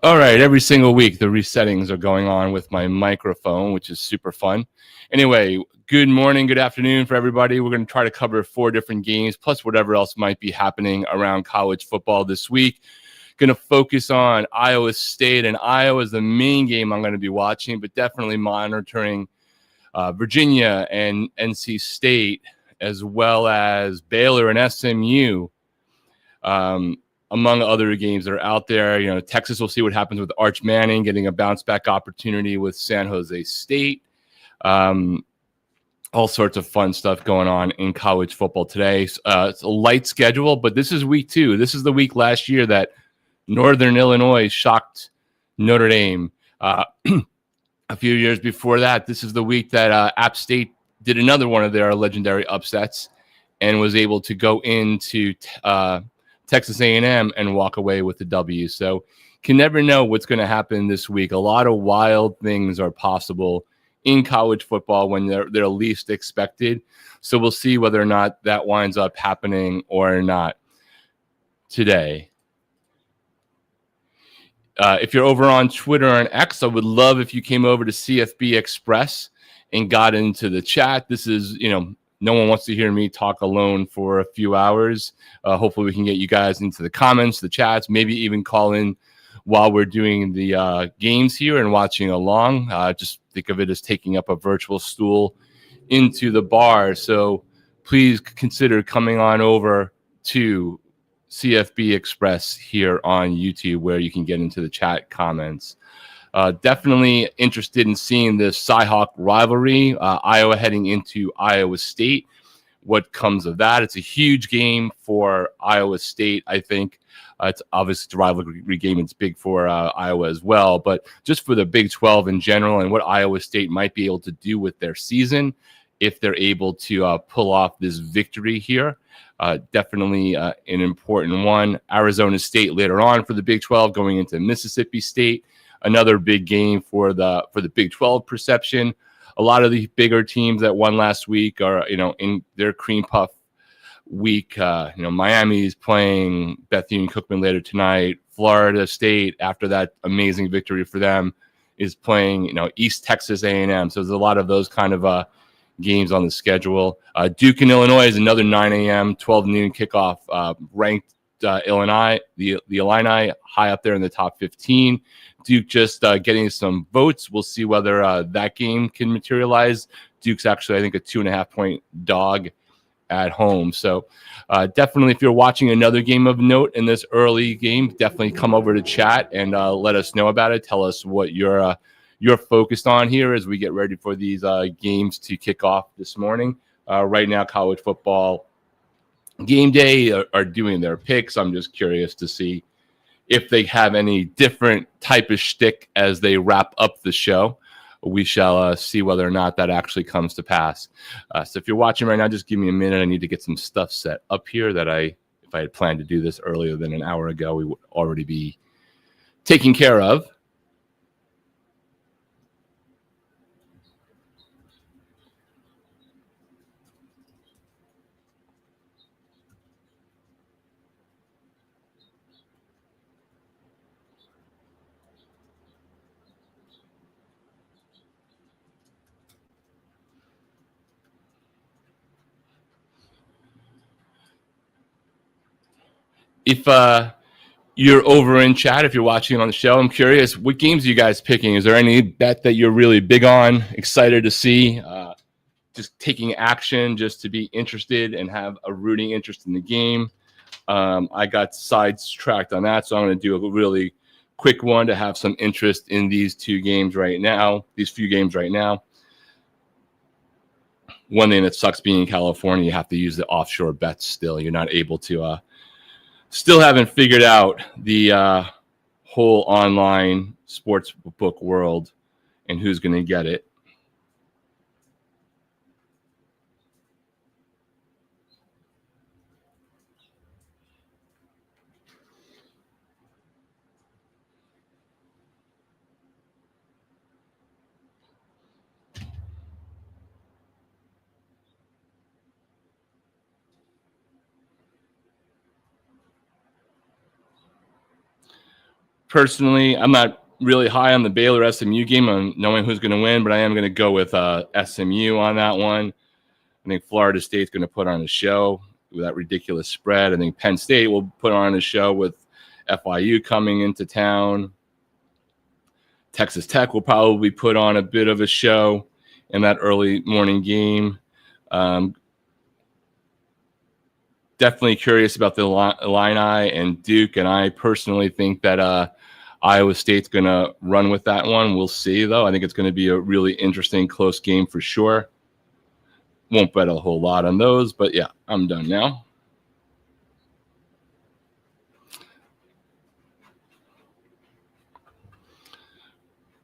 All right, every single week the resettings are going on with my microphone, which is super fun. Anyway, good morning, good afternoon for everybody. We're going to try to cover 4 different games, plus whatever else might be happening around college football this week. Going to focus on Iowa State, and Iowa is the main game I'm going to be watching, but definitely monitoring Virginia and NC State, as well as Baylor and SMU. Among other games that are out there. You know, Texas, will see what happens with Arch Manning getting a bounce back opportunity with San Jose State. All sorts of fun stuff going on in college football today. It's a light schedule, but this is week 2. This is the week last year that Northern Illinois shocked Notre Dame. A few years before that, this is the week that App State did another one of their legendary upsets and was able to go into Texas A&M and walk away with the W. So can never know what's going to happen this week. A lot of wild things are possible in college football when they're least expected. So we'll see whether or not that winds up happening or not today. If you're over on Twitter and X, I would love if you came over to CFB Express and got into the chat. This is, no one wants to hear me talk alone for a few hours. Hopefully we can get you guys into the comments, the chats, maybe even call in while we're doing the games here and watching along. Just think of it as taking up a virtual stool into the bar. So please consider coming on over to CFB Express here on YouTube, where you can get into the chat comments. Definitely interested in seeing the Cy-Hawk rivalry, Iowa heading into Iowa State. What comes of that? It's a huge game for Iowa State, I think. It's obviously the rivalry game. It's big for Iowa as well. But just for the Big 12 in general and what Iowa State might be able to do with their season if they're able to pull off this victory here. Definitely an important one. Arizona State later on for the Big 12 going into Mississippi State. Another big game for the Big 12 perception. A lot of the bigger teams that won last week are, in their cream puff week. Miami's playing Bethune-Cookman later tonight. Florida State, after that amazing victory for them, is playing, East Texas A&M. So there's a lot of those kind of games on the schedule. Duke and Illinois is another 9 a.m., 12 noon kickoff. Ranked Illinois, the Illini high up there in the top 15. Duke just getting some votes. We'll see whether that game can materialize. Duke's actually, I think, a 2.5-point dog at home. So definitely, if you're watching another game of note in this early game, definitely come over to chat and let us know about it. Tell us what you're focused on here as we get ready for these games to kick off this morning. Right now, college football Game Day are doing their picks. I'm just curious to see if they have any different type of shtick as they wrap up the show. We shall see whether or not that actually comes to pass. So if you're watching right now, just give me a minute. I need to get some stuff set up here that if I had planned to do this earlier than an hour ago, we would already be taken care of. If you're over in chat, if you're watching on the show, I'm curious, what games are you guys picking? Is there any bet that you're really big on, excited to see, just taking action just to be interested and have a rooting interest in the game? I got sidetracked on that, so I'm going to do a really quick one to have some interest in these few games right now. One thing that sucks being in California, you have to use the offshore bets still. You're not able to still haven't figured out the whole online sports book world and who's going to get it. Personally, I'm not really high on the Baylor SMU game on knowing who's going to win, but I am going to go with SMU on that one. I think Florida State's going to put on a show with that ridiculous spread. I think Penn State will put on a show with FIU coming into town. Texas Tech will probably put on a bit of a show in that early morning game. Definitely curious about the Illini and Duke, and I personally think that Iowa State's going to run with that one. We'll see, though. I think it's going to be a really interesting, close game for sure. Won't bet a whole lot on those, but yeah, I'm done now.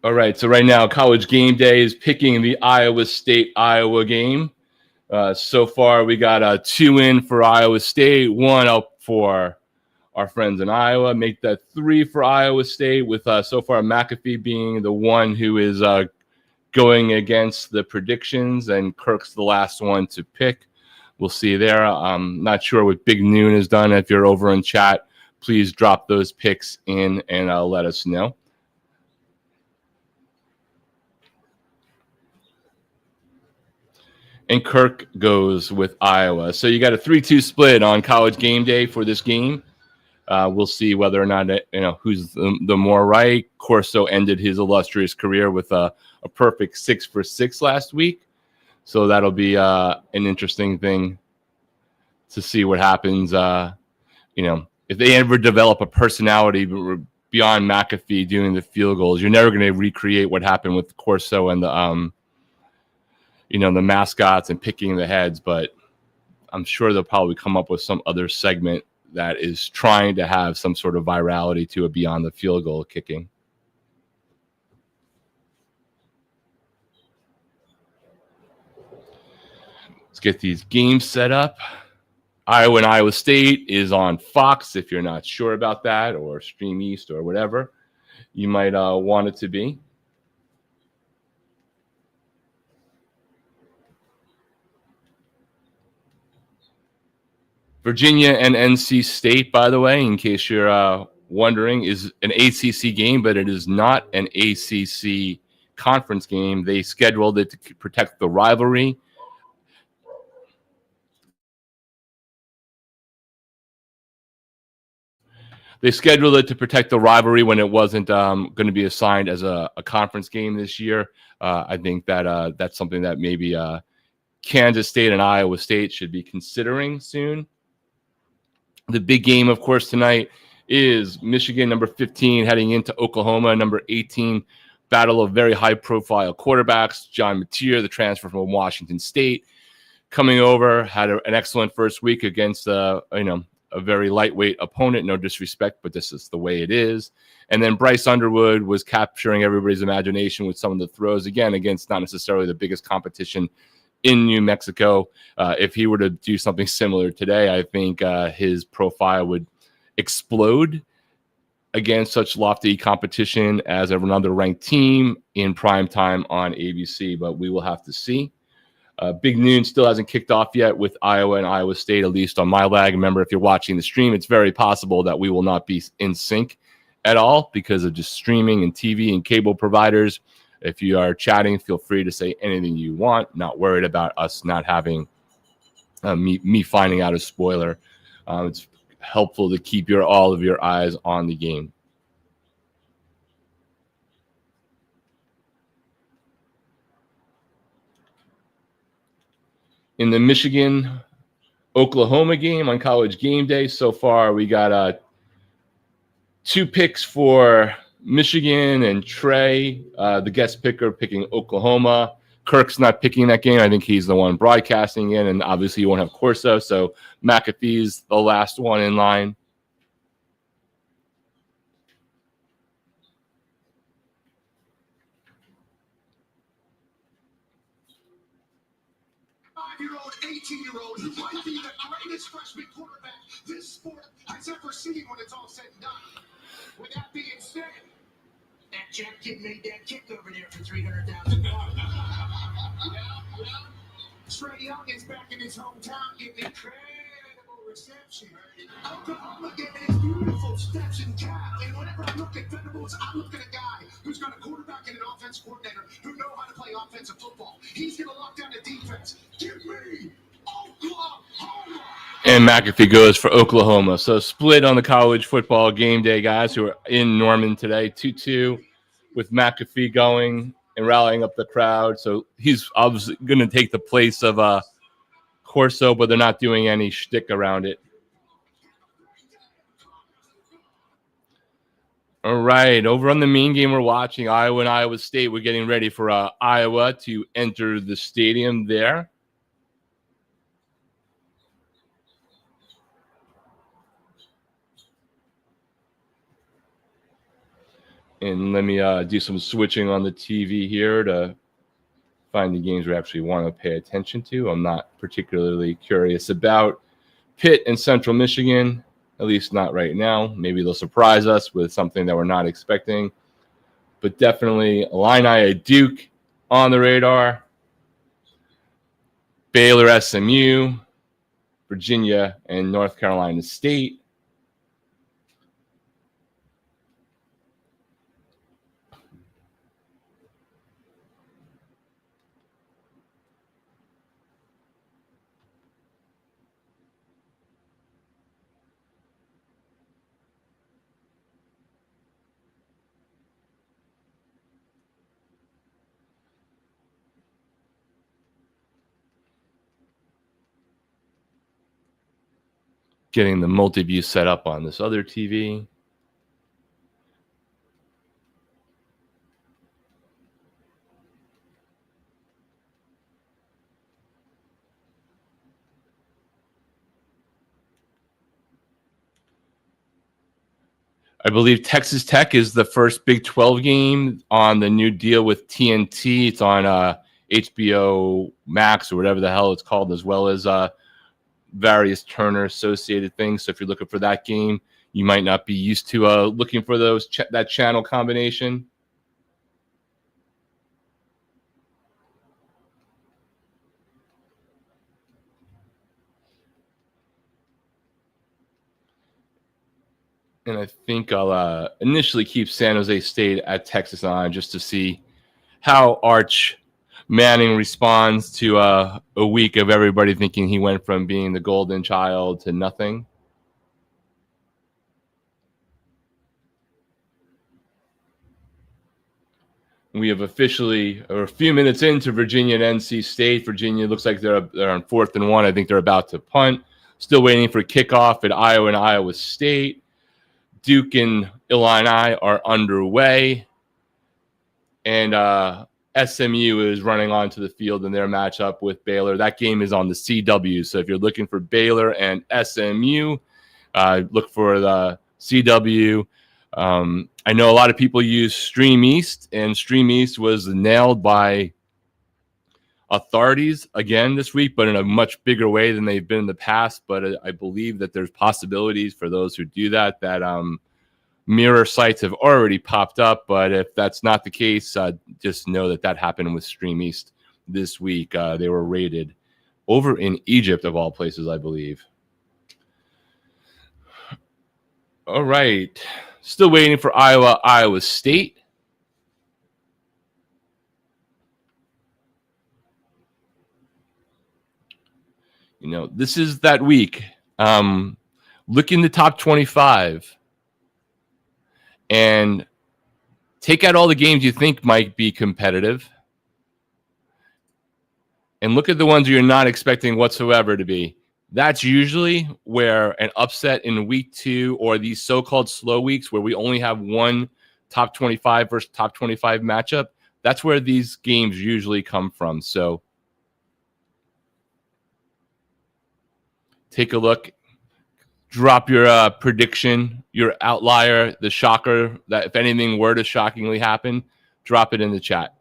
All right, so right now, College Game Day is picking the Iowa State-Iowa game. So far, we got 2 in for Iowa State, 1 up for our friends in Iowa. Make that 3 for Iowa State, with so far McAfee being the one who is going against the predictions, and Kirk's the last one to pick. We'll see there. I'm not sure what Big Noon has done. If you're over in chat, please drop those picks in and let us know. And Kirk goes with Iowa. So you got a 3-2 split on College Game Day for this game. We'll see whether or not who's the more right. Corso ended his illustrious career with a perfect 6 for 6 last week, so that'll be an interesting thing to see what happens. If they ever develop a personality beyond McAfee doing the field goals, you're never going to recreate what happened with Corso and the mascots and picking the heads. But I'm sure they'll probably come up with some other segment that is trying to have some sort of virality to it beyond the field goal kicking. Let's get these games set up. Iowa and Iowa State is on Fox. If you're not sure about that, or Stream East or whatever you might want it to be. Virginia and NC State, by the way, in case you're wondering, is an ACC game, but it is not an ACC conference game. They scheduled it to protect the rivalry. They scheduled it to protect the rivalry when it wasn't going to be assigned as a conference game this year. I think that that's something that maybe Kansas State and Iowa State should be considering soon. The big game, of course, tonight is Michigan, number 15, heading into Oklahoma, number 18. Battle of very high-profile quarterbacks. John Mateer, the transfer from Washington State, coming over, had an excellent first week against a very lightweight opponent. No disrespect, but this is the way it is. And then Bryce Underwood was capturing everybody's imagination with some of the throws, again, against not necessarily the biggest competition in New Mexico. If he were to do something similar today, I think his profile would explode against such lofty competition as another ranked team in prime time on ABC, but we will have to see. Big Noon still hasn't kicked off yet with Iowa and Iowa State, at least on my lag. Remember, if you're watching the stream, it's very possible that we will not be in sync at all because of just streaming and TV and cable providers. If you are chatting, feel free to say anything you want. Not worried about us not having me finding out a spoiler. It's helpful to keep all of your eyes on the game. In the Michigan-Oklahoma game on College Game Day, so far we got 2 picks for Michigan and Trey, the guest picker, picking Oklahoma. Kirk's not picking that game. I think he's the one broadcasting it, and obviously you won't have Corso, so McAfee's the last one in line. Five-year-old, 18-year-old, who might be the greatest freshman quarterback this sport has ever seen when it's all said and done. With that being said, that Jack kid made that kick over there for $300,000. Trey Young is back in his hometown getting incredible exception. Oklahoma getting his beautiful steps and jab. And whenever I look at Venables, I look at a guy who's got a quarterback and an offense coordinator who know how to play offensive football. He's going to lock down the defense. Give me Oklahoma. And McAfee goes for Oklahoma. So split on the college football game day guys who are in Norman today. 2-2 with McAfee going and rallying up the crowd. So he's obviously going to take the place of Corso, but they're not doing any shtick around it. All right, over on the main game we're watching, Iowa and Iowa State. We're getting ready for Iowa to enter the stadium there. And let me do some switching on the TV here to find the games we actually want to pay attention to. I'm not particularly curious about Pitt and Central Michigan, at least not right now. Maybe they'll surprise us with something that we're not expecting. But definitely Illini at Duke on the radar. Baylor, SMU, Virginia, and North Carolina State. Getting the multi-view set up on this other TV. I believe Texas Tech is the first Big 12 game on the new deal with TNT. It's on HBO Max or whatever the hell it's called, as well as various Turner associated things. So if you're looking for that game, you might not be used to looking for those that channel combination. And I think I'll initially keep San Jose State at Texas on just to see how Arch Manning responds to a week of everybody thinking he went from being the golden child to nothing. We have officially, or a few minutes into Virginia and NC State. Virginia looks like they're on 4th and 1. I think they're about to punt. Still waiting for kickoff at Iowa and Iowa State. Duke and Illini are underway. And SMU is running onto the field in their matchup with Baylor. That game is on the CW. So if you're looking for Baylor and SMU, look for the CW. I know a lot of people use Stream East, and Stream East was nailed by authorities again this week, but in a much bigger way than they've been in the past. But I believe that there's possibilities for those who do that mirror sites have already popped up. But if that's not the case, just know that happened with Stream East this week. They were raided over in Egypt, of all places, I believe. All right. Still waiting for Iowa State. You know, this is that week. Look in the top 25 and take out all the games you think might be competitive and look at the ones you're not expecting whatsoever to be. That's usually where an upset in week 2 or these so-called slow weeks where we only have one top 25 versus top 25 matchup, that's where these games usually come from. So take a look. Drop your prediction, your outlier, the shocker, that if anything were to shockingly happen, drop it in the chat.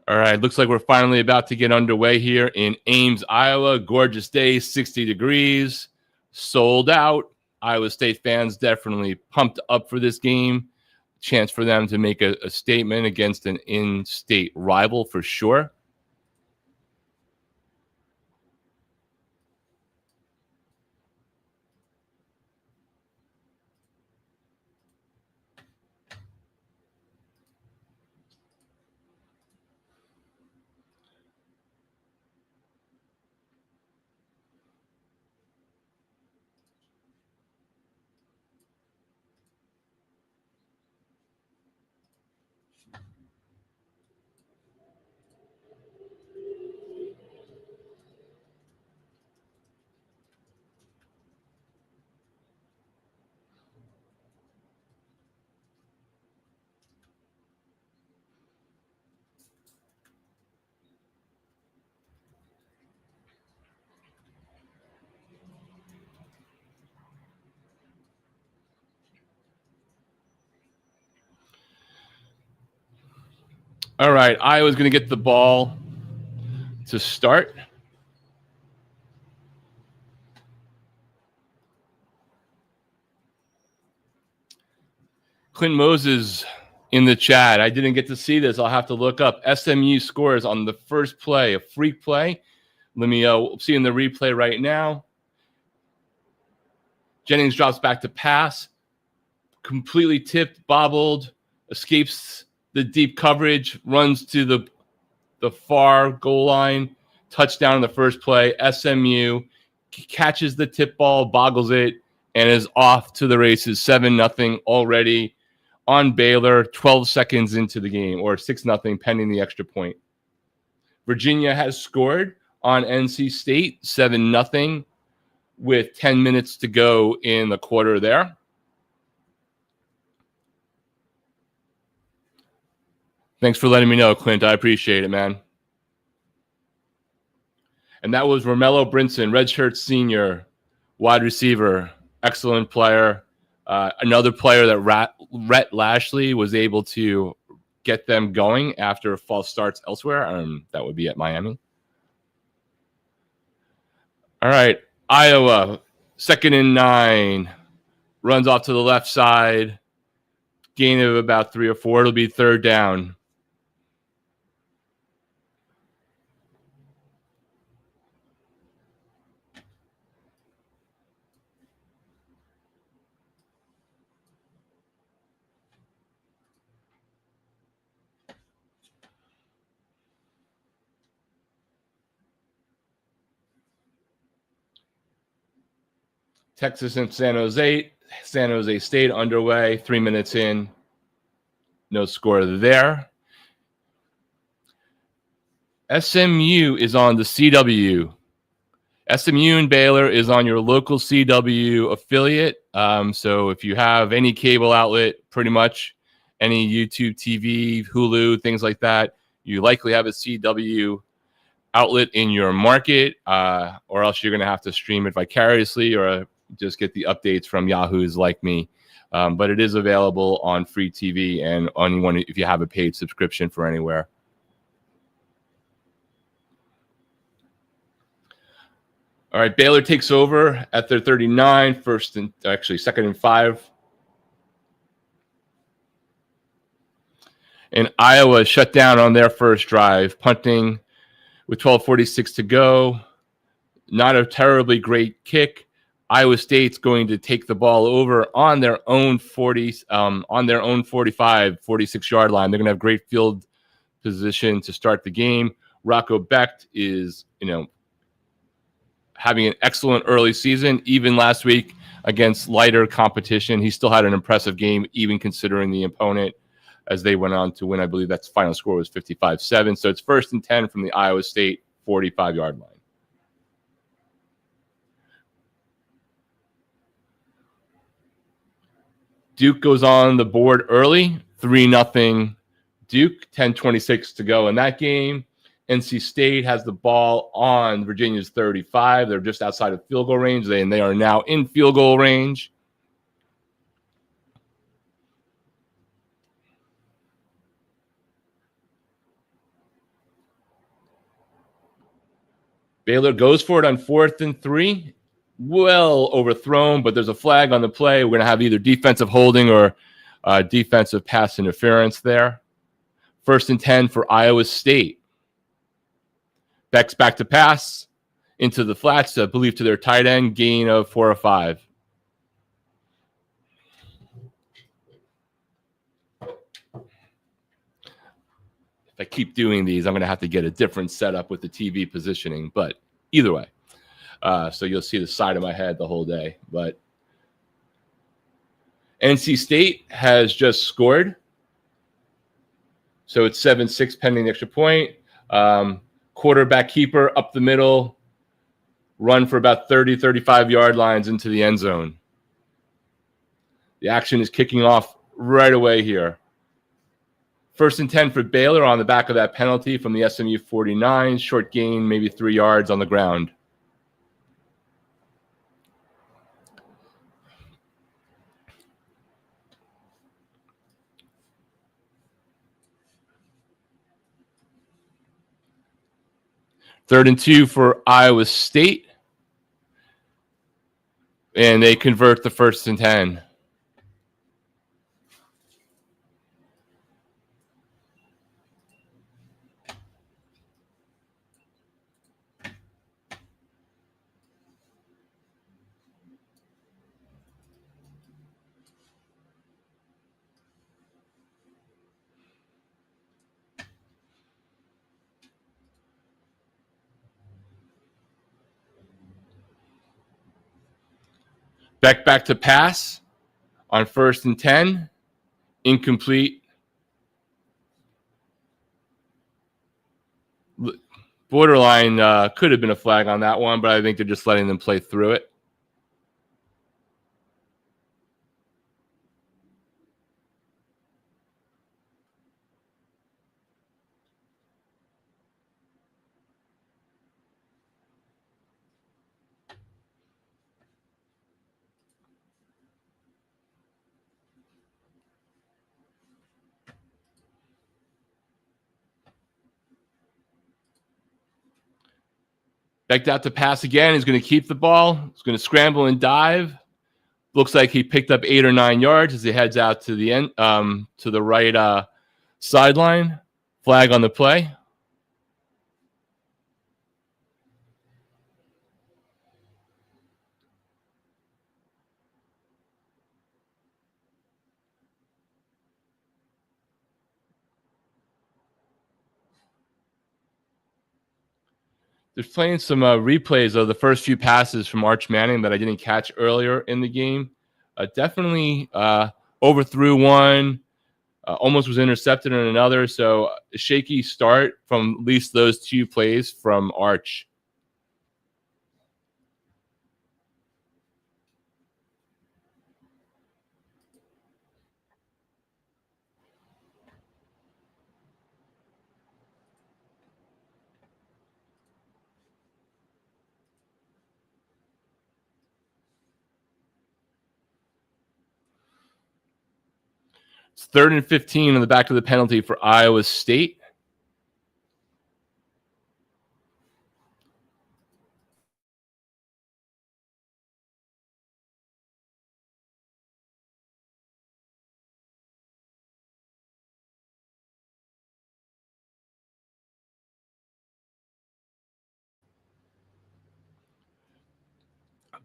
All right, looks like we're finally about to get underway here in Ames, Iowa. Gorgeous day, 60 degrees, sold out. Iowa State fans definitely pumped up for this game. Chance for them to make a statement against an in-state rival for sure. All right, Iowa's going to get the ball to start. Clint Moses in the chat. I didn't get to see this. I'll have to look up. SMU scores on the first play, a freak play. Let me see in the replay right now. Jennings drops back to pass. Completely tipped, bobbled, escapes the deep coverage, runs to the far goal line. Touchdown in the first play. SMU catches the tip ball, boggles it, and is off to the races. 7-0 already on Baylor, 12 seconds into the game, or 6-0 pending the extra point. Virginia has scored on NC State, 7-0 with 10 minutes to go in the quarter there. Thanks for letting me know, Clint. I appreciate it, man. And that was Romello Brinson, redshirt senior, wide receiver, excellent player. Another player that Rhett Lashley was able to get them going after false starts elsewhere. That would be at Miami. All right, Iowa, 2nd and 9, runs off to the left side, gain of about 3 or 4. It'll be 3rd down. Texas and San Jose State underway, 3 minutes in. No score there. SMU is on the CW. SMU and Baylor is on your local CW affiliate. So if you have any cable outlet, pretty much any YouTube TV, Hulu, things like that, you likely have a CW outlet in your market, or else you're going to have to stream it vicariously or just get the updates from Yahoos like me. But it is available on free TV and on if you have a paid subscription for anywhere. All right, Baylor takes over at their 39, 2nd and 5. And Iowa shut down on their first drive, punting with 12:46 to go. Not a terribly great kick. Iowa State's going to take the ball over on their own 45, 46-yard line. They're going to have great field position to start the game. Rocco Becht is, having an excellent early season. Even last week against lighter competition, he still had an impressive game, even considering the opponent, as they went on to win. I believe that's final score was 55-7. So it's 1st and 10 from the Iowa State 45-yard line. Duke goes on the board early, 3-0 Duke, 10:26 to go in that game. NC State has the ball on Virginia's 35. They're just outside of field goal range. They are now in field goal range. Baylor goes for it on 4th and 3. Well overthrown, but there's a flag on the play. We're going to have either defensive holding or defensive pass interference there. 1st and 10 for Iowa State. Beck's back to pass into the flats, I believe to their tight end, gain of 4 or 5. If I keep doing these, I'm going to have to get a different setup with the TV positioning, but either way. So you'll see the side of my head the whole day. But NC State has just scored. So it's 7-6 pending the extra point. Quarterback keeper up the middle, run for about 30, 35-yard lines into the end zone. The action is kicking off right away here. 1st and 10 for Baylor on the back of that penalty from the SMU 49. Short gain, maybe 3 yards on the ground. Third and 2 for Iowa State. And they convert the 1st and 10. Beck back to pass on 1st and 10. Incomplete. Borderline could have been a flag on that one, but I think they're just letting them play through it. Becked out to pass again. He's going to keep the ball. He's going to scramble and dive. Looks like he picked up 8 or 9 yards as he heads out to the end, to the right sideline. Flag on the play. There's playing some replays of the first few passes from Arch Manning that I didn't catch earlier in the game. Definitely overthrew one, almost was intercepted in another. So a shaky start from at least those 2 plays from Arch. It's 3rd and 15 on the back of the penalty for Iowa State.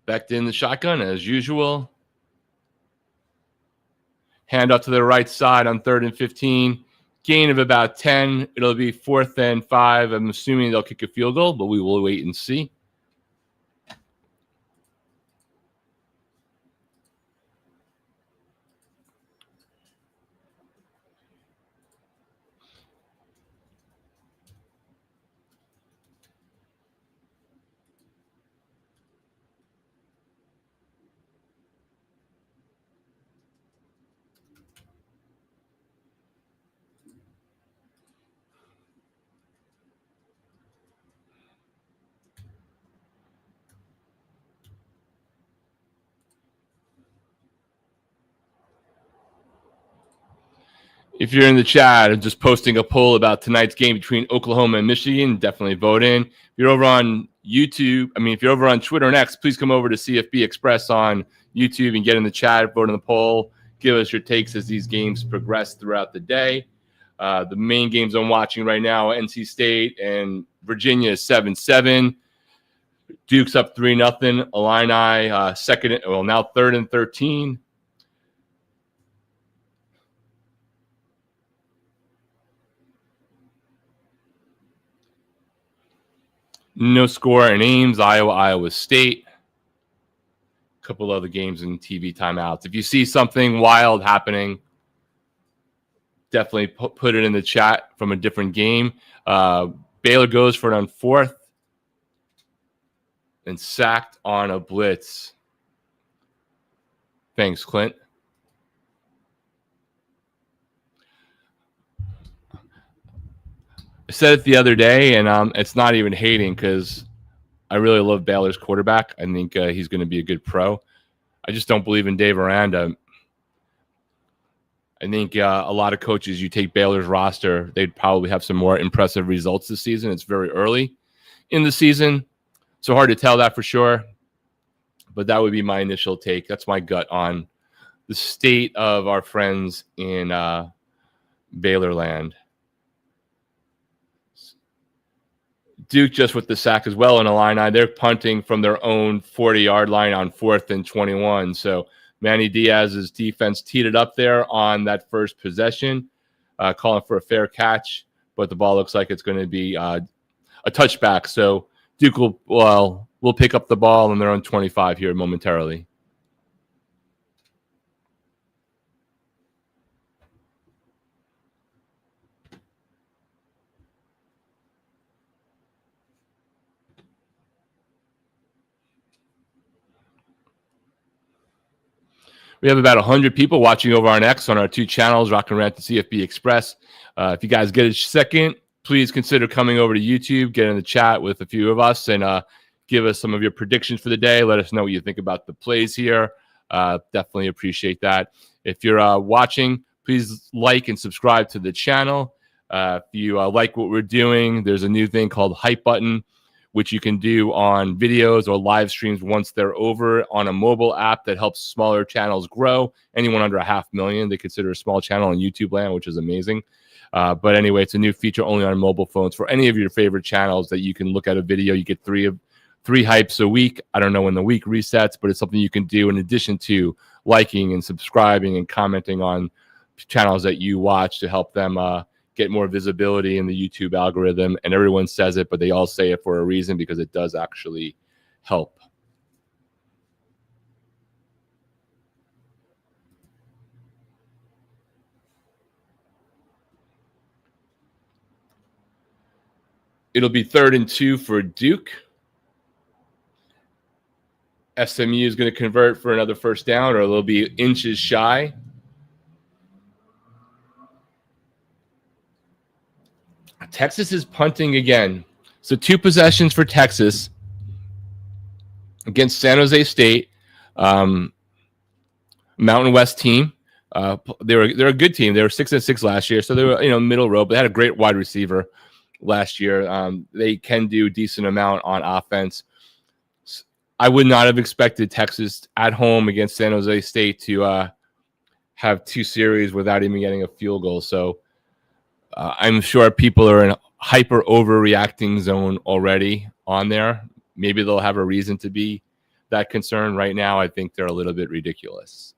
Becked in the shotgun as usual. Hand off to the right side on 3rd and 15. Gain of about 10. It'll be 4th and 5. I'm assuming they'll kick a field goal, but we will wait and see. If you're in the chat, I'm just posting a poll about tonight's game between Oklahoma and Michigan. Definitely vote in. If you're over on YouTube. I mean, if you're over on Twitter and X, please come over to CFB Express on YouTube and get in the chat, vote in the poll, give us your takes as these games progress throughout the day. The main games I'm watching right now, NC State and Virginia is 7-7. Duke's up 3-0. Illini second, well, now 3rd and 13. No score in Ames, Iowa State. A couple other games in TV timeouts. If you see something wild happening, definitely put it in the chat from a different game. Baylor goes for it on 4th and sacked on a blitz. Thanks, Clint. I said it the other day, and it's not even hating because I really love Baylor's quarterback. I think he's going to be a good pro. I just don't believe in Dave Aranda. I think a lot of coaches, you take Baylor's roster, they'd probably have some more impressive results this season. It's very early in the season, so hard to tell that for sure. But that would be my initial take. That's my gut on the state of our friends in Baylor land. Duke just with the sack as well in Illini. They're punting from their own 40-yard line on 4th and 21. So Manny Diaz's defense teed it up there on that first possession, calling for a fair catch, but the ball looks like it's going to be a touchback. So Duke will pick up the ball on their own 25 here momentarily. We have about 100 people watching over on X on our 2 channels, Rock and Rant and CFB Express. If you guys get a second, please consider coming over to YouTube, get in the chat with a few of us, and give us some of your predictions for the day. Let us know what you think about the plays here. Definitely appreciate that. If you're watching, please like and subscribe to the channel. If you like what we're doing, there's a new thing called Hype Button, which you can do on videos or live streams once they're over on a mobile app that helps smaller channels grow. Anyone under 500,000, they consider a small channel on YouTube land, which is amazing. But anyway, it's a new feature only on mobile phones for any of your favorite channels that you can look at a video. You get three hypes a week. I don't know when the week resets, but it's something you can do in addition to liking and subscribing and commenting on channels that you watch to help them get more visibility in the YouTube algorithm. And everyone says it, but they all say it for a reason because it does actually help. It'll be 3rd and 2 for Duke. SMU is going to convert for another first down, or they'll be inches shy. Texas is punting again. So 2 possessions for Texas against San Jose State, Mountain West team. They're a good team. They were 6-6 last year, so they were middle row. But they had a great wide receiver last year. They can do a decent amount on offense. I would not have expected Texas at home against San Jose State to have 2 series without even getting a field goal. So I'm sure people are in a hyper overreacting zone already on there. Maybe they'll have a reason to be that concerned. Right now, I think they're a little bit ridiculous.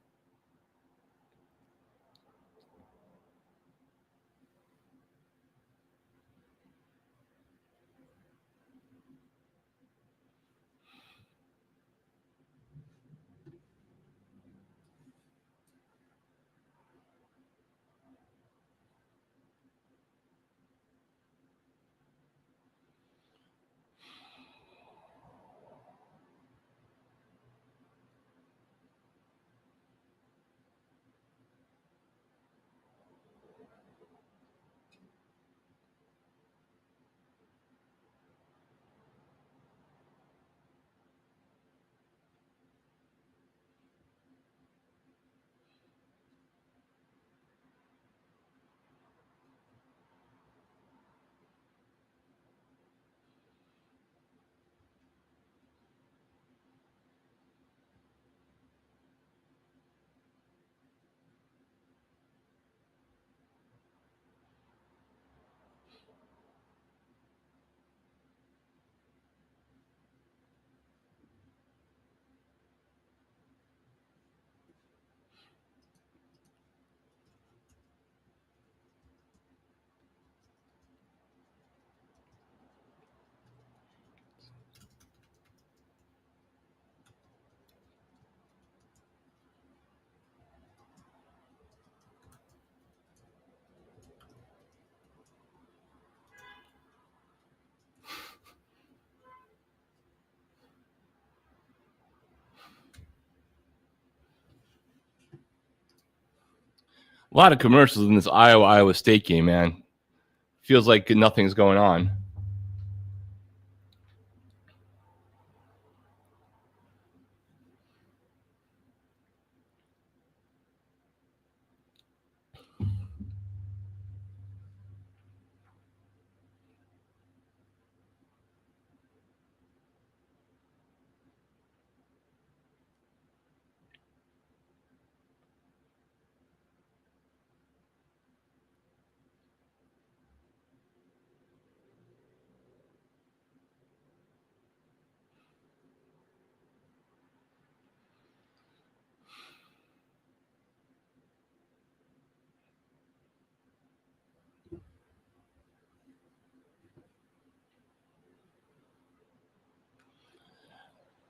A lot of commercials in this Iowa State game, man. Feels like nothing's going on.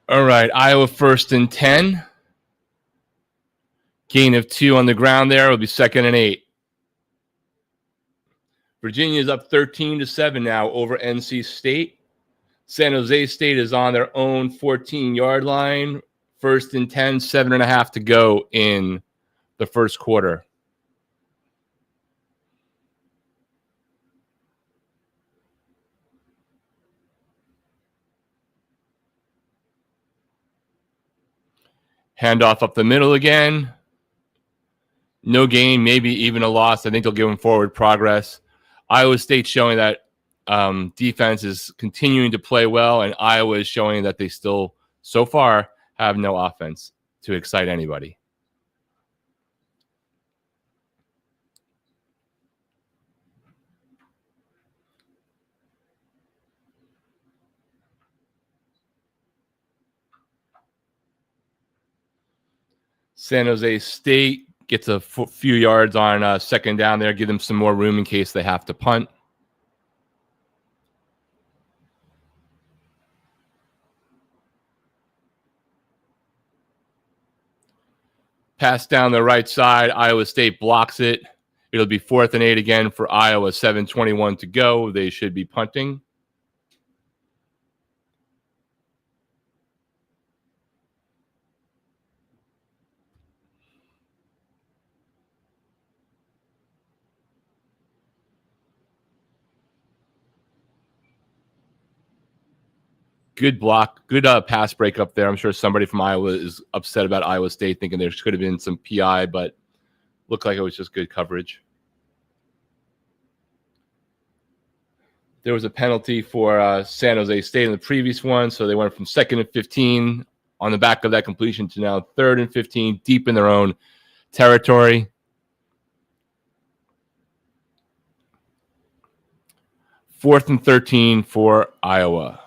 All right, Iowa 1st and 10. Gain of 2 on the ground there. It'll be 2nd and 8. Virginia's up 13-7 now over NC State. San Jose State is on their own 14-yard line. 1st and 10, 7.5 to go in the first quarter. Handoff up the middle again. No gain, maybe even a loss. I think they'll give them forward progress. Iowa State showing that defense is continuing to play well, and Iowa is showing that they still, so far, have no offense to excite anybody. San Jose State gets a few yards on 2nd down there, give them some more room in case they have to punt. Pass down the right side. Iowa State blocks it. It'll be 4th and 8 again for Iowa. 7:21 to go. They should be punting. Good block, good pass break up there. I'm sure somebody from Iowa is upset about Iowa State, thinking there could have been some PI, but looked like it was just good coverage. There was a penalty for San Jose State in the previous one, so they went from 2nd and 15 on the back of that completion to now 3rd and 15, deep in their own territory. 4th and 13 for Iowa.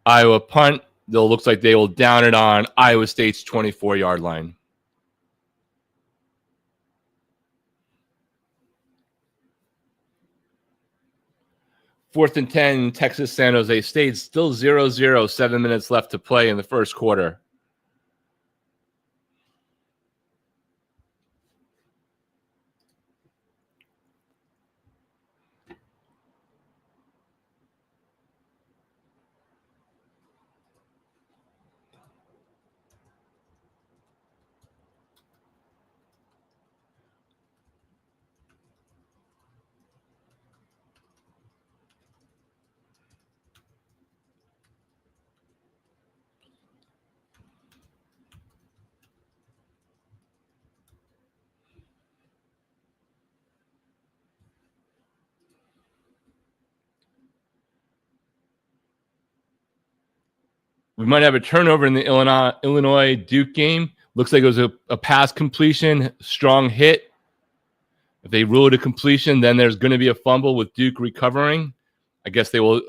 Iowa punt. It looks like they will down it on Iowa State's 24-yard line. Fourth and 10, Texas San Jose State. Still 0-0, 7 minutes left to play in the first quarter. We might have a turnover in the Illinois-Duke game. Looks like it was a pass completion, strong hit. If they rule it a completion, then there's going to be a fumble with Duke recovering. I guess they will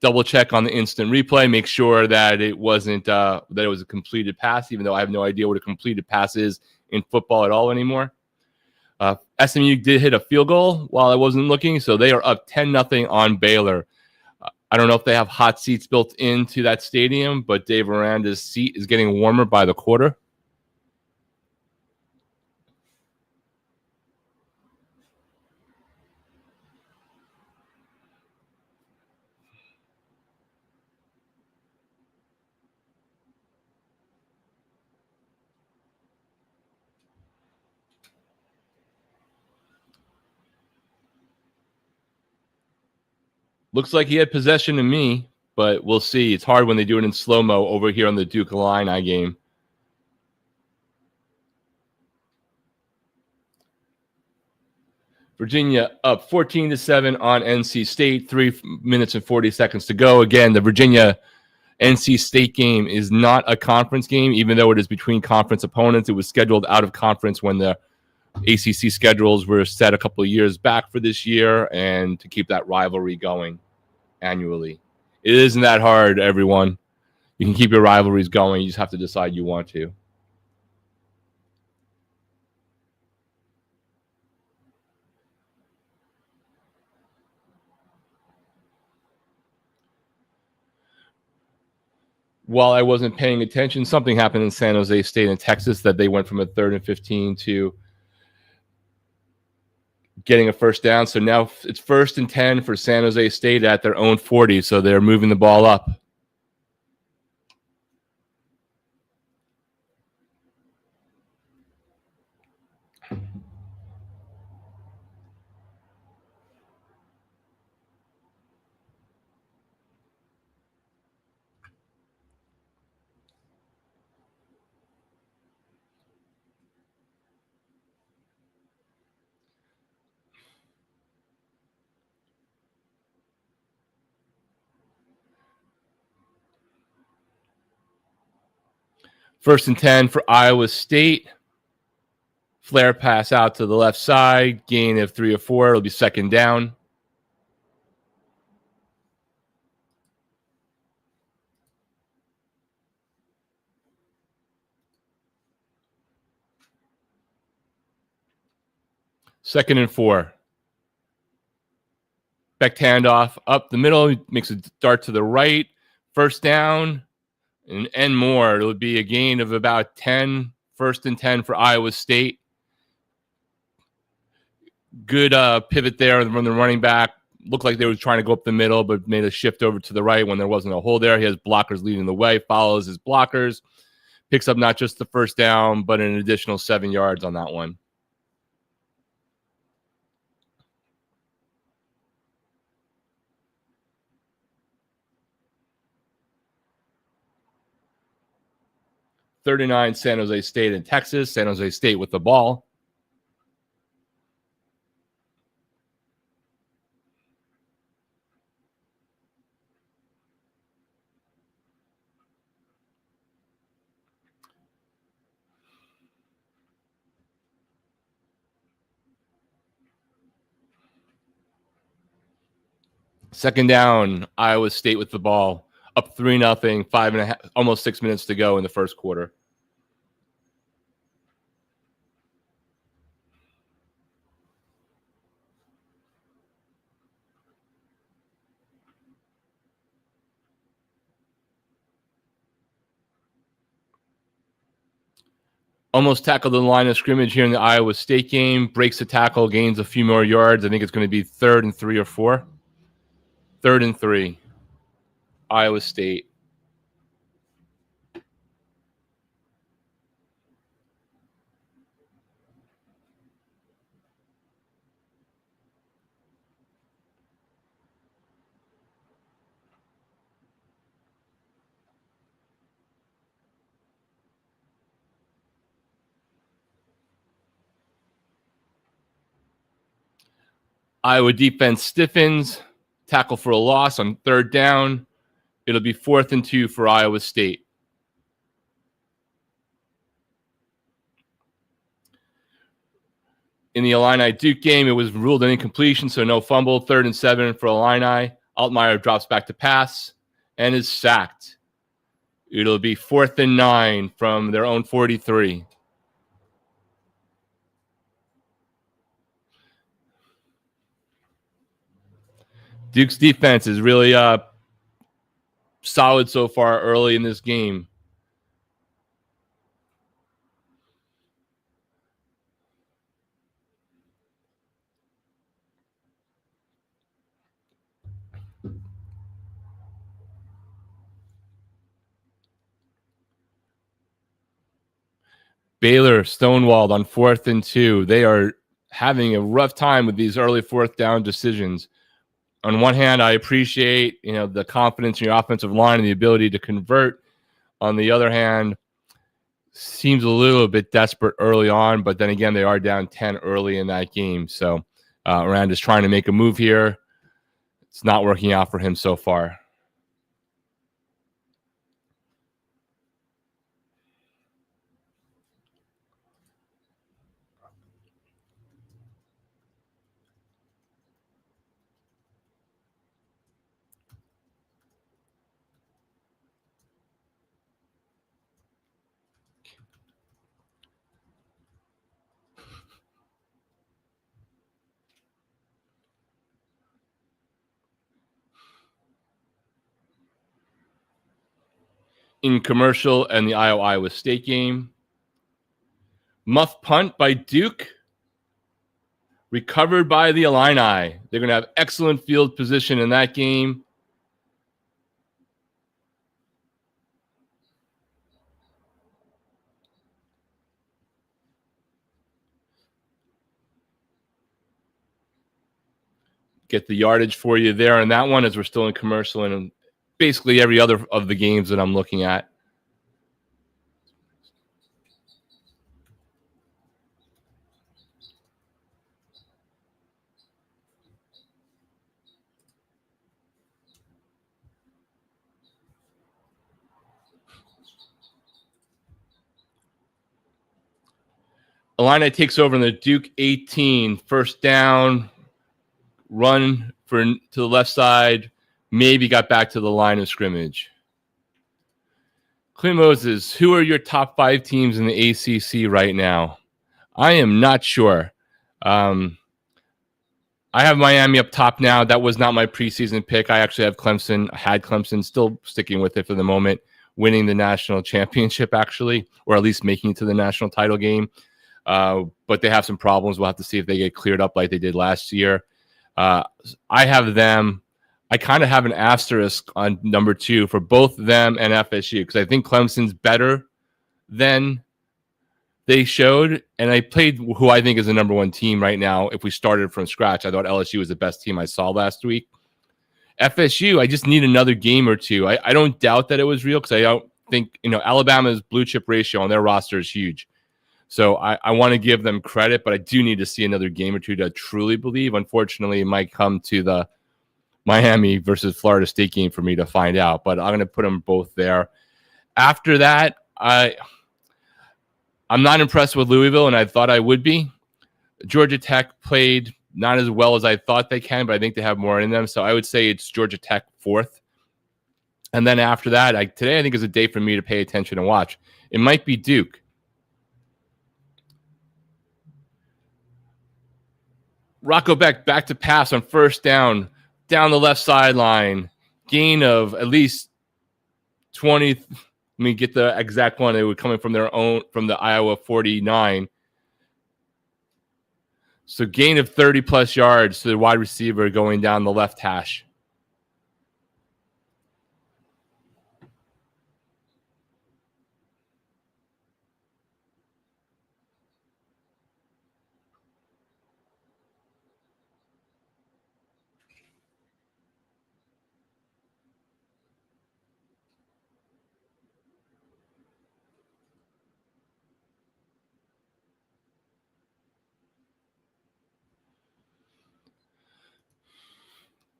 double check on the instant replay, make sure that it wasn't that it was a completed pass, even though I have no idea what a completed pass is in football at all anymore. SMU did hit a field goal while I wasn't looking, so they are up 10-0 on Baylor. I don't know if they have hot seats built into that stadium, but Dave Aranda's seat is getting warmer by the quarter. Looks like he had possession to me, but we'll see. It's hard when they do it in slow-mo over here on the Duke Illini game. Virginia up 14-7 on NC State. 3 minutes and 40 seconds to go. Again, the Virginia NC State game is not a conference game, even though it is between conference opponents. It was scheduled out of conference when the ACC schedules were set a couple of years back for this year, and to keep that rivalry going annually. It isn't that hard, everyone. You can keep your rivalries going. You just have to decide you want to. While I wasn't paying attention, something happened in San Jose State and Texas that they went from a 3rd and 15 to getting a first down. So now it's 1st and 10 for San Jose State at their own 40. So they're moving the ball up. First and 10 for Iowa State. Flare pass out to the left side. Gain of 3 or 4. It'll be 2nd down. Second and 4. Beck handoff up the middle. Makes a dart to the right. First down and more. It'll be a gain of about 10. 1st and 10 for Iowa State. Good pivot there from the running back. Looked like they were trying to go up the middle, but made a shift over to the right when there wasn't a hole there. He has blockers leading the way, follows his blockers, picks up not just the first down, but an additional 7 yards on that one. Third and 9, San Jose State in Texas. San Jose State with the ball. Second down, Iowa State with the ball. Up 3-0, 5.5, almost 6 minutes to go in the first quarter. Almost tackled the line of scrimmage here in the Iowa State game. Breaks the tackle, gains a few more yards. I think it's going to be 3rd and 3 or 4. 3rd and 3. Iowa State. Iowa defense stiffens. Tackle for a loss on 3rd down. It'll be 4th and 2 for Iowa State. In the Illini-Duke game, it was ruled an incompletion, so no fumble. 3rd and 7 for Illini. Altmaier drops back to pass and is sacked. It'll be 4th and 9 from their own 43. Duke's defense is really solid so far early in this game. Baylor stonewalled on 4th and 2. They are having a rough time with these early 4th down decisions. On one hand, I appreciate, the confidence in your offensive line and the ability to convert. On the other hand, seems a little bit desperate early on, but then again, they are down 10 early in that game. So Rand is trying to make a move here. It's not working out for him so far. In commercial and the Iowa State game. Muff punt by Duke. Recovered by the Illini. They're going to have excellent field position in that game. Get the yardage for you there on that one as we're still in commercial and basically every other of the games that I'm looking at. Illini takes over in the Duke 18. First down, run to the left side, maybe got back to the line of scrimmage. Clint Moses, who are your top 5 teams in the ACC right now? I am not sure. I have Miami up top now. That was not my preseason pick. I actually have Clemson. I had Clemson, still sticking with it for the moment, winning the national championship actually, or at least making it to the national title game. But they have some problems. We'll have to see if they get cleared up like they did last year. I have them. I kind of have an asterisk on number 2 for both them and FSU because I think Clemson's better than they showed. And I played who I think is the number 1 team right now. If we started from scratch, I thought LSU was the best team I saw last week. FSU, I just need another game or two. I don't doubt that it was real because I don't think, Alabama's blue chip ratio on their roster is huge. So I want to give them credit, but I do need to see another game or two to truly believe. Unfortunately, it might come to the Miami versus Florida State game for me to find out, but I'm going to put them both there. After that, I'm not impressed with Louisville, and I thought I would be. Georgia Tech played not as well as I thought they can, but I think they have more in them. So I would say it's Georgia Tech 4th. And then after that, today I think is a day for me to pay attention and watch. It might be Duke. Rocco Beck back to pass on first down the left sideline. Gain of at least 20. Let me get the exact one. They were coming from the Iowa 49. So gain of 30 plus yards to the wide receiver going down the left hash.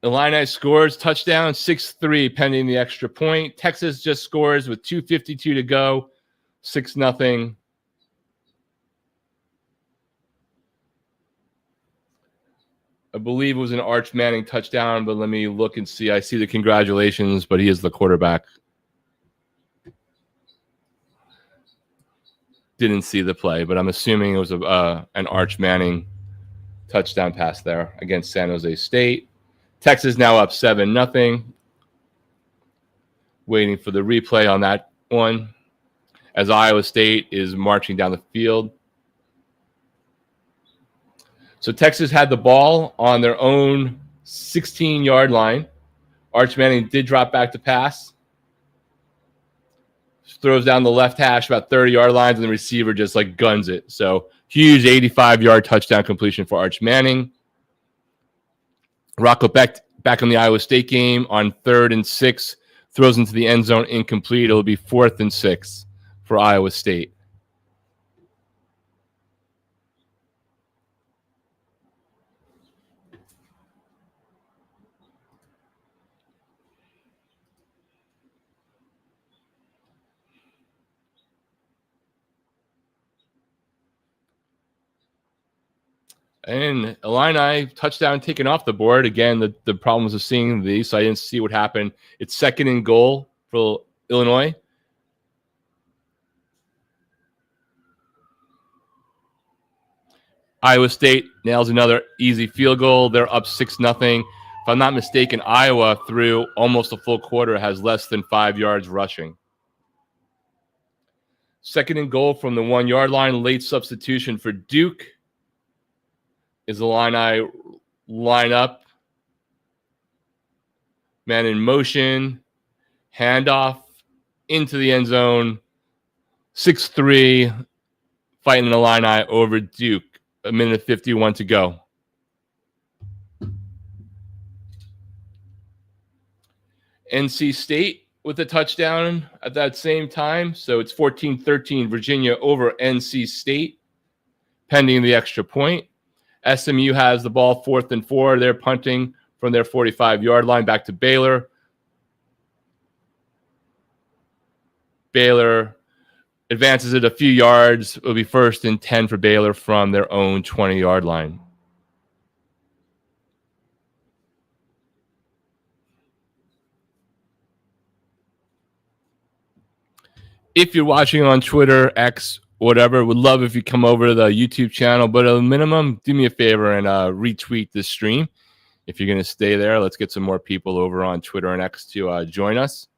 Illini scores, touchdown, 6-3, pending the extra point. Texas just scores with 2:52 to go, 6-0. I believe it was an Arch Manning touchdown, but let me look and see. I see the congratulations, but he is the quarterback. Didn't see the play, but I'm assuming it was an Arch Manning touchdown pass there against San Jose State. Texas now up 7-0. Waiting for the replay on that one as Iowa State is marching down the field. So Texas had the ball on their own 16-yard line. Arch Manning did drop back to pass. Throws down the left hash about 30-yard lines, and the receiver just like guns it. So huge 85-yard touchdown completion for Arch Manning. Rocco back in the Iowa State game on 3rd and 6. Throws into the end zone, incomplete. It'll be 4th and 6 for Iowa State. And Illini touchdown taken off the board. Again, the problems of seeing these, so I didn't see what happened. It's 2nd and goal for Illinois. Iowa State nails another easy field goal. They're up 6-0. If I'm not mistaken, Iowa through almost a full quarter has less than 5 yards rushing. 2nd and goal from the 1-yard line. Late substitution for Duke. Is the Illini line up? Man in motion. Handoff into the end zone. 6-3. Fighting the Illini over Duke. 1:51 to go. NC State with a touchdown at that same time. So it's 14-13 Virginia over NC State, pending the extra point. SMU has the ball 4th and 4. They're punting from their 45-yard line back to Baylor. Baylor advances it a few yards. It'll be 1st and 10 for Baylor from their own 20-yard line. If you're watching on Twitter, X, whatever, would love if you come over to the YouTube channel. But at a minimum, do me a favor and retweet this stream. If you're going to stay there, let's get some more people over on Twitter and X to join us.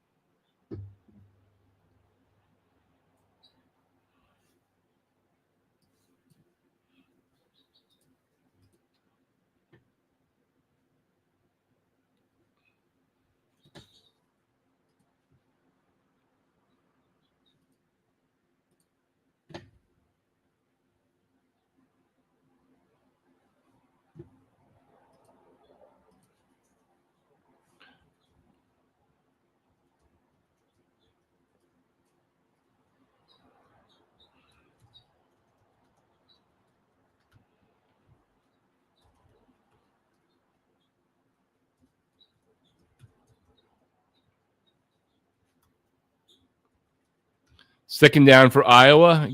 Second down for Iowa.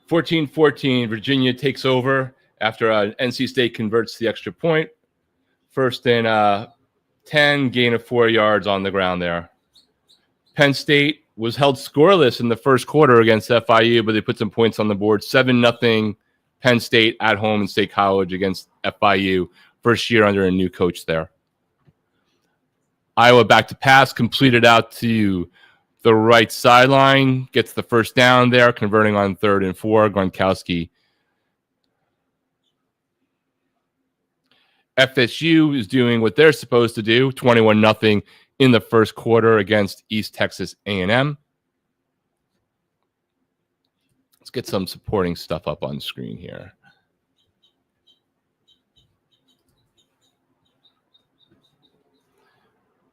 (14-14) Virginia takes over after NC State converts the extra point. 1st and 10, gain of 4 yards on the ground there. Penn State was held scoreless in the first quarter against FIU, but they put some points on the board. 7-0 Penn State at home in State College against FIU. First year under a new coach there. Iowa back to pass, completed out to the right sideline, gets the first down there, converting on 3rd and 4. Gronkowski. FSU is doing what they're supposed to do, 21-0 in the first quarter against East Texas A&M. Let's get some supporting stuff up on screen here.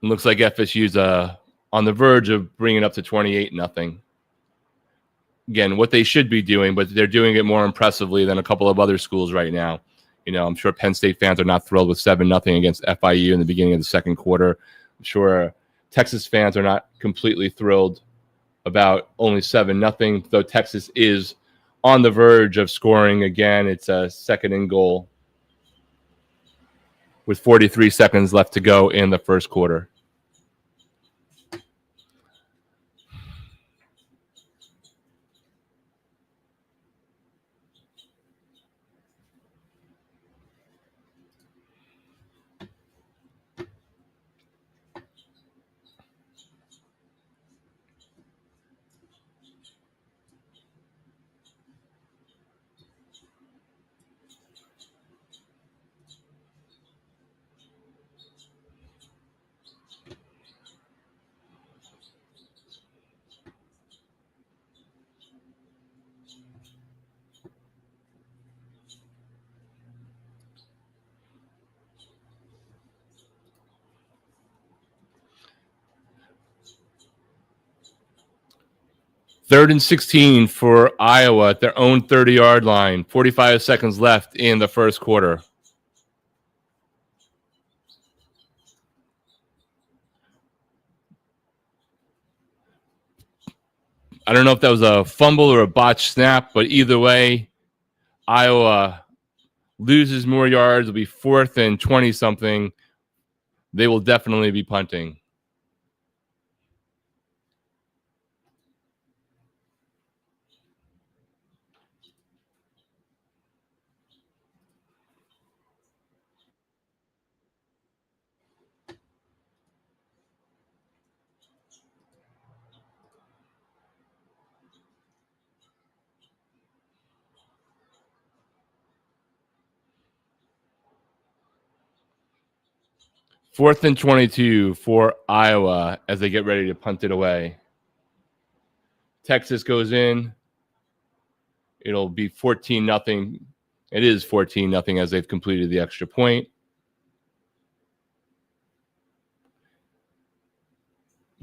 It looks like FSU's on the verge of bringing it up to 28-0. again, what they should be doing, but they're doing it more impressively than a couple of other schools right now. I'm sure Penn State fans are not thrilled with 7-0 against FIU in the beginning of the second quarter. I'm sure Texas fans are not completely thrilled about only 7-0, though Texas is on the verge of scoring again. It's a second and goal with 43 seconds left to go in the first quarter. Third and 16 for Iowa at their own 30-yard line. 45 seconds left in the first quarter. I don't know if that was a fumble or a botched snap, but either way, Iowa loses more yards. It'll be 4th and 20-something. They will definitely be punting. Fourth and 22 for Iowa as they get ready to punt it away. Texas goes in. It'll be 14-0. It is 14-0 as they've completed the extra point.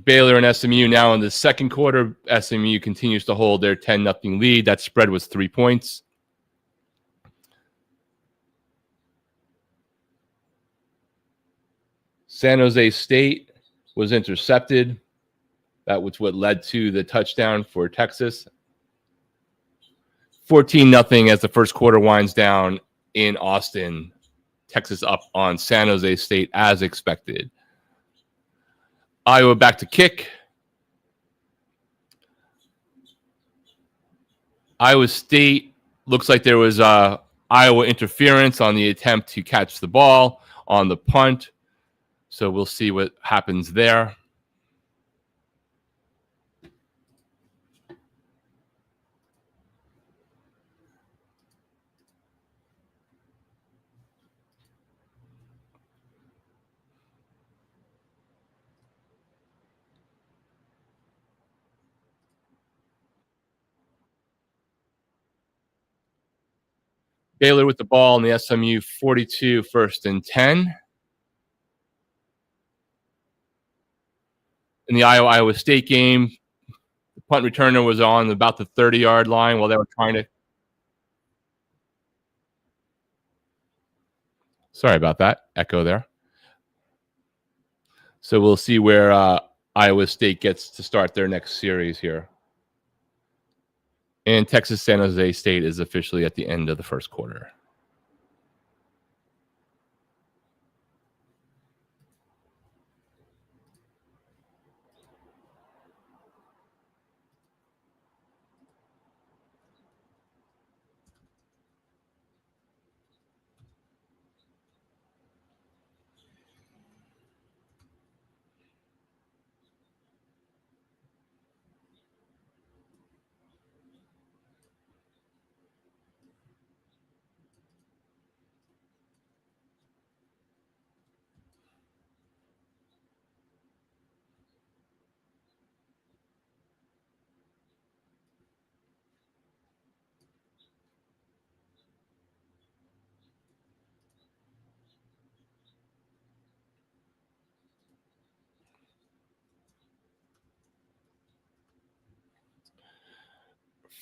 Baylor and SMU now in the second quarter. SMU continues to hold their 10-0 lead. That spread was 3 points. San Jose State was intercepted. That was what led to the touchdown for Texas. 14-0 as the first quarter winds down in Austin. Texas up on San Jose State as expected. Iowa back to kick. Iowa State looks like there was Iowa interference on the attempt to catch the ball on the punt. So we'll see what happens there. Baylor with the ball in the SMU 42, 1st and 10. In the Iowa State game, the punt returner was on about the 30-yard line while they were trying to. Sorry about that. Echo there. So we'll see where Iowa State gets to start their next series here. And Texas San Jose State is officially at the end of the first quarter.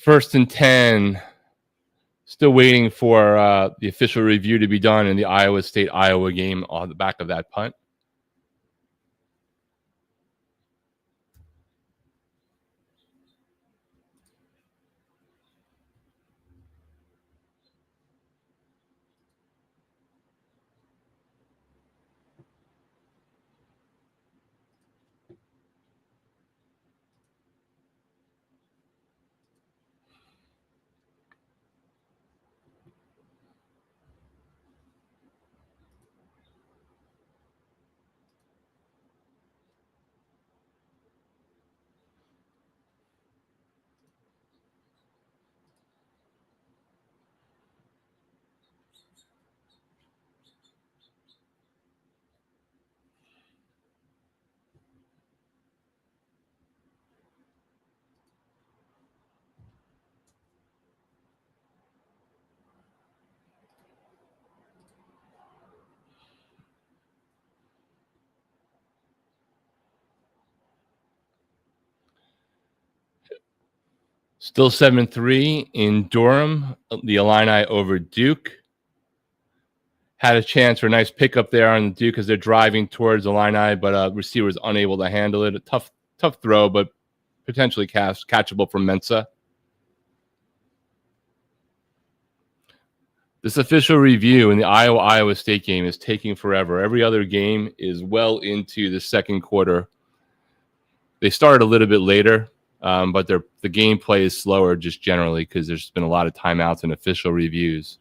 First and 10. Still waiting for the official review to be done in the Iowa State-Iowa game on the back of that punt. Still 7-3 in Durham. The Illini over Duke. Had a chance for a nice pickup there on the Duke as they're driving towards Illini, but receiver was unable to handle it. A tough throw, but potentially catchable from Mensah. This official review in the Iowa State game is taking forever. Every other game is well into the second quarter. They started a little bit later, but the gameplay is slower just generally because there's been a lot of timeouts and official reviews.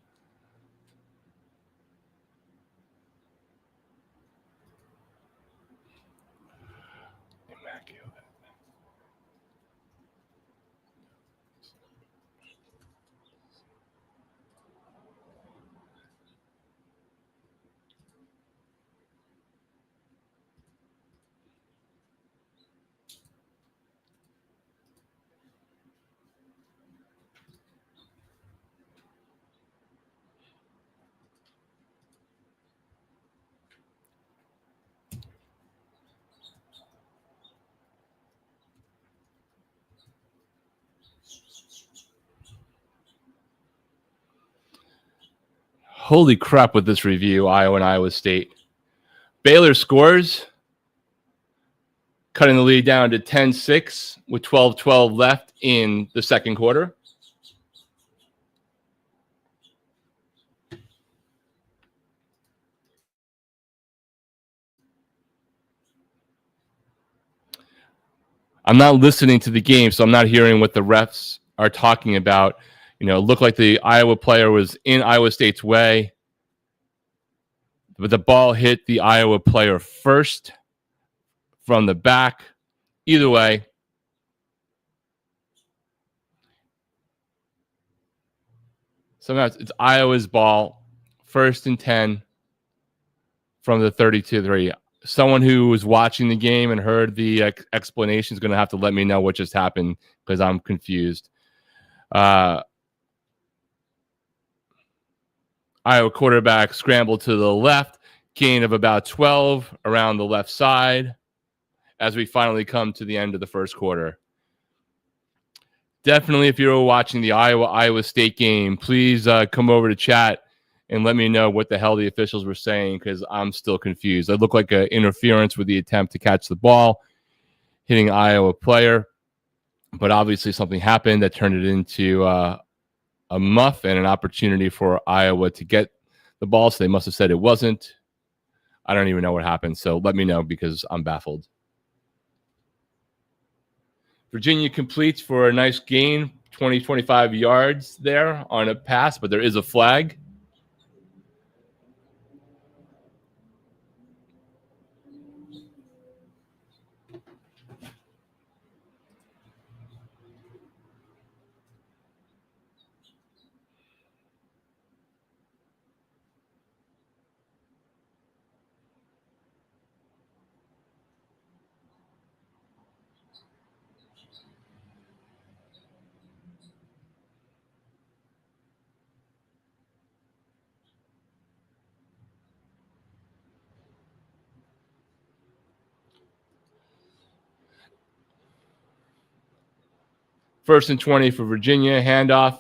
Holy crap with this review, Iowa and Iowa State. Baylor scores, cutting the lead down to 10-6 with 12-12 left in the second quarter. I'm not listening to the game, so I'm not hearing what the refs are talking about. It looked like the Iowa player was in Iowa State's way, but the ball hit the Iowa player first from the back. Either way, somehow it's Iowa's ball, 1st and 10 from the 32-3. Someone who was watching the game and heard the explanation is going to have to let me know what just happened because I'm confused. Iowa quarterback scrambled to the left, gain of about 12 around the left side as we finally come to the end of the first quarter. Definitely, if you're watching the Iowa State game, please come over to chat and let me know what the hell the officials were saying because I'm still confused. It looked like an interference with the attempt to catch the ball, hitting Iowa player, but obviously something happened that turned it into a muff and an opportunity for Iowa to get the ball. So they must have said it wasn't. I don't even know what happened. So let me know because I'm baffled. Virginia completes for a nice gain, 20-25 yards there on a pass, but there is a flag. First and 20 for Virginia. Handoff.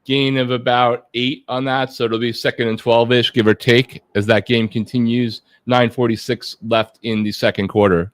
Gain of about 8 on that. So it'll be 2nd and 12-ish, give or take, as that game continues. 9:46 left in the second quarter.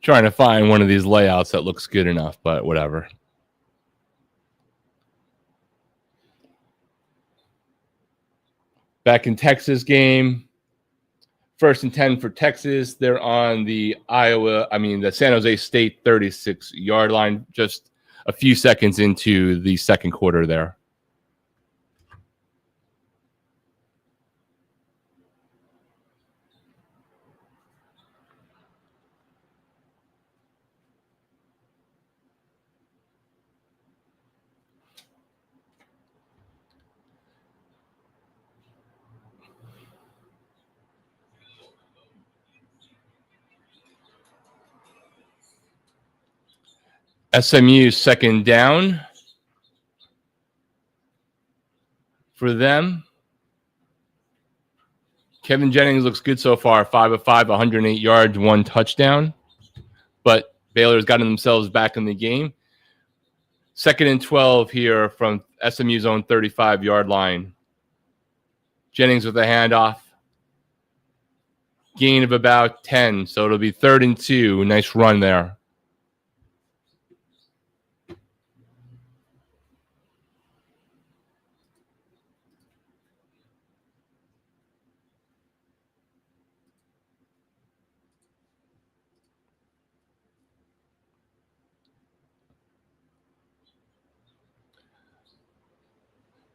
Trying to find one of these layouts that looks good enough, but whatever. Back in Texas game, 1st and 10 for Texas. They're on the San Jose State 36-yard line, just a few seconds into the second quarter there. SMU 2nd down for them. Kevin Jennings looks good so far. 5 of 5, 108 yards, 1 touchdown. But Baylor's gotten themselves back in the game. 2nd and 12 here from SMU's own 35-yard line. Jennings with a handoff. Gain of about 10, so it'll be 3rd and 2. Nice run there.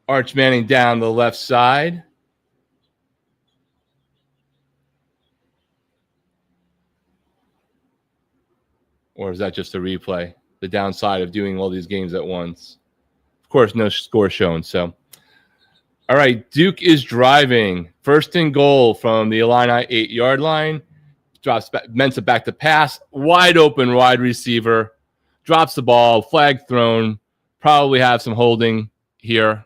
Arch Manning down the left side. Or is that just a replay? The downside of doing all these games at once. Of course, no score shown. So, all right, Duke is driving. 1st and goal from the Illini 8-yard line. Drops Mensa back to pass. Wide open wide receiver. Drops the ball. Flag thrown. Probably have some holding here.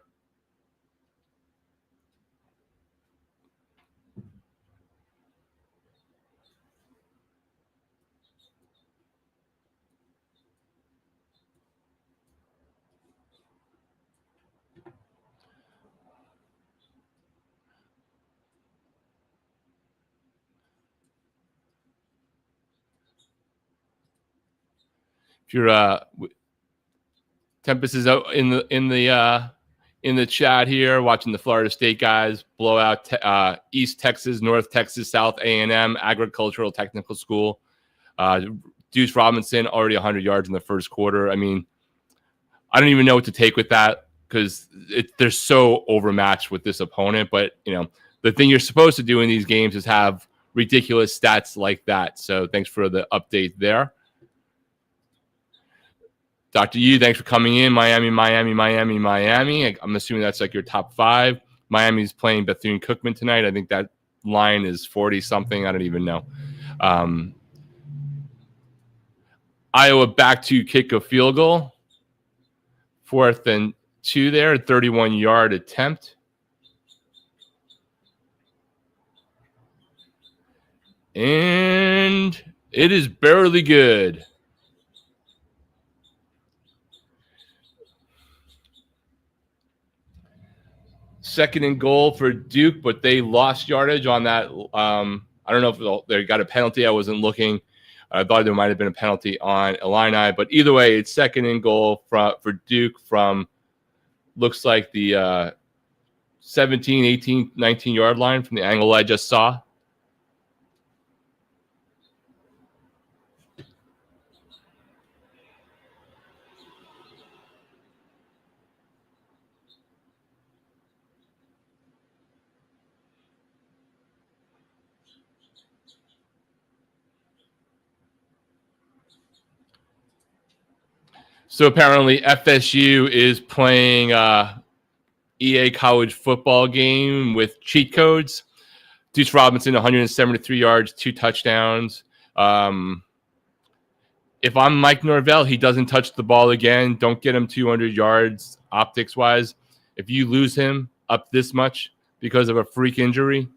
If you're Tempest is out in the chat here, watching the Florida State guys blow out East Texas, North Texas, South A&M Agricultural Technical School. Deuce Robinson already 100 yards in the first quarter. I mean, I don't even know what to take with that because they're so overmatched with this opponent. But the thing you're supposed to do in these games is have ridiculous stats like that. So thanks for the update there. Dr. Yu, thanks for coming in. Miami. I'm assuming that's like your top 5. Miami's playing Bethune-Cookman tonight. I think that line is 40-something. I don't even know. Iowa back to kick a field goal. 4th and 2 there, 31-yard attempt. And It is barely good. Second and goal for Duke, but they lost yardage on that. I don't know if they got a penalty. I wasn't looking. I thought there might have been a penalty on Illini, but either way, it's second and goal for Duke from looks like the 17, 18, 19-yard line from the angle I just saw. So apparently FSU is playing EA college football game with cheat codes. Deuce Robinson, 173 yards, 2 touchdowns. If I'm Mike Norvell, he doesn't touch the ball again. Don't get him 200 yards optics-wise. If you lose him up this much because of a freak injury,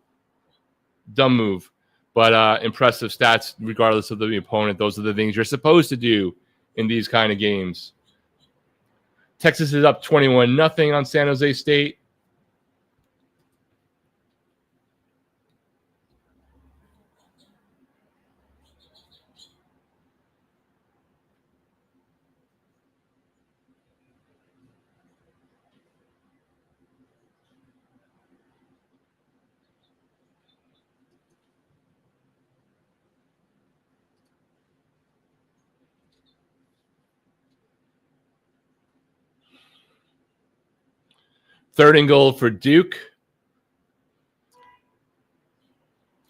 dumb move. But impressive stats regardless of the opponent. Those are the things you're supposed to do in these kind of games. Texas is up 21-0 on San Jose State. Third and goal for Duke.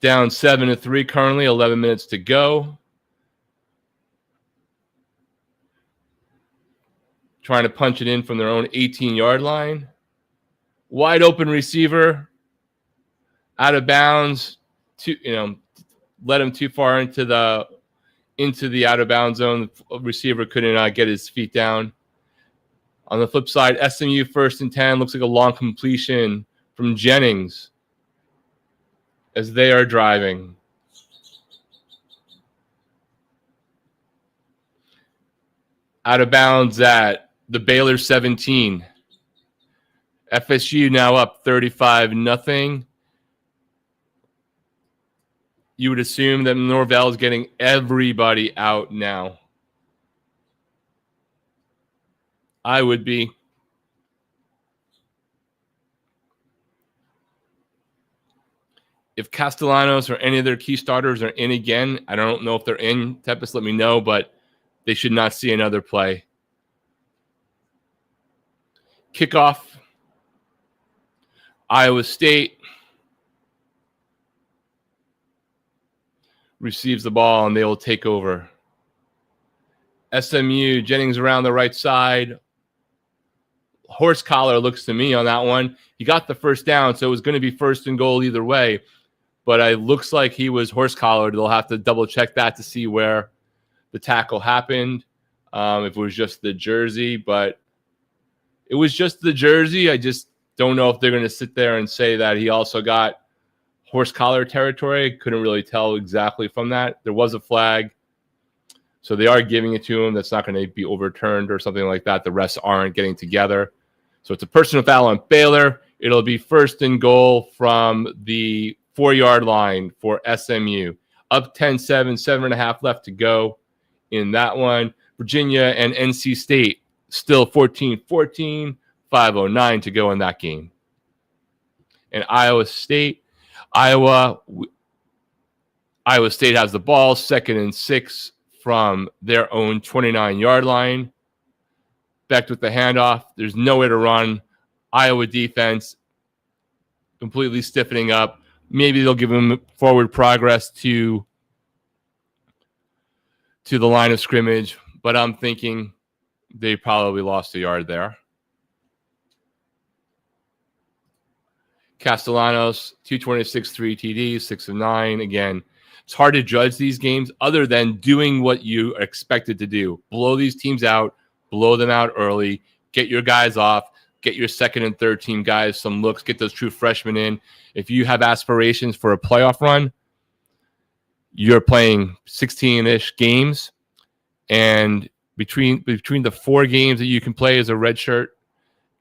Down 7-3 currently, 11 minutes to go. Trying to punch it in from their own 18-yard line. Wide open receiver. Out of bounds. Led him too far into the out of bounds zone. The receiver couldn't get his feet down. On the flip side, SMU 1st and 10 looks like a long completion from Jennings as they are driving. Out of bounds at the Baylor 17. FSU now up 35-0. You would assume that Norvell is getting everybody out now. I would be. If Castellanos or any of their key starters are in again, I don't know if they're in. Tempest, let me know, but they should not see another play. Kickoff. Iowa State receives the ball, and they will take over. SMU, Jennings around the right side. Horse collar looks to me on that one. He got the first down, so it was going to be first and goal either way. But it looks like he was horse collared. They'll have to double check that to see where the tackle happened. If it was just the jersey, but it was just the jersey. I just don't know if they're going to sit there and say that he also got horse collar territory. Couldn't really tell exactly from that. There was a flag. So they are giving it to him. That's not going to be overturned or something like that. The refs aren't getting together. So it's a personal foul on Baylor. It'll be first and goal from the 4-yard line for SMU. Up 10-7, 7.5 left to go in that one. Virginia and NC State still 14-14, 5:09 to go in that game. And Iowa State has the ball, 2nd and 6 from their own 29-yard line. Becht with the handoff. There's nowhere to run. Iowa defense completely stiffening up. Maybe they'll give him forward progress to the line of scrimmage, but I'm thinking they probably lost a yard there. Castellanos, 226, 3 TDs, 6 of 9. Again, it's hard to judge these games other than doing what you are expected to do. Blow these teams out, blow them out early, get your guys off, get your second and third team guys some looks, get those true freshmen in. If you have aspirations for a playoff run, you're playing 16-ish games, and between the 4 games that you can play as a red shirt,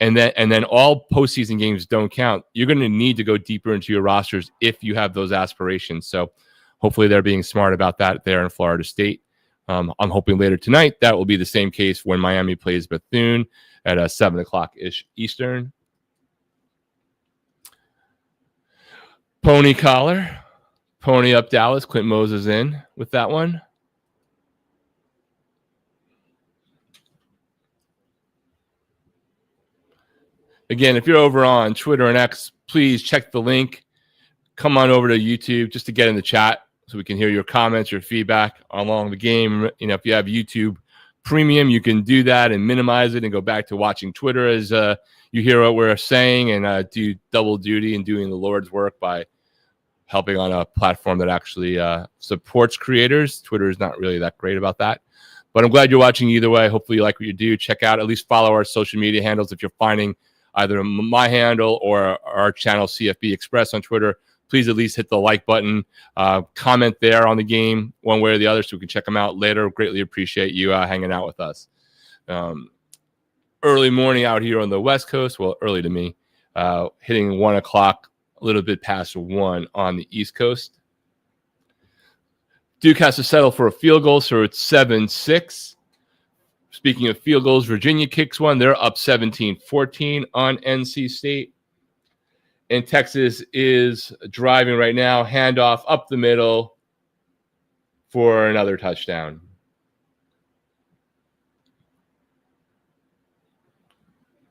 and then all postseason games don't count, you're going to need to go deeper into your rosters if you have those aspirations. So hopefully they're being smart about that there in Florida State. I'm hoping later tonight that will be the same case when Miami plays Bethune at 7 o'clock-ish Eastern. Pony collar. Pony up Dallas. Clint Moses in with that one. Again, if you're over on Twitter and X, please check the link. Come on over to YouTube just to get in the chat so we can hear your comments, your feedback along the game. You know, if you have YouTube Premium, you can do that and minimize it and go back to watching Twitter as you hear what we're saying, and do double duty and doing the Lord's work by helping on a platform that actually supports creators. Twitter is not really that great about that. But I'm glad you're watching either way. Hopefully you like what you do. Check out, at least follow our social media handles if you're finding either my handle or our channel CFB Express on Twitter. Please at least hit the like button, comment there on the game one way or the other so we can check them out later. Greatly appreciate you hanging out with us. Early morning out here on the West Coast. Well, early to me. Hitting 1 o'clock, a little bit past 1 on the East Coast. Duke has to settle for a field goal, so it's 7-6. Speaking of field goals, Virginia kicks one. They're up 17-14 on NC State. And Texas is driving right now. Handoff up the middle for another touchdown.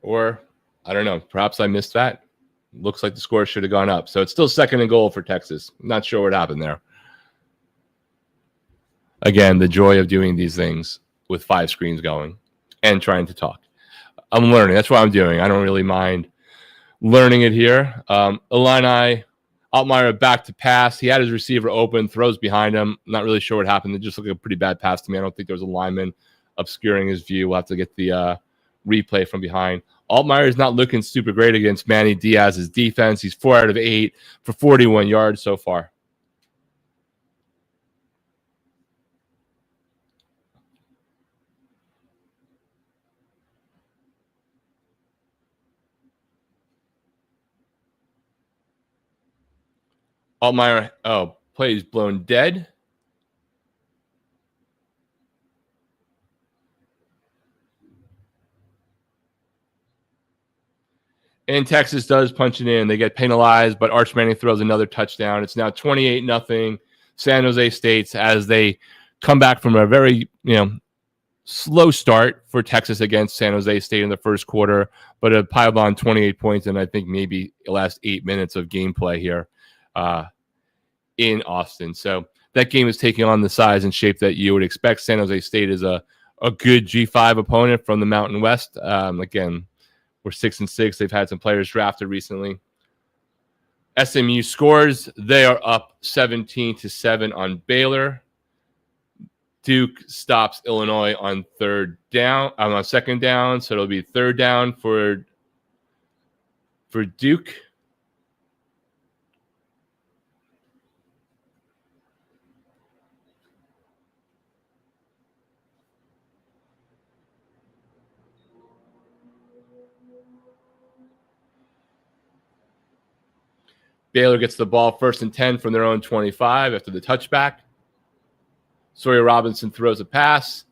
Or, I don't know, perhaps I missed that. Looks like the score should have gone up. So it's still 2nd and goal for Texas. Not sure what happened there. Again, the joy of doing these things with 5 screens going and trying to talk. I'm learning. That's what I'm doing. I don't really mind learning it here. Illini, Altmaier back to pass. He had his receiver open, throws behind him. Not really sure what happened. It just looked like a pretty bad pass to me. I don't think there was a lineman obscuring his view. We'll have to get the replay from behind. Altmaier is not looking super great against Manny Diaz's defense. He's 4 out of 8 for 41 yards so far. Altmaier, play is blown dead. And Texas does punch it in. They get penalized, but Arch Manning throws another touchdown. It's now 28-0 San Jose State as they come back from a very, slow start for Texas against San Jose State in the first quarter, but it piled on 28 points in I think maybe the last 8 minutes of gameplay here in Austin. So that game is taking on the size and shape that you would expect. San Jose State is a good G5 opponent from the Mountain West. Again, we're 6-6. They've had some players drafted recently. SMU scores. They are up 17-7 on Baylor. Duke stops Illinois on 2nd down, so it'll be 3rd down for Duke. Baylor gets the ball 1st and 10 from their own 25 after the touchback. Sawyer Robinson throws a pass.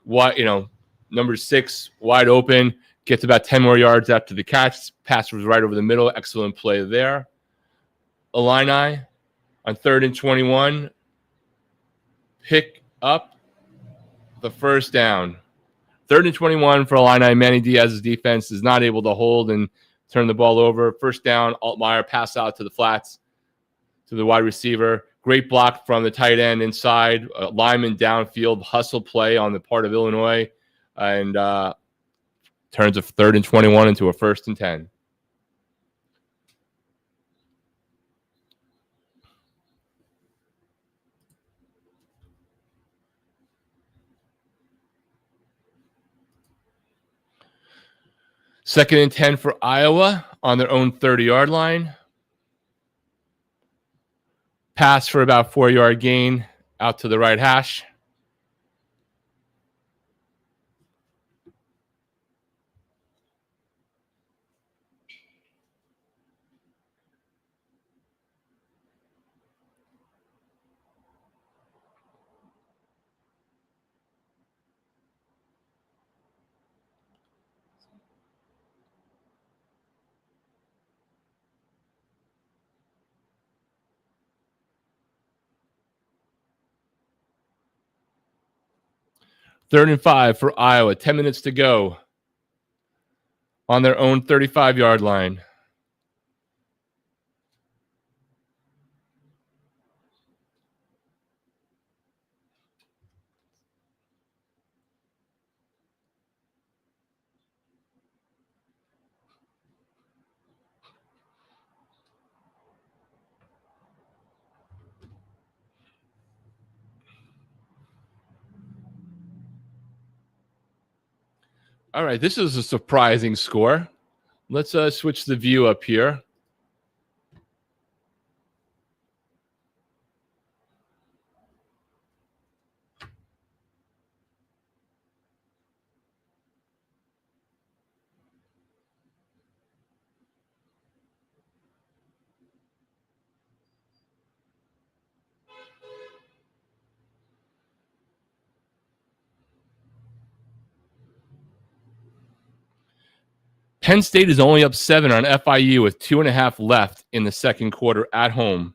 Number 6 wide open, gets about 10 more yards after the catch. Pass was right over the middle. Excellent play there. Illini on 3rd and 21 pick up the 1st down. 3rd and 21 for Illini. Manny Diaz's defense is not able to hold and turn the ball over. 1st down, Altmaier pass out to the flats to the wide receiver. Great block from the tight end inside. Lineman downfield, hustle play on the part of Illinois, and turns a 3rd and 21 into a 1st and 10. Second and 10 for Iowa on their own 30-yard line. Pass for about 4-yard gain out to the right hash. Third and 5 for Iowa. 10 minutes to go on their own 35-yard line. All right, this is a surprising score. Let's switch the view up here. Penn State is only up 7 on FIU with 2.5 left in the second quarter at home.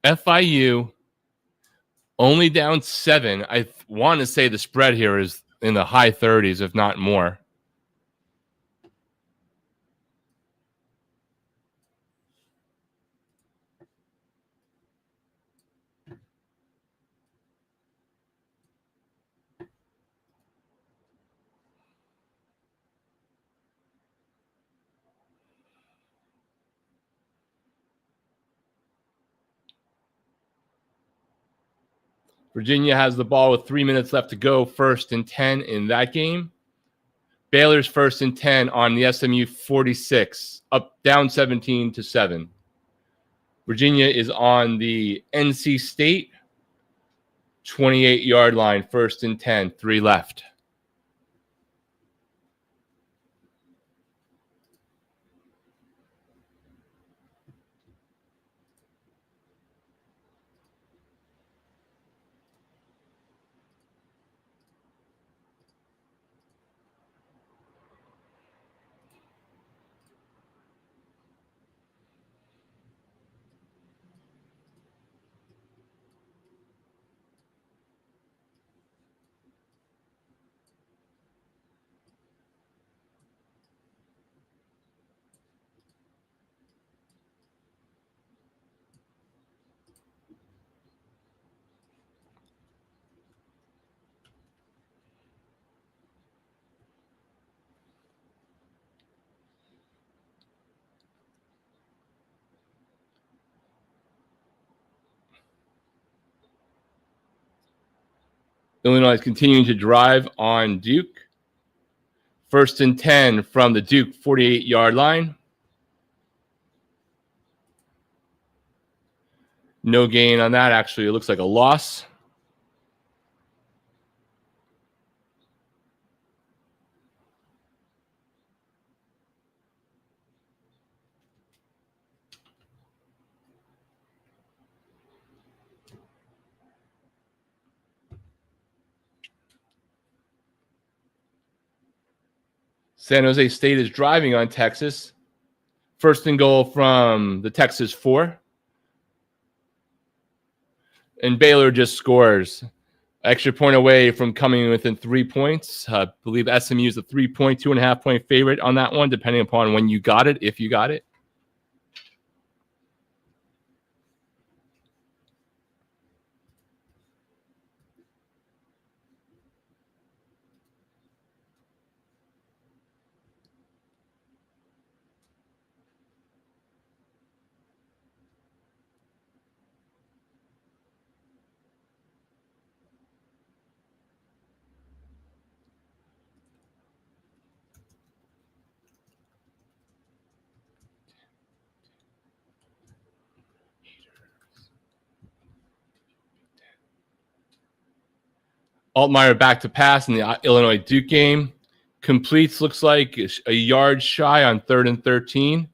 FIU only down 7. I want to say the spread here is in the high 30s, if not more. Virginia has the ball with 3 minutes left to go, 1st and 10 in that game. Baylor's 1st and 10 on the SMU 46, up down 17-7. Virginia is on the NC State 28-yard line, 1st and 10, 3 left. Illinois is continuing to drive on Duke. 1st and 10 from the Duke 48-yard line. No gain on that. Actually, it looks like a loss. San Jose State is driving on Texas. 1st and goal from the Texas 4. And Baylor just scores. Extra point away from coming within 3 points. I believe SMU is a 3-point, 2.5-point favorite on that one, depending upon when you got it, if you got it. Altmaier back to pass in the Illinois Duke game. Completes, looks like a yard shy on 3rd and 13.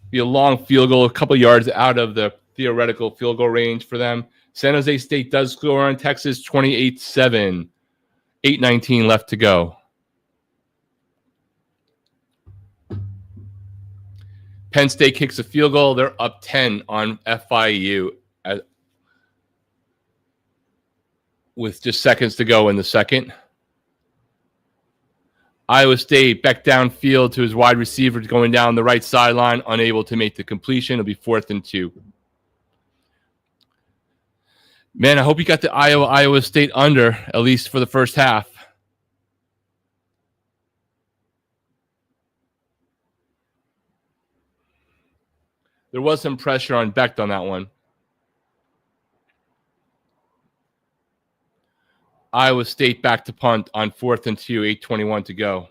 Be a long field goal, a couple yards out of the theoretical field goal range for them. San Jose State does score on Texas 28-7. 8:19 left to go. Penn State kicks a field goal. They're up 10 on FIU with just seconds to go in the second. Iowa State back downfield to his wide receiver going down the right sideline, unable to make the completion. It'll be 4th and 2. Man, I hope you got the Iowa State under, at least for the first half. There was some pressure on Becht on that one. Iowa State back to punt on 4th and 2, 8:21 to go.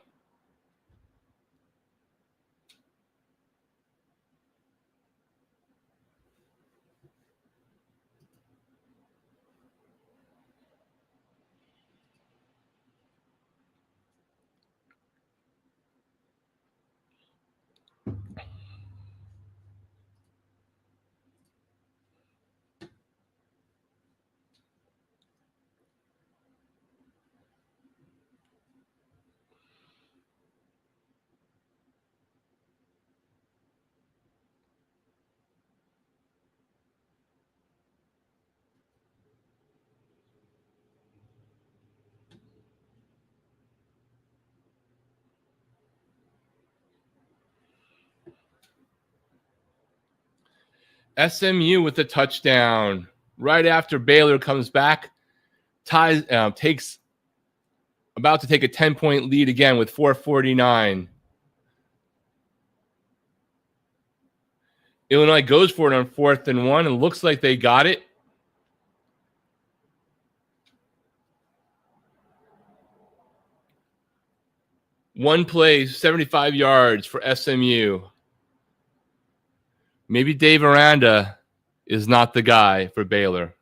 SMU with the touchdown. Right after Baylor comes back, takes about to take a 10-point lead again with 4:49. Illinois goes for it on 4th and 1 and looks like they got it. One play, 75 yards for SMU. Maybe Dave Aranda is not the guy for Baylor.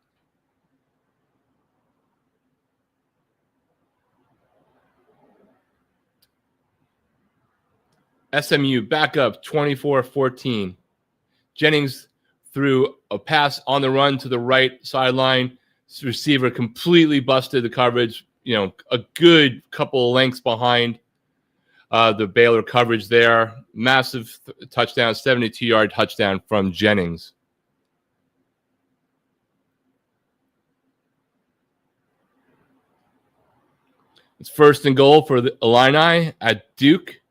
SMU back up 24-14. Jennings threw a pass on the run to the right sideline. This receiver completely busted the coverage, a good couple of lengths behind the Baylor coverage there. Massive touchdown, 72-yard touchdown from Jennings. It's 1st and goal for the Illini at Duke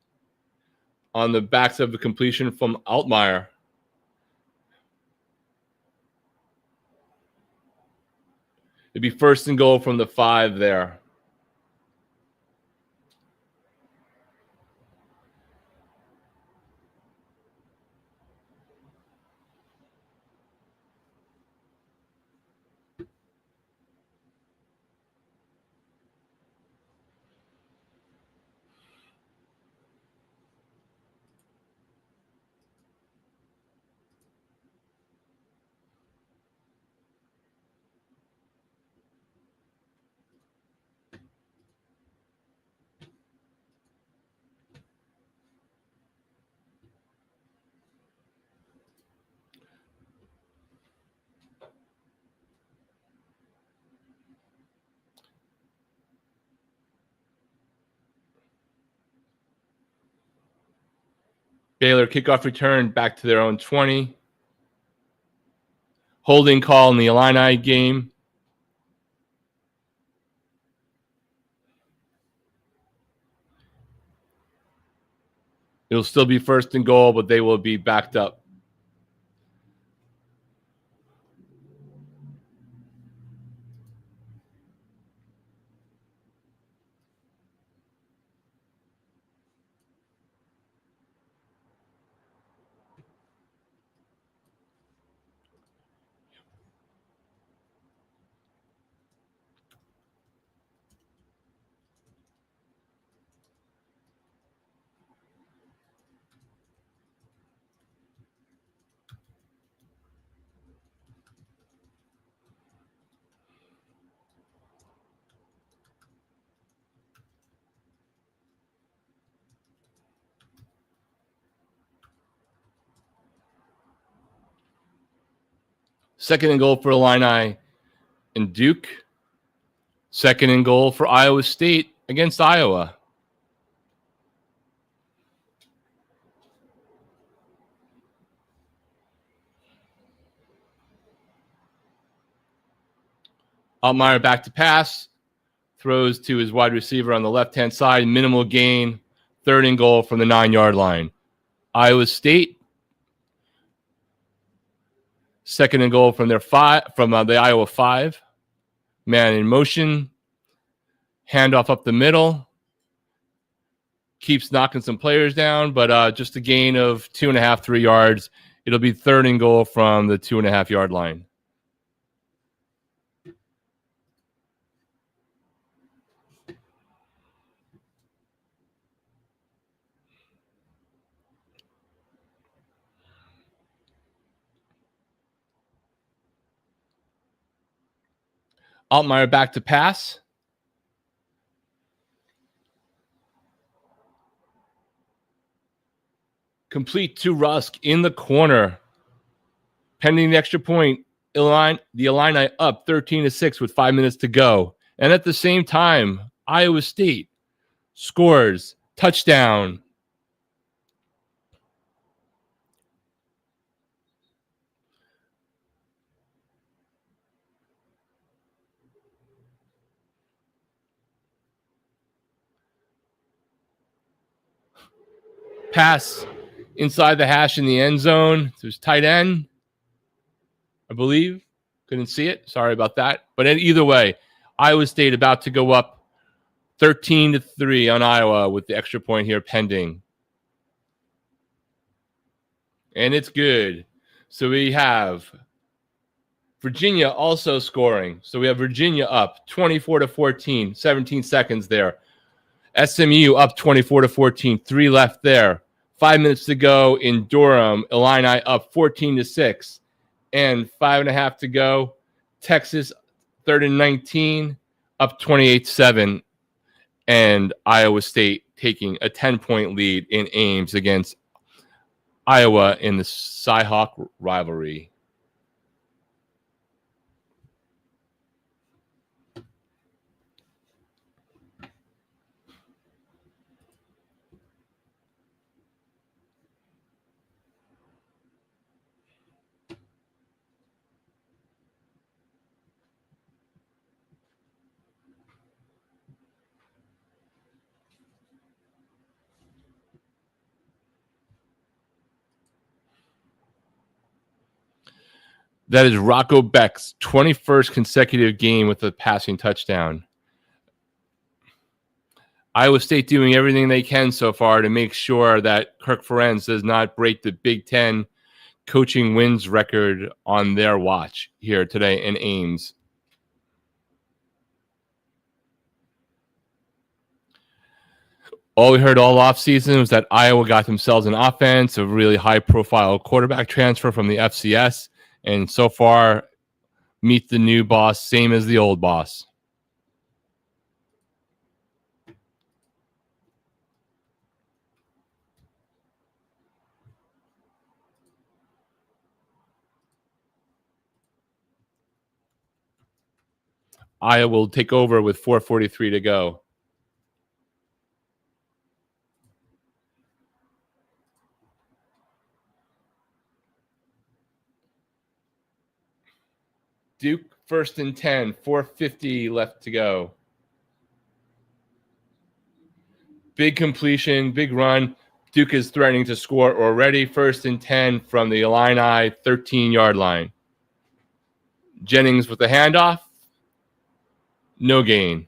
on the backs of the completion from Altmaier. It'd be 1st and goal from the 5 there. Baylor kickoff return back to their own 20. Holding call in the Illini game. It'll still be first and goal, but they will be backed up. Second and goal for Illini and Duke. Second and goal for Iowa State against Iowa. Altmaier back to pass. Throws to his wide receiver on the left-hand side. Minimal gain. Third and goal from the 9-yard line. Iowa State. Second and goal from their the Iowa 5. Man in motion. Handoff up the middle. Keeps knocking some players down, but just a gain of 2.5, 3 yards. It'll be third and goal from the 2.5-yard line. Altmaier back to pass. Complete to Rusk in the corner. Pending the extra point, the Illini up 13-6 with 5 minutes to go. And at the same time, Iowa State scores touchdown. Pass inside the hash in the end zone. There's tight end, I believe. Couldn't see it. Sorry about that. But either way, Iowa State about to go up 13-3 on Iowa with the extra point here pending. And it's good. So we have Virginia also scoring. So we have Virginia up 24-14, 17 seconds there. SMU up 24-14, 3 left there. 5 minutes to go in Durham. Illini up 14-6, and 5.5 to go. Texas 3rd and 19, up 28-7, and Iowa State taking a 10-point lead in Ames against Iowa in the Cyhawk rivalry. That is Rocco Beck's 21st consecutive game with a passing touchdown. Iowa State doing everything they can so far to make sure that Kirk Ferentz does not break the Big Ten coaching wins record on their watch here today in Ames. All we heard all offseason was that Iowa got themselves an offense, a really high-profile quarterback transfer from the FCS, and so far, meet the new boss, same as the old boss. Iowa will take over with 4:43 to go. Duke, 1st and 10, 4:50 left to go. Big completion, big run. Duke is threatening to score already. 1st and 10 from the Illini 13-yard line. Jennings with the handoff. No gain.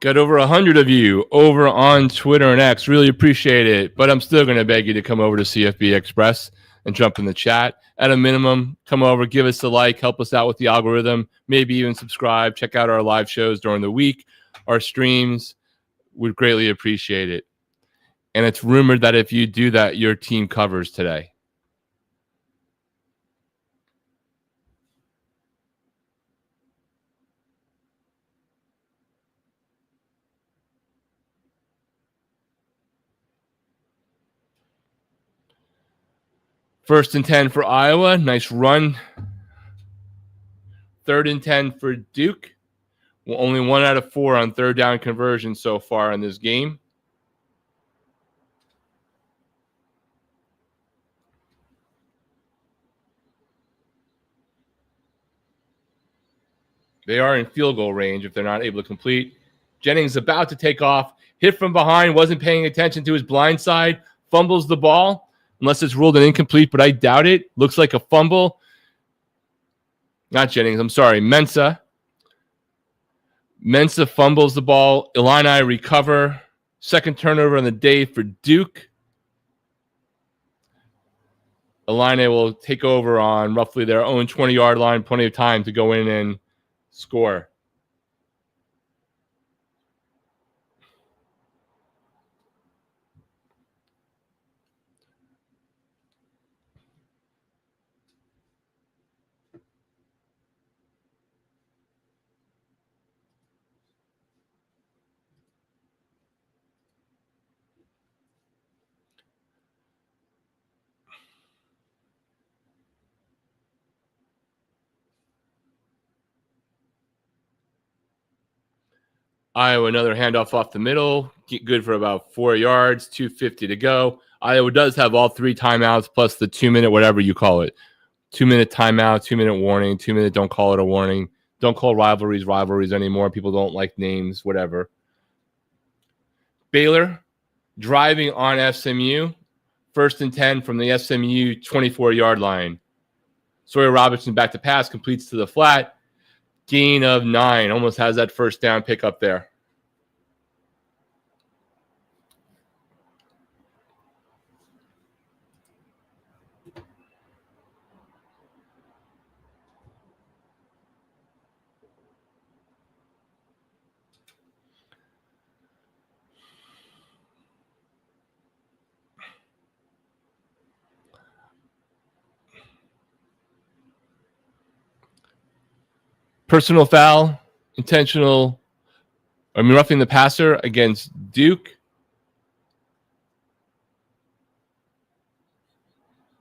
Got over 100 of you over on Twitter and X. Really appreciate it. But I'm still going to beg you to come over to CFB Express and jump in the chat. At a minimum, come over, give us a like, help us out with the algorithm, maybe even subscribe. Check out our live shows during the week, our streams. We'd greatly appreciate it. And it's rumored that if you do that, your team covers today. First and 10 for Iowa. Nice run. 3rd and 10 for Duke. Well, only 1 out of 4 on 3rd down conversion so far in this game. They are in field goal range if they're not able to complete. Jennings about to take off. Hit from behind. Wasn't paying attention to his blind side. Fumbles the ball. Unless it's ruled an incomplete, but I doubt it. Looks like a fumble. Not Jennings. I'm sorry. Mensah. Mensah fumbles the ball. Illini recover. 2nd turnover on the day for Duke. Illini will take over on roughly their own 20-yard line. Plenty of time to go in and score. Iowa, another handoff off the middle. Good for about 4 yards, 2:50 to go. Iowa does have all 3 timeouts plus the 2-minute, whatever you call it. 2-minute timeout, 2-minute warning, 2-minute don't call it a warning. Don't call rivalries anymore. People don't like names, whatever. Baylor driving on SMU. 1st and 10 from the SMU 24-yard line. Sawyer Robertson back to pass, completes to the flat. Gain of 9. Almost has that 1st down pick up there. Personal foul, roughing the passer against Duke.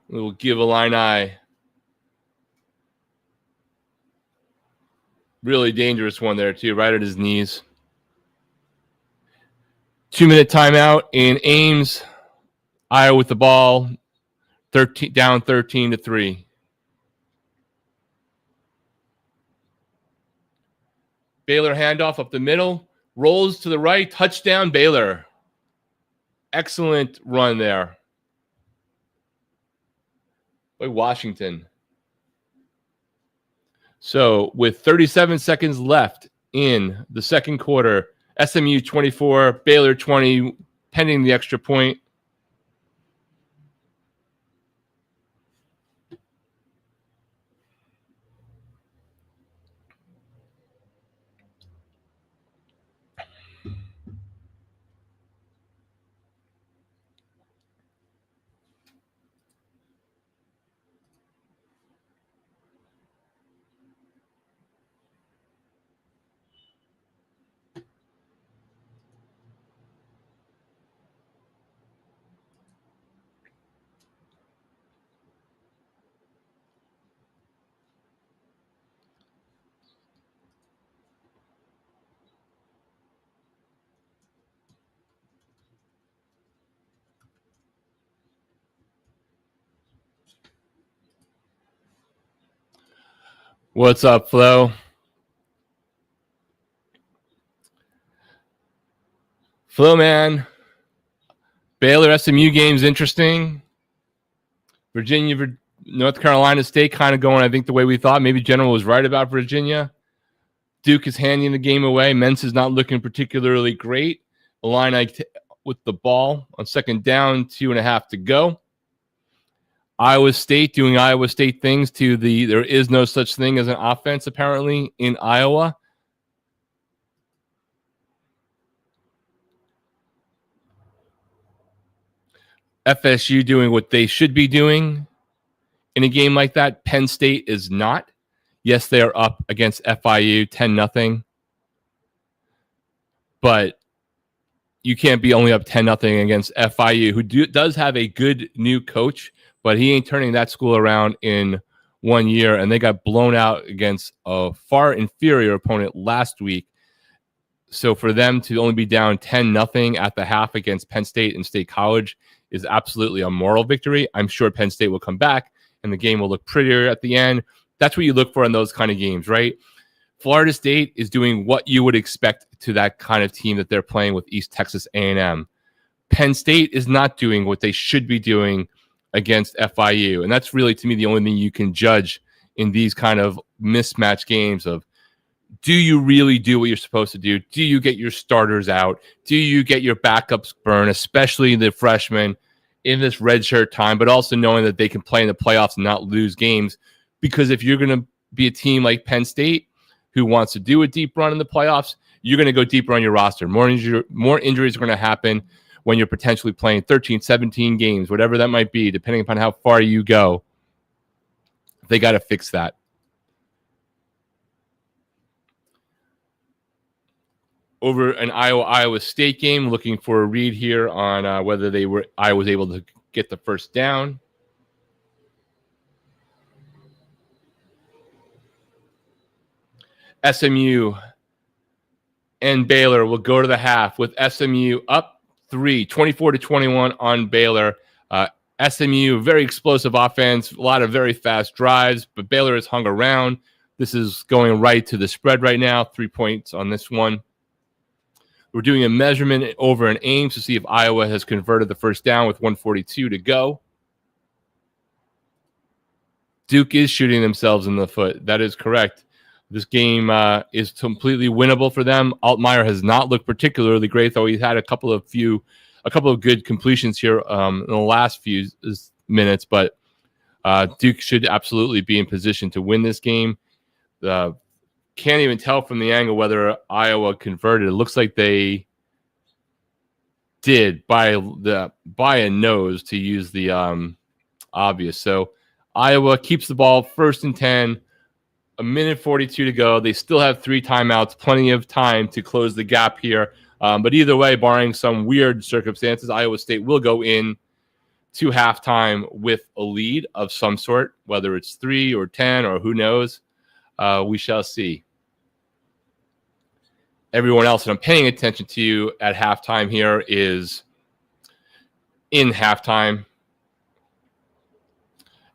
We will give Illini really dangerous one there too, right at his knees. 2-minute timeout in Ames. Iowa with the ball, down 13-3. Baylor handoff up the middle, rolls to the right, touchdown Baylor. Excellent run there by Washington. So with 37 seconds left in the 2nd quarter, SMU 24, Baylor 20, pending the extra point. What's up, Flo? Flo, man. Baylor SMU game's interesting. Virginia, North Carolina State kind of going, I think, the way we thought. Maybe General was right about Virginia. Duke is handing the game away. Mentz is not looking particularly great. Illini with the ball on second down, 2.5 to go. Iowa State doing Iowa State things to there is no such thing as an offense, apparently, in Iowa. FSU doing what they should be doing in a game like that. Penn State is not. Yes, they are up against FIU 10-0. But you can't be only up 10-0 against FIU, who does have a good new coach, but he ain't turning that school around in 1 year. And they got blown out against a far inferior opponent last week. So for them to only be down 10-0 at the half against Penn State and State College is absolutely a moral victory. I'm sure Penn State will come back and the game will look prettier at the end. That's what you look for in those kind of games, right? Florida State is doing what you would expect to that kind of team that they're playing with East Texas A&M. Penn State is not doing what they should be doing against FIU. And that's really, to me, the only thing you can judge in these kind of mismatch games of, do you really do what you're supposed to do? Do you get your starters out? Do you get your backups burned, especially the freshmen in this redshirt time, but also knowing that they can play in the playoffs and not lose games? Because if you're going to be a team like Penn State who wants to do a deep run in the playoffs, you're going to go deeper on your roster. More injuries are going to happen when you're potentially playing 13, 17 games, whatever that might be, depending upon how far you go. They got to fix that. Over an Iowa State game, looking for a read here on whether Iowa was able to get the first down. SMU and Baylor will go to the half with SMU up 24-21 on Baylor. SMU, very explosive offense, a lot of very fast drives, but Baylor has hung around. This is going right to the spread right now, 3 points on this one. We're doing a measurement over in Ames to see if Iowa has converted the first down with 1:42 to go. Duke is shooting themselves in the foot. That is correct. This game is completely winnable for them. Altmaier has not looked particularly great, though he's had a couple of good completions here in the last few minutes. But Duke should absolutely be in position to win this game. Can't even tell from the angle whether Iowa converted. It looks like they did by a nose, to use the obvious. So Iowa keeps the ball 1st and 10, 1:42 to go. They still have 3 timeouts, plenty of time to close the gap here. But either way, barring some weird circumstances, Iowa State will go in to halftime with a lead of some sort, whether it's 3 or 10 or who knows. We shall see. Everyone else that I'm paying attention to at halftime here is in halftime.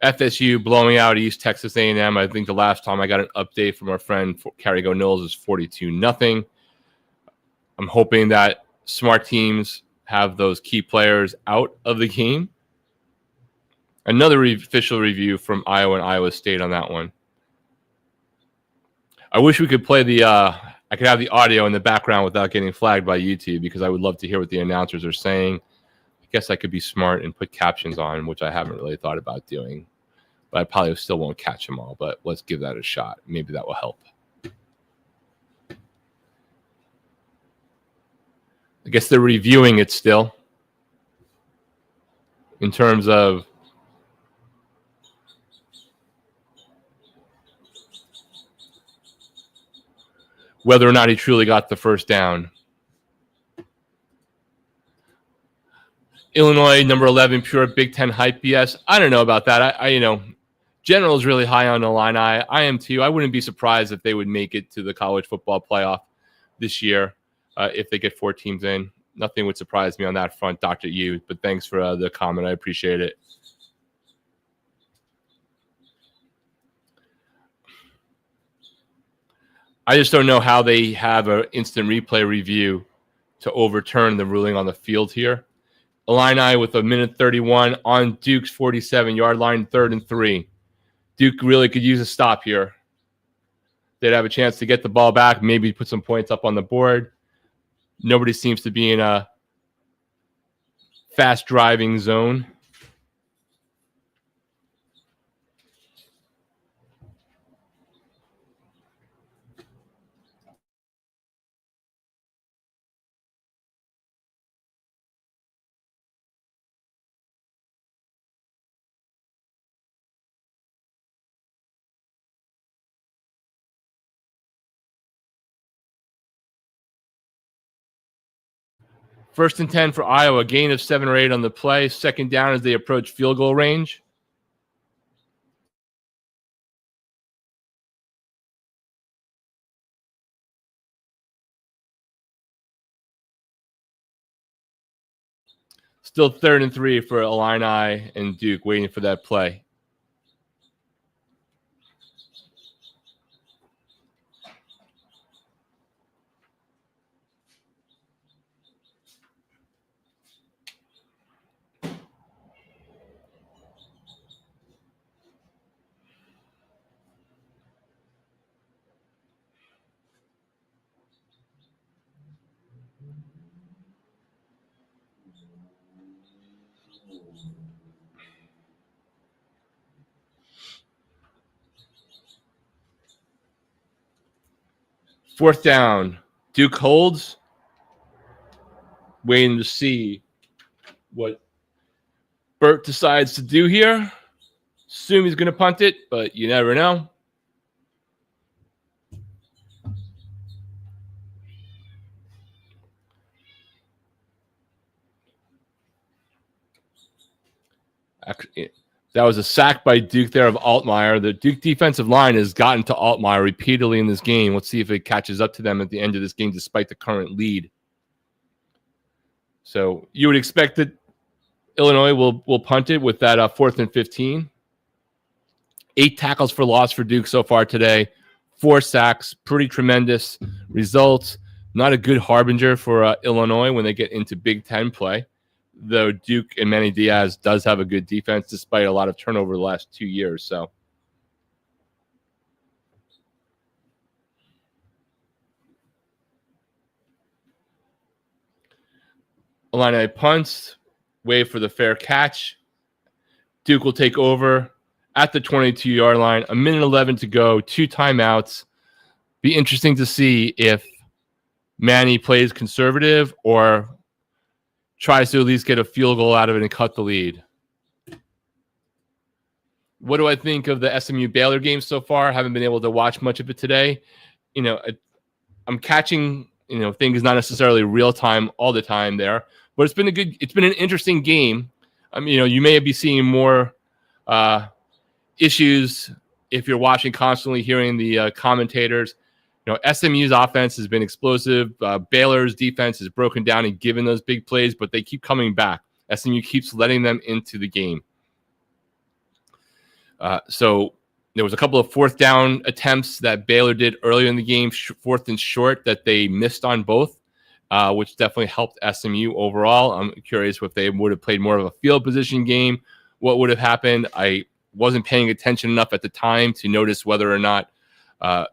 FSU blowing out East Texas A&M. I think the last time I got an update from our friend Carrigo Knowles is 42-0. I'm hoping that smart teams have those key players out of the game. Another official review from Iowa and Iowa State on that one. I wish we could play I could have the audio in the background without getting flagged by YouTube, because I would love to hear what the announcers are saying. I guess I could be smart and put captions on, which I haven't really thought about doing. But I probably still won't catch them all. But let's give that a shot. Maybe that will help. I guess they're reviewing it still in terms of whether or not he truly got the first down. Illinois, number 11, pure Big Ten hype BS. I don't know about that. General is really high on the line. I am too. I wouldn't be surprised if they would make it to the college football playoff this year if they get 4 teams in. Nothing would surprise me on that front, Dr. Yu. But thanks for the comment. I appreciate it. I just don't know how they have an instant replay review to overturn the ruling on the field here. Illini with 1:31 on Duke's 47-yard line, 3rd and 3. Duke really could use a stop here. They'd have a chance to get the ball back, maybe put some points up on the board. Nobody seems to be in a fast driving zone. First and 10 for Iowa, gain of 7 or 8 on the play. Second down as they approach field goal range. Still 3rd and 3 for Illini and Duke, waiting for that play. Fourth down. Duke holds. Waiting to see what Burt decides to do here. Assume he's going to punt it, but you never know. That was a sack by Duke there of Altmaier. The Duke defensive line has gotten to Altmaier repeatedly in this game. Let's see if it catches up to them at the end of this game despite the current lead. So you would expect that Illinois will punt it with that 4th and 15. 8 tackles for loss for Duke so far today. 4 sacks, pretty tremendous results. Not a good harbinger for Illinois when they get into Big Ten play, though Duke and Manny Diaz does have a good defense despite a lot of turnover the last 2 years. So Illini punts, wait for the fair catch. Duke will take over at the 22-yard line. 1:11 to go, 2 timeouts. Be interesting to see if Manny plays conservative or tries to at least get a field goal out of it and cut the lead. What do I think of the SMU Baylor game so far? Haven't been able to watch much of it today. I'm catching, things not necessarily real time all the time there, but it's been an interesting game. You may be seeing more issues if you're watching constantly, hearing the commentators. SMU's offense has been explosive. Baylor's defense is broken down and given those big plays, but they keep coming back. SMU keeps letting them into the game. So there was a couple of 4th down attempts that Baylor did earlier in the game, 4th and short, that they missed on both, which definitely helped SMU overall. I'm curious if they would have played more of a field position game, what would have happened. I wasn't paying attention enough at the time to notice whether or not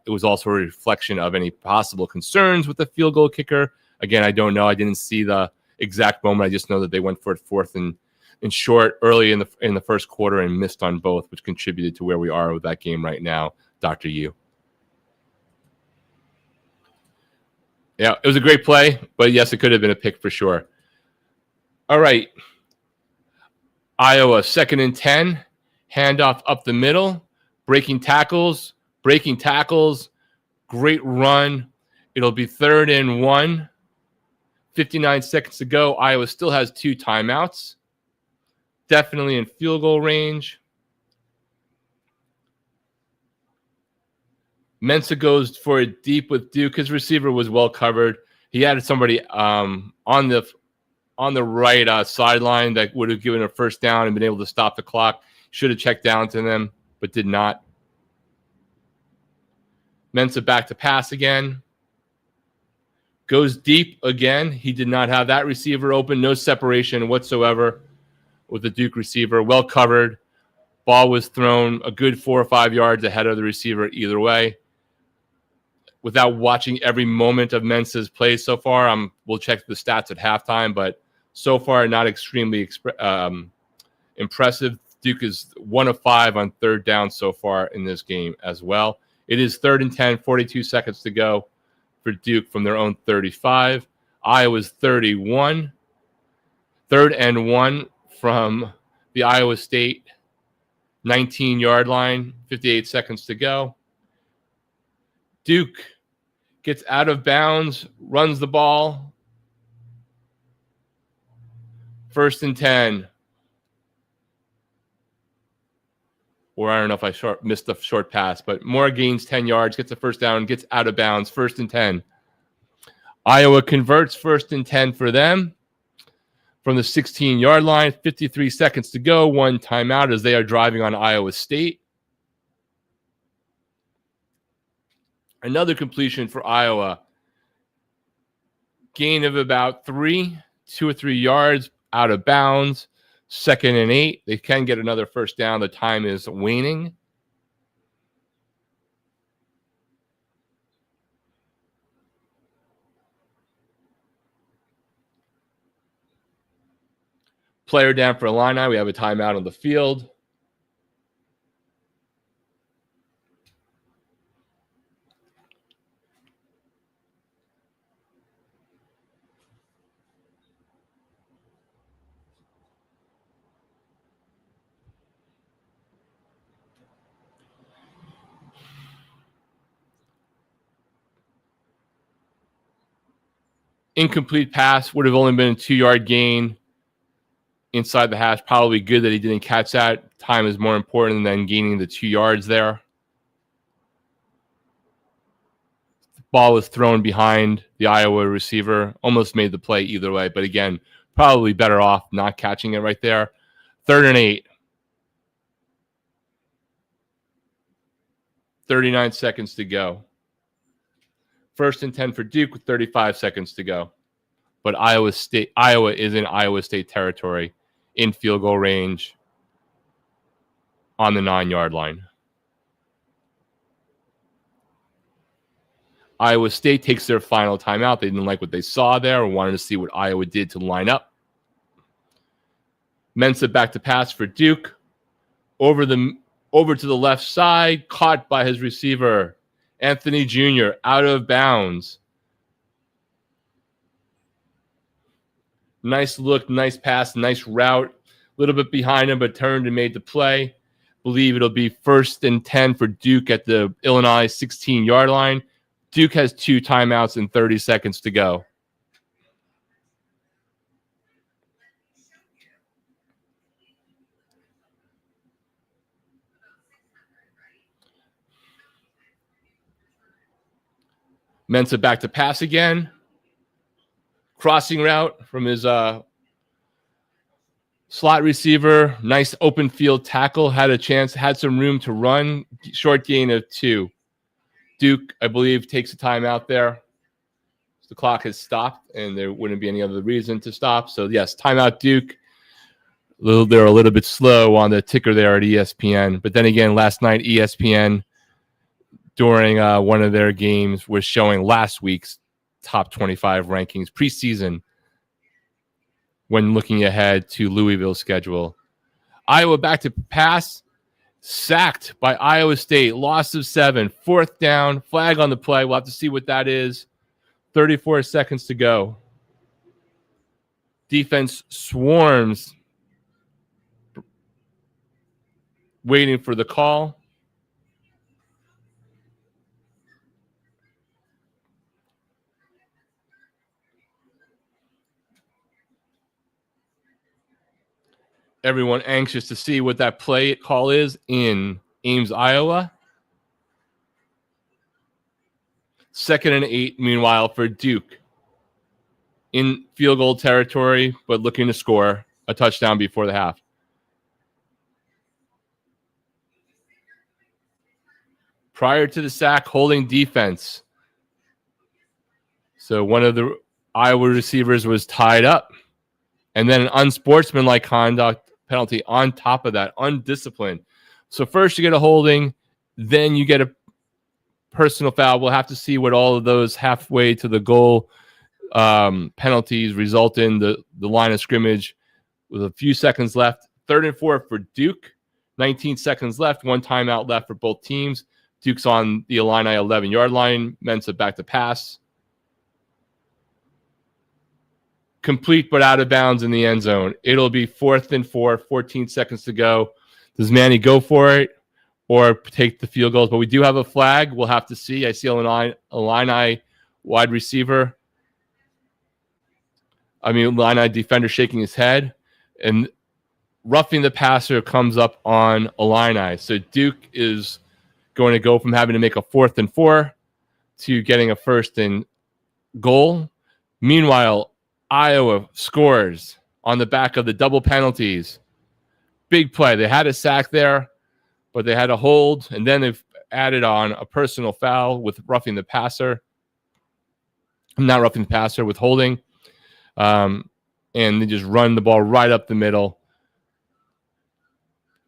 it was also a reflection of any possible concerns with the field goal kicker. Again, I don't know. I didn't see the exact moment. I just know that they went for it 4th and short early in the first quarter and missed on both, which contributed to where we are with that game right now, Dr. Yu. Yeah, it was a great play, but yes, it could have been a pick for sure. All right. Iowa, 2nd and 10. Handoff up the middle. Breaking tackles. Great run. It'll be 3rd and 1. 59 seconds to go. Iowa still has 2 timeouts. Definitely in field goal range. Mensah goes for it deep with Duke. His receiver was well covered. He had somebody on the right sideline that would have given a first down and been able to stop the clock. Should have checked down to them, but did not. Mensah back to pass again. Goes deep again. He did not have that receiver open. No separation whatsoever with the Duke receiver. Well covered. Ball was thrown a good 4 or 5 yards ahead of the receiver either way. Without watching every moment of Mensah's play so far, we'll check the stats at halftime, but so far not extremely impressive. Duke is 1 of 5 on third down so far in this game as well. It is 3rd and 10, 42 seconds to go for Duke from their own 35. Iowa's 31. 3rd and 1 from the Iowa State 19-yard line, 58 seconds to go. Duke gets out of bounds, runs the ball. 1st and 10. Or I don't know if I missed the short pass, but Moore gains 10 yards, gets a first down, gets out of bounds, 1st and 10. Iowa converts 1st and 10 for them from the 16-yard line, 53 seconds to go, 1 timeout as they are driving on Iowa State. Another completion for Iowa. Gain of about 2 or 3 yards out of bounds. 2nd and 8. They can get another first down. The time is waning. Player down for Illini. We have a timeout on the field. Incomplete pass would have only been a 2-yard gain inside the hash. Probably good that he didn't catch that. Time is more important than gaining the 2 yards there. The ball was thrown behind the Iowa receiver. Almost made the play either way. But again, probably better off not catching it right there. 3rd and 8. 39 seconds to go. 1st and 10 for Duke with 35 seconds to go. But Iowa is in Iowa State territory in field goal range on the 9-yard line. Iowa State takes their final timeout. They didn't like what they saw there or wanted to see what Iowa did to line up. Mensah back to pass for Duke. Over to the left side, caught by his receiver, Anthony Jr., out of bounds. Nice look, nice pass, nice route. A little bit behind him, but turned and made the play. Believe it'll be 1st and 10 for Duke at the Illinois 16-yard line. Duke has 2 timeouts and 30 seconds to go. Mensah back to pass again. Crossing route from his slot receiver. Nice open field tackle. Had a chance, had some room to run. Short gain of 2. Duke, I believe, takes a timeout there. The clock has stopped, and there wouldn't be any other reason to stop. So, yes, timeout Duke. They're a little bit slow on the ticker there at ESPN. But then again, last night, ESPN, during one of their games, was showing last week's top 25 rankings preseason when looking ahead to Louisville's schedule. Iowa back to pass. Sacked by Iowa State. Loss of 7. 4th down. Flag on the play. We'll have to see what that is. 34 seconds to go. Defense swarms. Waiting for the call. Everyone anxious to see what that play call is in Ames, Iowa. 2nd and 8, meanwhile, for Duke. In field goal territory, but looking to score a touchdown before the half. Prior to the sack, holding defense. So one of the Iowa receivers was tied up. And then an unsportsmanlike conduct penalty on top of that, undisciplined. So first you get a holding, then you get a personal foul. We'll have to see what all of those halfway to the goal penalties result in. The line of scrimmage with a few seconds left. 3rd and 4 for Duke. 19 seconds left. 1 timeout left for both teams. Duke's on the Illini 11-yard line. Mensa back to pass. Complete but out of bounds in the end zone. It'll be 4th and 4, 14 seconds to go. Does Manny go for it or take the field goals? But we do have a flag. We'll have to see. I see Illini wide receiver. Illini defender shaking his head. And roughing the passer comes up on Illini. So Duke is going to go from having to make a 4th and 4 to getting a 1st and goal. Meanwhile, Iowa scores on the back of the double penalties. Big play. They had a sack there, but they had a hold, and then they've added on a personal foul with roughing the passer. Not roughing the passer, with holding. And they just run the ball right up the middle.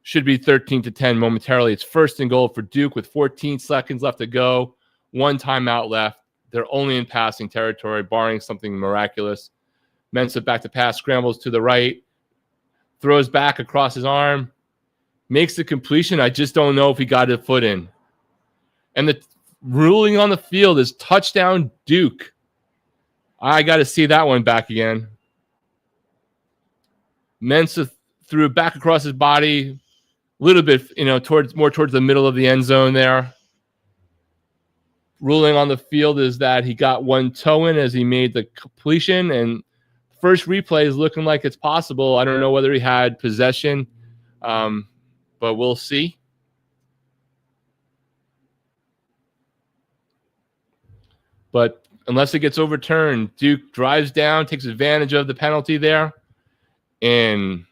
Should be 13-10 momentarily. It's 1st and goal for Duke with 14 seconds left to go. 1 timeout left. They're only in passing territory, barring something miraculous. Mensa back to pass, scrambles to the right, throws back across his arm, makes the completion. I just don't know if he got a foot in. And the ruling on the field is touchdown Duke. I got to see that one back again. Mensa threw it back across his body, a little bit, towards the middle of the end zone there. Ruling on the field is that he got 1 toe in as he made the completion, and first replay is looking like it's possible. I don't know whether he had possession, but we'll see. But unless it gets overturned, Duke drives down, takes advantage of the penalty there, and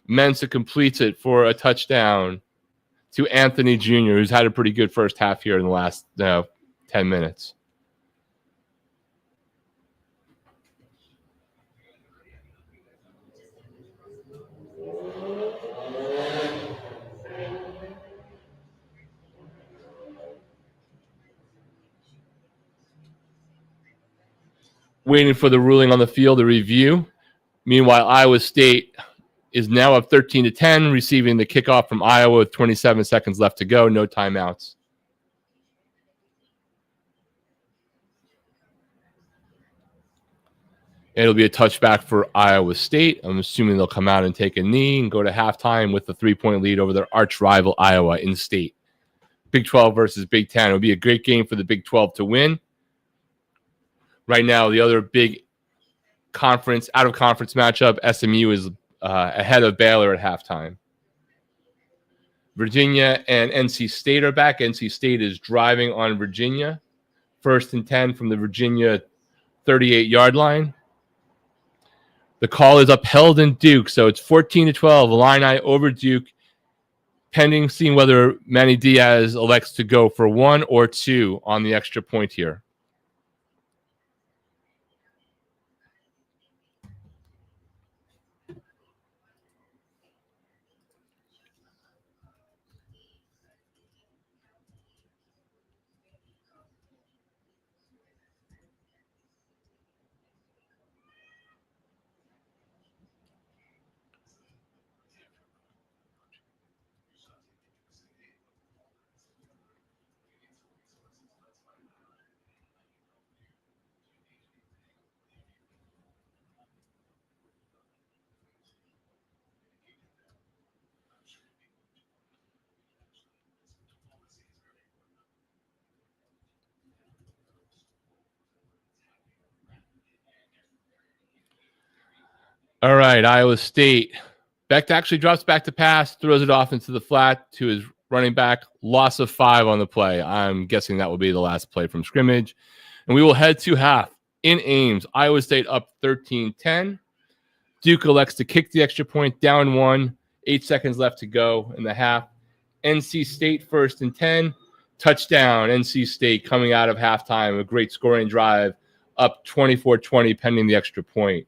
Mensa completes it for a touchdown to Anthony Jr., who's had a pretty good first half here in the last 10 minutes. Waiting for the ruling on the field, the review. Meanwhile, Iowa State is now up 13-10, receiving the kickoff from Iowa with 27 seconds left to go. No timeouts. It'll be a touchback for Iowa State. I'm assuming they'll come out and take a knee and go to halftime with the 3-point lead over their arch rival Iowa in state. Big 12 versus Big 10. It'll be a great game for the Big 12 to win. Right now, the other big out-of-conference matchup, SMU is ahead of Baylor at halftime. Virginia and NC State are back. NC State is driving on Virginia. 1st and 10 from the Virginia 38-yard line. The call is upheld in Duke, so it's 14-12. Illini over Duke, pending seeing whether Manny Diaz elects to go for 1 or 2 on the extra point here. All right, Iowa State. Beck actually drops back to pass, throws it off into the flat to his running back. Loss of 5 on the play. I'm guessing that will be the last play from scrimmage. And we will head to half in Ames. Iowa State up 13-10. Duke elects to kick the extra point, down 1. 8 seconds left to go in the half. NC State 1st and 10. touchdown, NC State coming out of halftime, a great scoring drive, up 24-20 pending the extra point.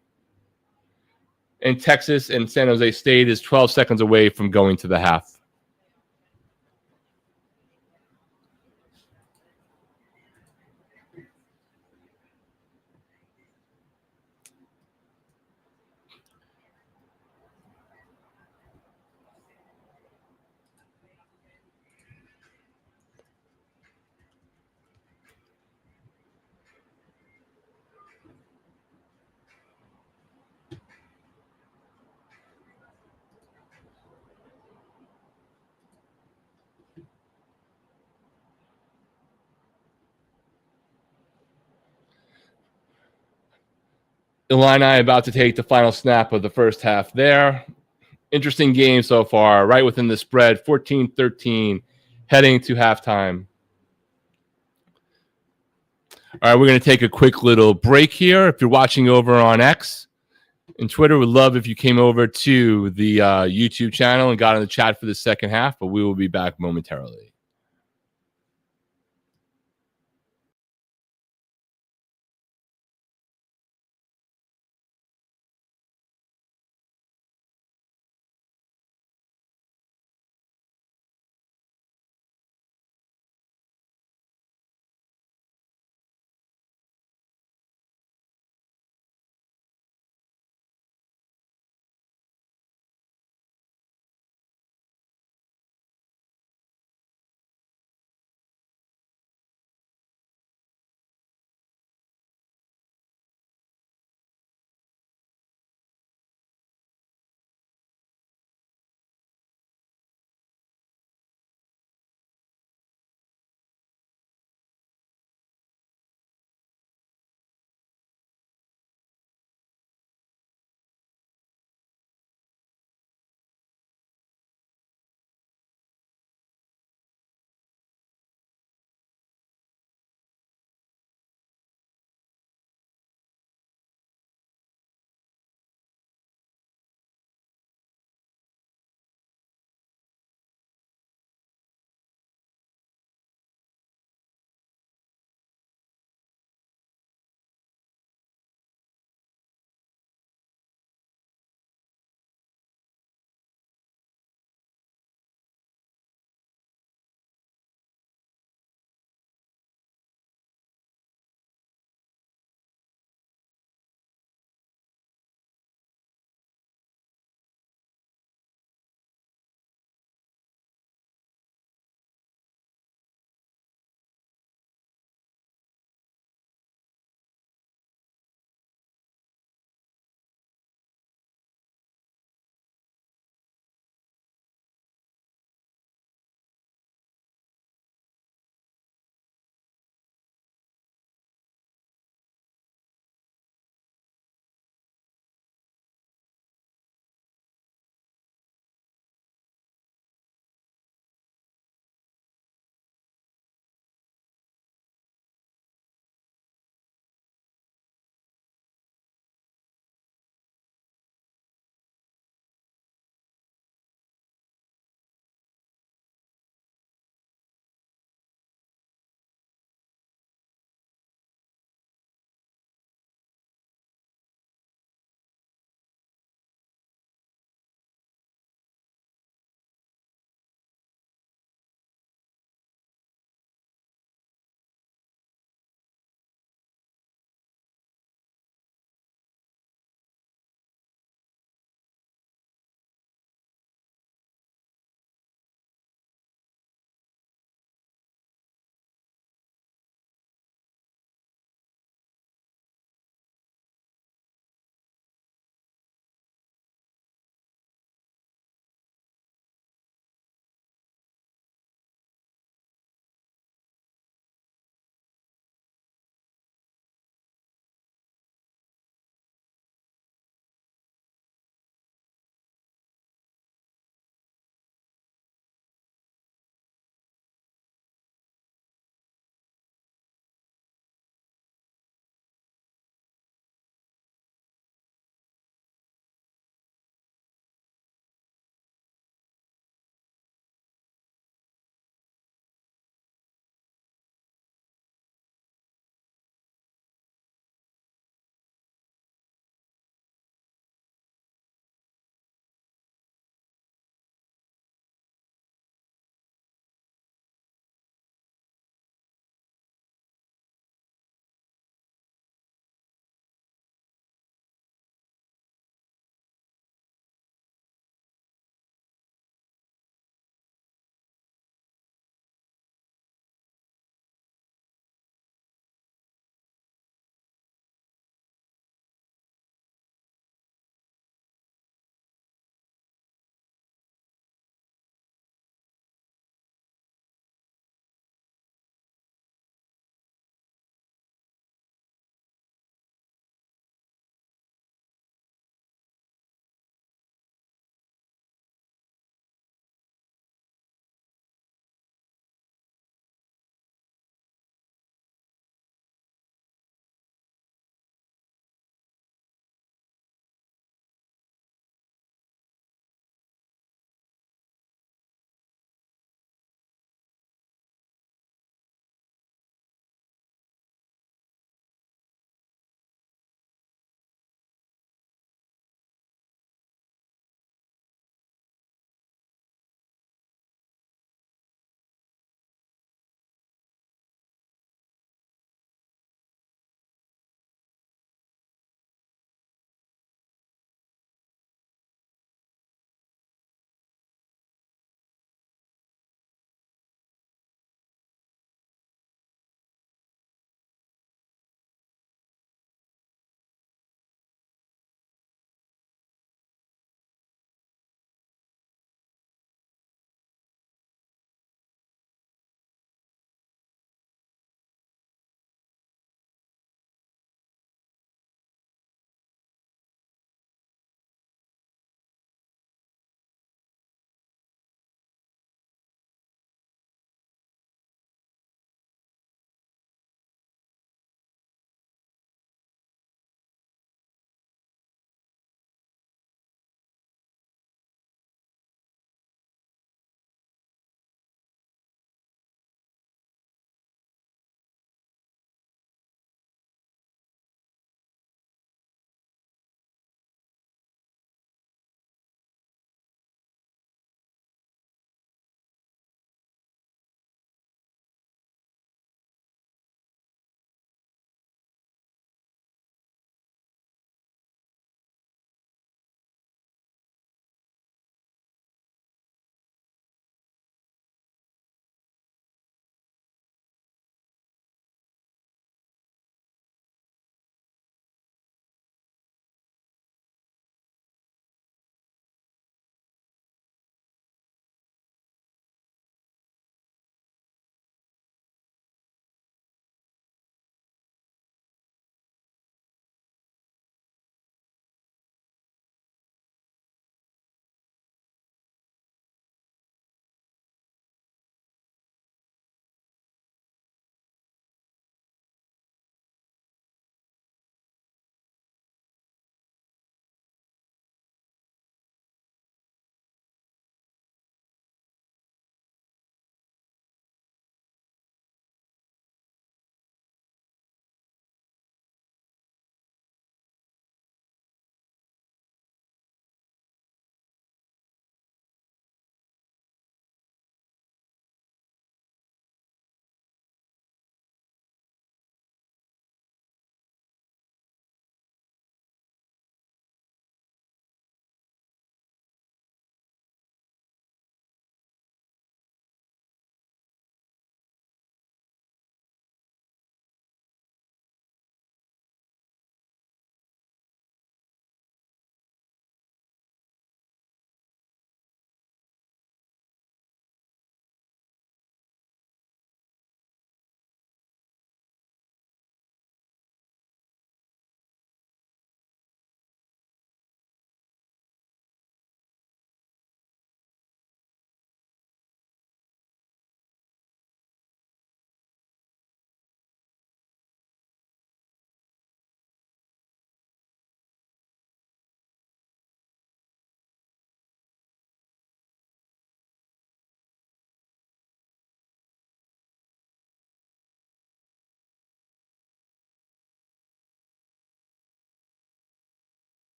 And Texas and San Jose State is 12 seconds away from going to the half. Illini about to take the final snap of the first half there. Interesting game so far, right within the spread, 14-13, heading to halftime. All right, we're going to take a quick little break here. If you're watching over on X and Twitter, we'd love if you came over to the YouTube channel and got in the chat for the second half, but we will be back momentarily.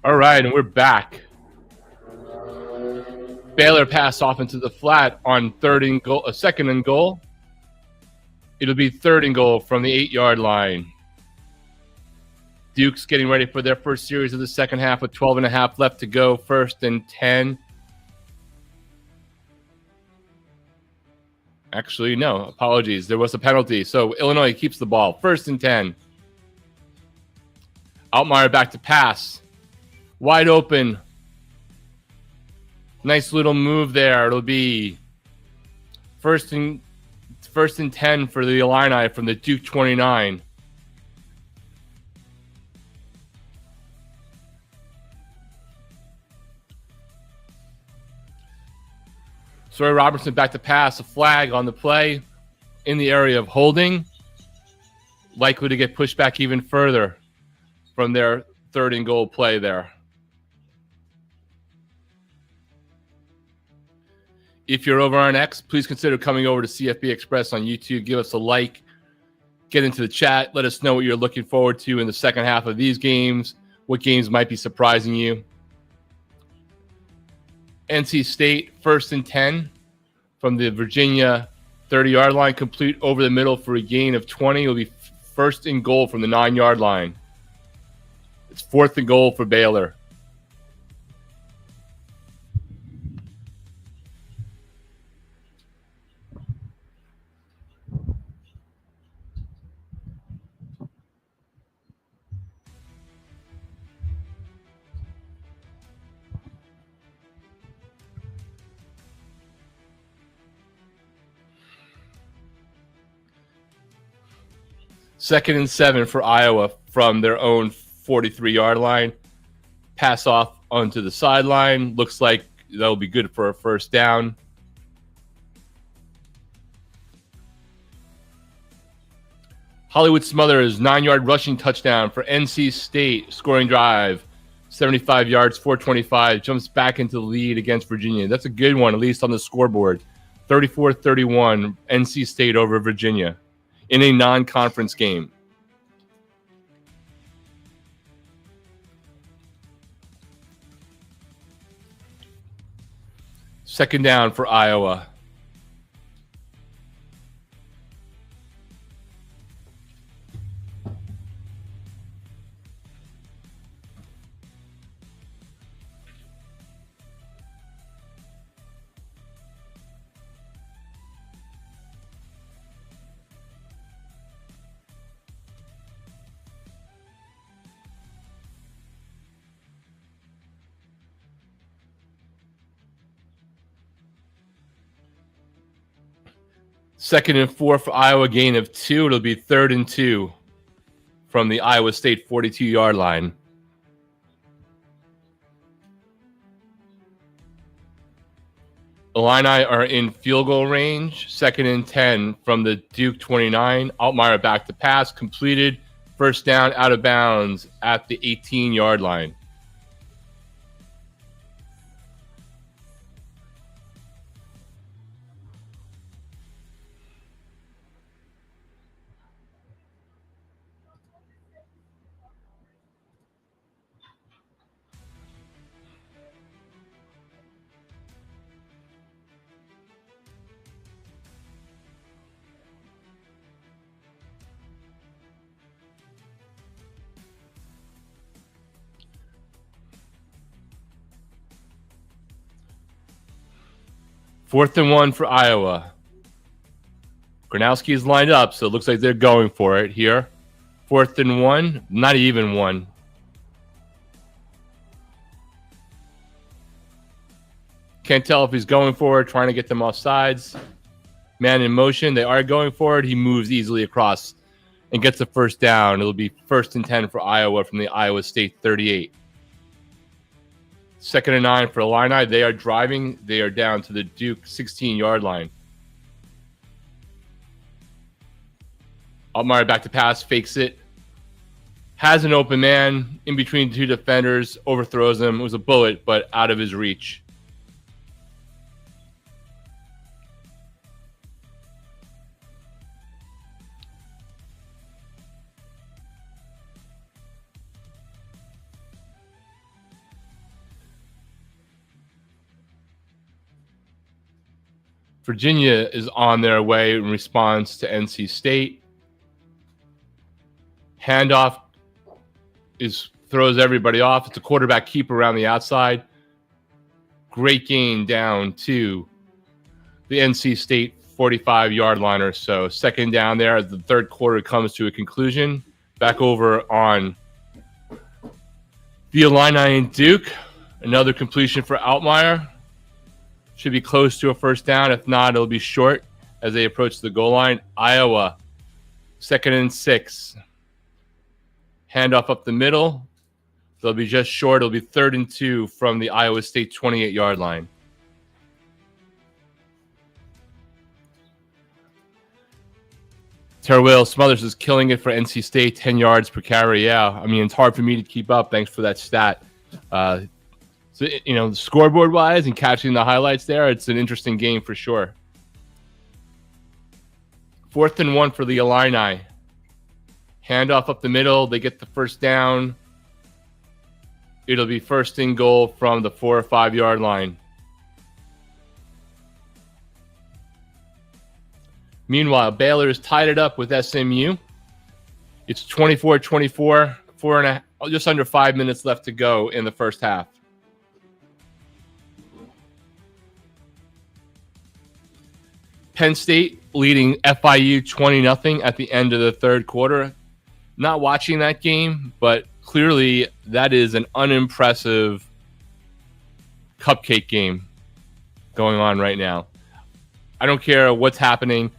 All right, and we're back. Baylor pass off into the flat on second and goal. It'll be third and goal from the 8-yard line. Duke's getting ready for their first series of the second half with 12 and a half left to go. First and 10. Actually, no, apologies. There was a penalty. So Illinois keeps the ball. First and 10. Altmaier back to pass. Wide open. Nice little move there. It'll be first and 10 for the Illini from the Duke 29. Sawyer Robertson back to pass. A flag on the play in the area of holding. Likely to get pushed back even further from their third and goal play there. If you're over on X, please consider coming over to CFB Express on YouTube. Give us a like. Get into the chat. Let us know what you're looking forward to in the second half of these games. What games might be surprising you. NC State, first and 10 from the Virginia 30-yard line. Complete over the middle for a gain of 20. It will be first and goal from the 9-yard line. It's fourth and goal for Baylor. Second and 7 for Iowa from their own 43-yard line. Pass off onto the sideline. Looks like that'll be good for a first down. Hollywood Smothers, 9-yard rushing touchdown for NC State. Scoring drive, 75 yards, 425. Jumps back into the lead against Virginia. That's a good one, at least on the scoreboard. 34-31, NC State over Virginia in a non-conference game. Second down for Iowa. Second and 4 for Iowa, gain of 2. It'll be third and 2 from the Iowa State 42-yard line. Illini are in field goal range. Second and 10 from the Duke 29. Altmaier back to pass, completed. First down, out of bounds at the 18-yard line. Fourth and 1 for Iowa. Gronowski is lined up, so it looks like they're going for it here. Fourth and 1, not even one. Can't tell if he's going for it, trying to get them off sides. Man in motion, they are going for it. He moves easily across and gets the first down. It'll be first and 10 for Iowa from the Iowa State 38. Second and 9 for Illini. They are driving. They are down to the Duke 16-yard line. Altmaier back to pass, fakes it. Has an open man in between two defenders, overthrows him. It was a bullet, but out of his reach. Virginia is on their way in response to NC State. Handoff throws everybody off. It's a quarterback keep around the outside. Great gain down to the NC State 45-yard line or so. Second down there as the third quarter comes to a conclusion. Back over on the Illini and Duke. Another completion for Altmaier. Should be close to a first down. If not, it'll be short as they approach the goal line. Iowa, 2nd and 6. Handoff up the middle. They'll be just short. It'll be 3rd and 2 from the Iowa State 28-yard line. Terwell Smothers is killing it for NC State, 10 yards per carry. Yeah, I mean, it's hard for me to keep up. Thanks for that stat. So, scoreboard-wise and catching the highlights there, it's an interesting game for sure. 4th and 1 for the Illini. Handoff up the middle. They get the first down. It'll be 1st and goal from the 4 or 5 yard line. Meanwhile, Baylor has tied it up with SMU. It's 24-24, just under 5 minutes left to go in the first half. Penn State leading FIU 20-0 at the end of the third quarter. Not watching that game, but clearly that is an unimpressive cupcake game going on right now. I don't care what's happening.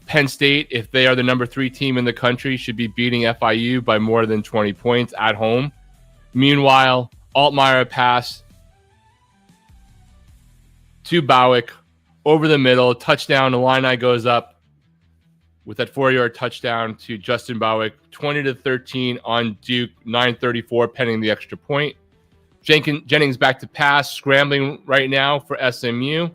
Penn State, if they are the number 3 team in the country, should be beating FIU by more than 20 points at home. Meanwhile, Altmaier pass to Bowick over the middle, touchdown. Illini goes up with that 4-yard touchdown to Justin Bowick, 20-13 on Duke, 9:34 pending the extra point. Jennings back to pass, scrambling right now for SMU.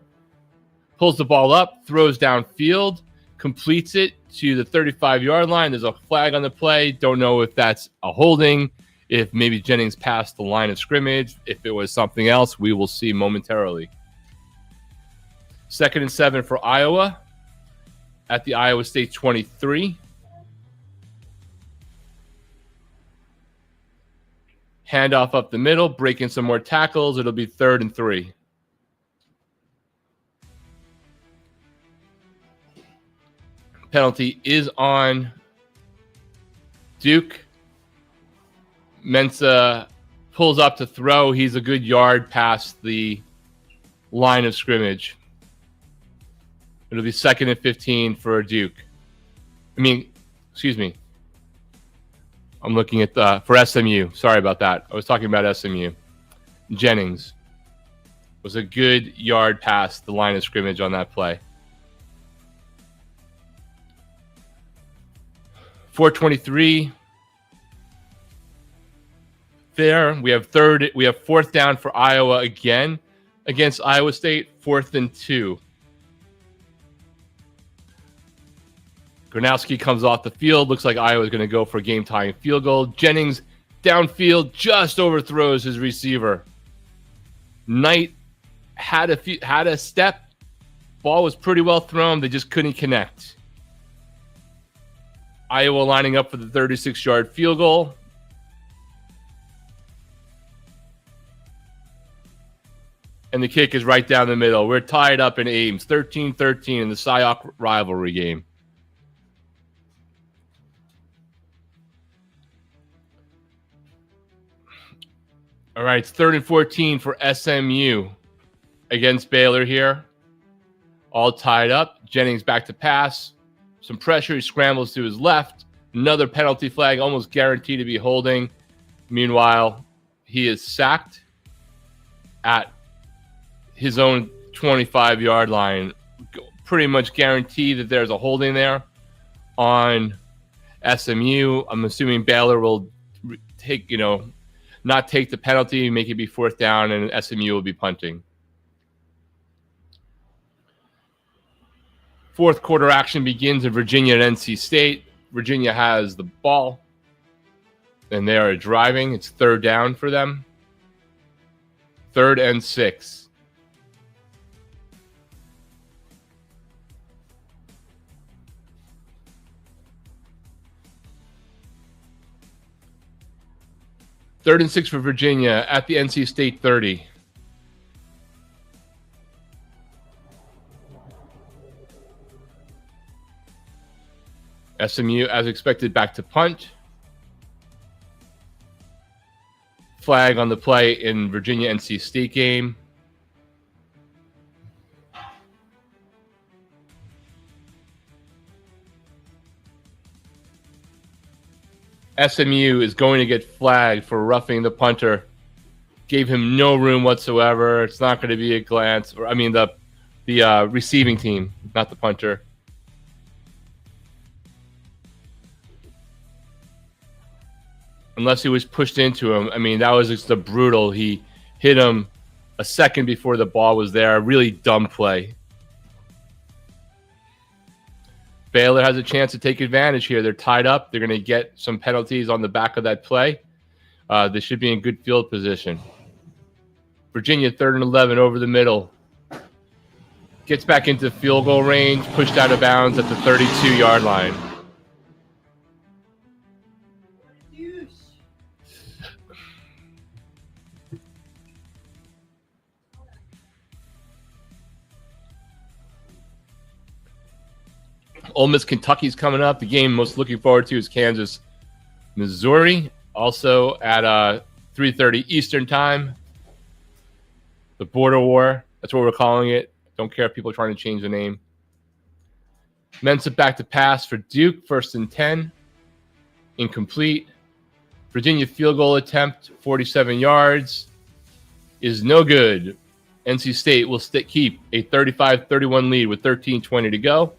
Pulls the ball up, throws downfield, completes it to the 35-yard line. There's a flag on the play. Don't know if that's a holding, if maybe Jennings passed the line of scrimmage. If it was something else, we will see momentarily. 2nd and 7 for Iowa at the Iowa State 23. Handoff up the middle, breaking some more tackles. It'll be 3rd and 3. Penalty is on Duke. Mensah pulls up to throw. He's a good yard past the line of scrimmage. It'll be 2nd and 15 for Duke. Excuse me. I'm looking at for SMU. Sorry about that. I was talking about SMU. Jennings was a good yard past the line of scrimmage on that play. 4:23 there. We have 4th down for Iowa again against Iowa State, 4th and 2. Gronowski comes off the field. Looks like Iowa's going to go for a game-tying field goal. Jennings downfield just overthrows his receiver. Knight had a step. Ball was pretty well thrown. They just couldn't connect. Iowa lining up for the 36-yard field goal. And the kick is right down the middle. We're tied up in Ames, 13-13 in the SCIOC rivalry game. All right, it's 3rd and 14 for SMU against Baylor here. All tied up. Jennings back to pass. Some pressure. He scrambles to his left. Another penalty flag, almost guaranteed to be holding. Meanwhile, he is sacked at his own 25-yard line. Pretty much guaranteed that there's a holding there on SMU. I'm assuming Baylor will not take the penalty, make it be 4th down, and SMU will be punting. 4th quarter action begins in Virginia at NC State. Virginia has the ball, and they are driving. It's 3rd down for them. 3rd and 6. 3rd and 6 for Virginia at the NC State 30. SMU, as expected, back to punt. Flag on the play in Virginia NC State game. SMU is going to get flagged for roughing the punter. Gave him no room whatsoever. It's not going to be a glance. I mean, the receiving team, not the punter. Unless he was pushed into him. I mean, that was just a brutal. He hit him a second before the ball was there. A really dumb play. Baylor has a chance to take advantage here. They're tied up. They're going to get some penalties on the back of that play. They should be in good field position. Virginia, 3rd and 11 over the middle. Gets back into field goal range, pushed out of bounds at the 32-yard line. Ole Miss, Kentucky's coming up. The game most looking forward to is Kansas, Missouri. Also at 3:30 Eastern time. The border war. That's what we're calling it. Don't care if people are trying to change the name. Mensa back to pass for Duke. 1st and 10. Incomplete. Virginia field goal attempt, 47 yards. Is no good. NC State will keep a 35-31 lead with 13:20 to go.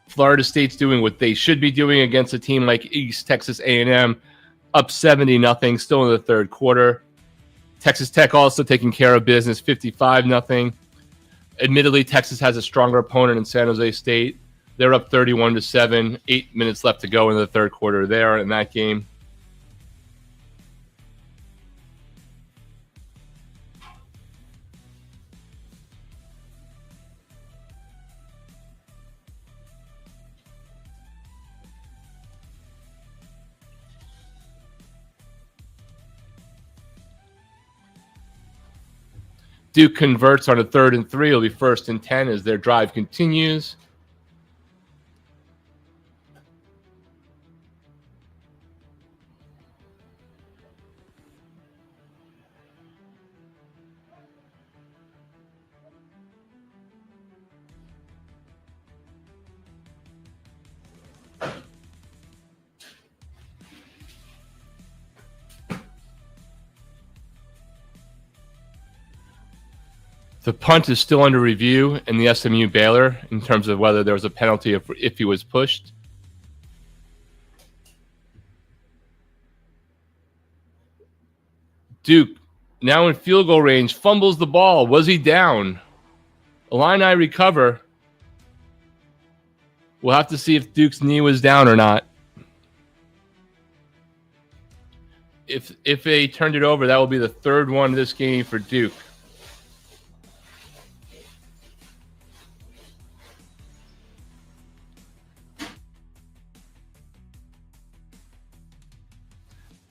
Florida State's doing what they should be doing against a team like East Texas A&M, up 70-0, still in the 3rd quarter. Texas Tech also taking care of business, 55-0. Admittedly, Texas has a stronger opponent in San Jose State. They're up 31-7, 8 minutes left to go in the 3rd quarter there in that game. Duke converts on a 3rd and 3. It'll be 1st and 10 as their drive continues. The punt is still under review in the SMU Baylor in terms of whether there was a penalty if he was pushed. Duke, now in field goal range, fumbles the ball. Was he down? Illini recover. We'll have to see if Duke's knee was down or not. If they turned it over, that will be the 3rd one of this game for Duke.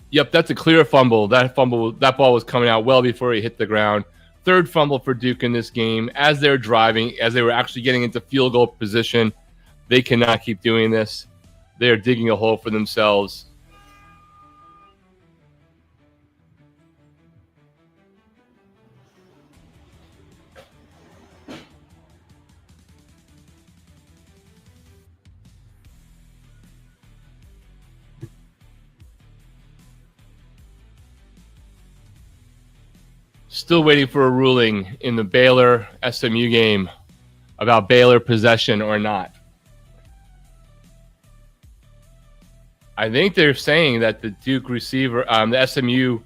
Yep, that's a clear fumble. That ball was coming out well before he hit the ground. 3rd fumble for Duke in this game. As they're driving, as they were actually getting into field goal position, they cannot keep doing this. They are digging a hole for themselves. Still waiting for a ruling in the Baylor SMU game about Baylor possession or not. I think they're saying that the Duke receiver, the SMU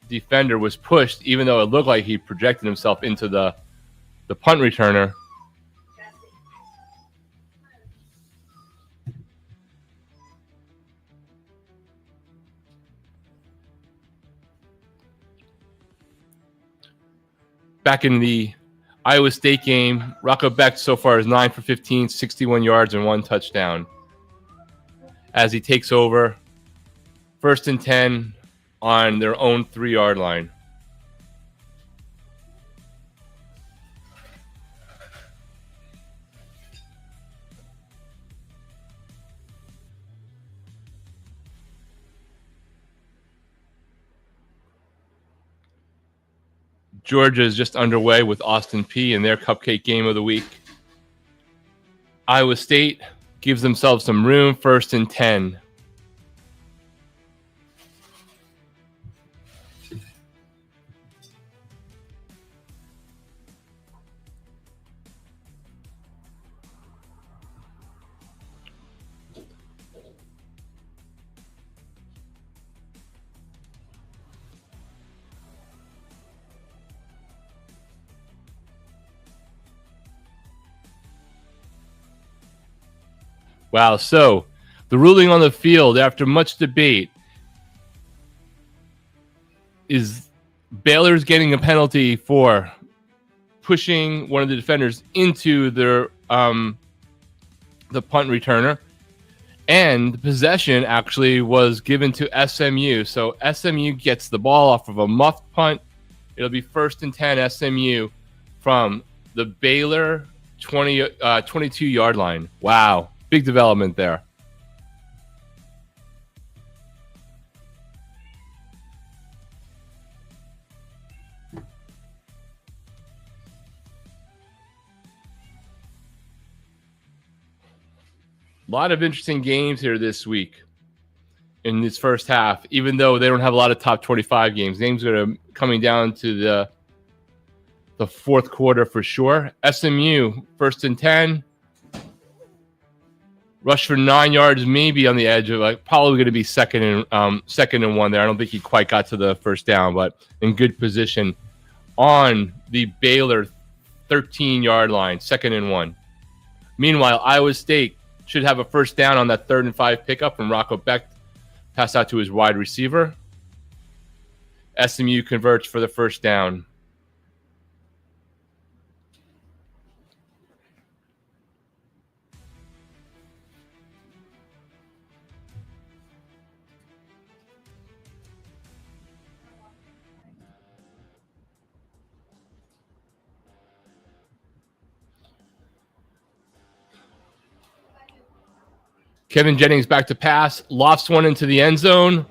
defender was pushed, even though it looked like he projected himself into the the punt returner. Back in the Iowa State game, Rocco Beck so far is 9 for 15, 61 yards and 1 touchdown. As he takes over, 1st and 10 on their own 3-yard line. Georgia is just underway with Austin Peay in their cupcake game of the week. Iowa State gives themselves some room, 1st and 10. Wow, so the ruling on the field after much debate is Baylor's getting a penalty for pushing one of the defenders into their the punt returner, and the possession actually was given to SMU. So SMU gets the ball off of a muffed punt. It'll be 1st and 10 SMU from the Baylor 22-yard line. Wow. Big development there. A lot of interesting games here this week in this first half, even though they don't have a lot of top 25 games. Games that are coming down to the fourth quarter for sure. SMU, 1st and 10. Rush for 9 yards, maybe on the edge of probably going to be second and 1 there. I don't think he quite got to the first down, but in good position on the Baylor 13-yard line, 2nd and 1. Meanwhile, Iowa State should have a first down on that 3rd and 5 pickup from Rocco Beck, pass out to his wide receiver. SMU converts for the first down. Kevin Jennings back to pass, lofts one into the end zone,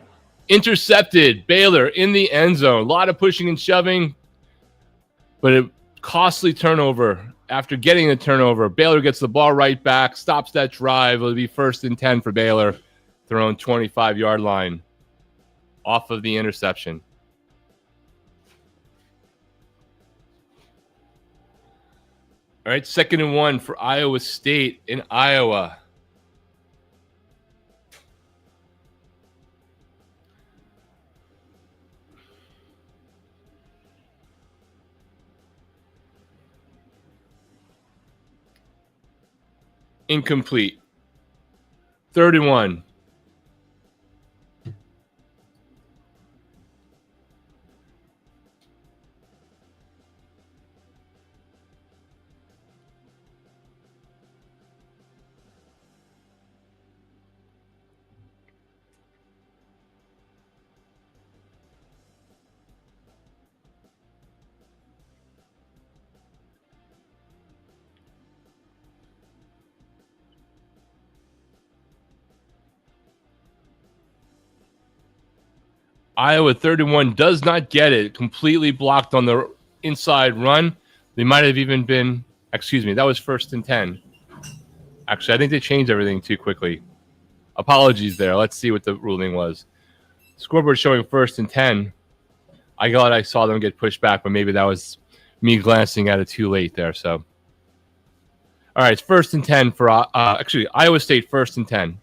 intercepted. Baylor in the end zone. A lot of pushing and shoving, but a costly turnover. After getting the turnover, Baylor gets the ball right back, stops that drive. It'll be 1st and 10 for Baylor, their own 25-yard line, off of the interception. All right, 2nd and 1 for Iowa State in Iowa. Incomplete. 3rd and 1. Iowa 3rd and 1 does not get it. Completely blocked on the inside run. They might have even been, that was 1st and 10. Actually, I think they changed everything too quickly. Apologies there. Let's see what the ruling was. Scoreboard showing 1st and 10. I thought I saw them get pushed back, but maybe that was me glancing at it too late there. So, all right, it's 1st and 10 for Iowa State, 1st and 10.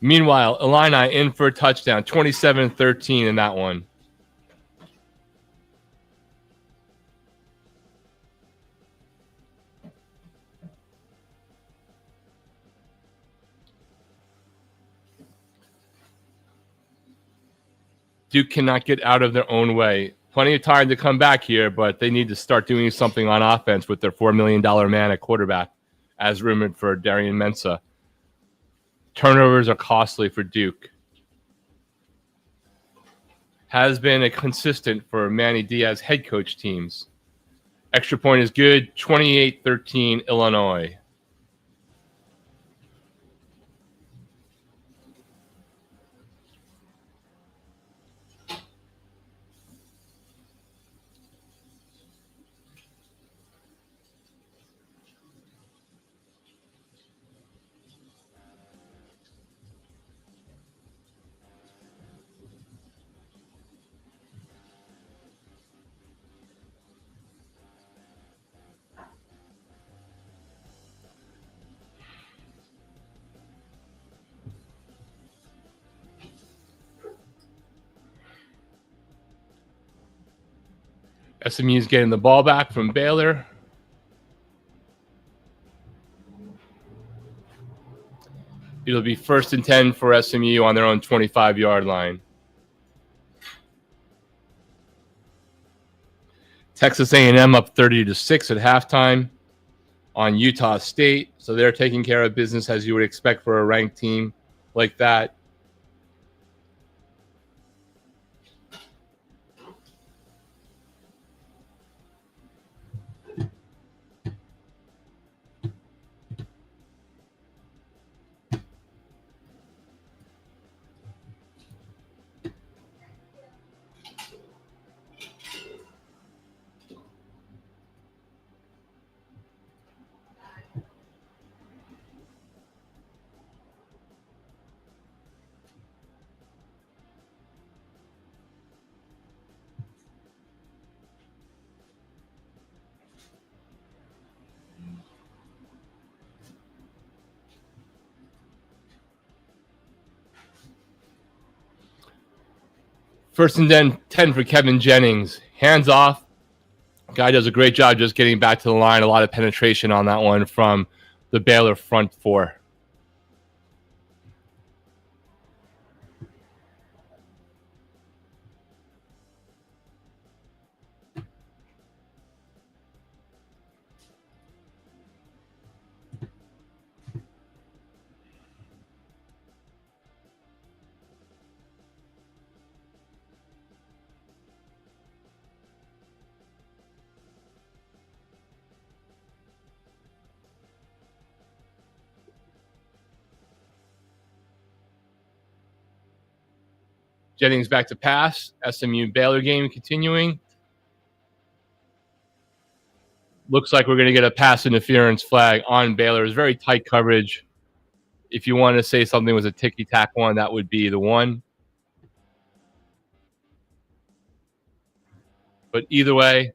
Meanwhile, Illini in for a touchdown, 27-13 in that one. Duke cannot get out of their own way. Plenty of time to come back here, but they need to start doing something on offense with their $4 million man at quarterback, as rumored for Darian Mensah. Turnovers are costly for Duke. Has been a consistent for Manny Diaz head coach teams. Extra point is good, 28-13 Illinois. SMU is getting the ball back from Baylor. It'll be 1st and 10 for SMU on their own 25-yard line. Texas A&M up 30-6 at halftime on Utah State. So they're taking care of business as you would expect for a ranked team like that. First and 10 for Kevin Jennings. Hands off. Guy does a great job just getting back to the line. A lot of penetration on that one from the Baylor front four. Jennings back to pass. SMU Baylor game continuing. Looks like we're going to get a pass interference flag on Baylor. It's very tight coverage. If you want to say something was a ticky-tack one, that would be the one. But either way,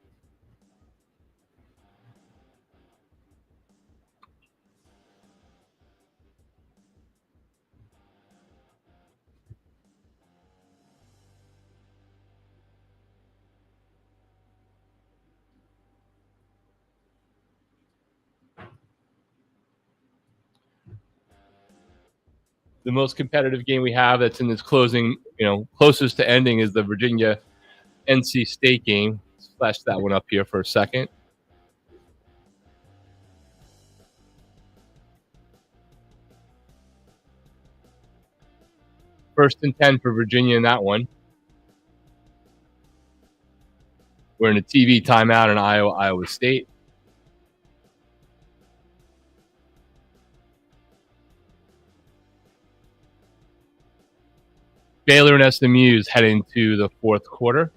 the most competitive game we have that's in this closing, closest to ending is the Virginia NC State game. Let's flash that one up here for a second. First and 10 for Virginia in that one. We're in a TV timeout in Iowa State. Baylor and SMU is heading to the fourth quarter.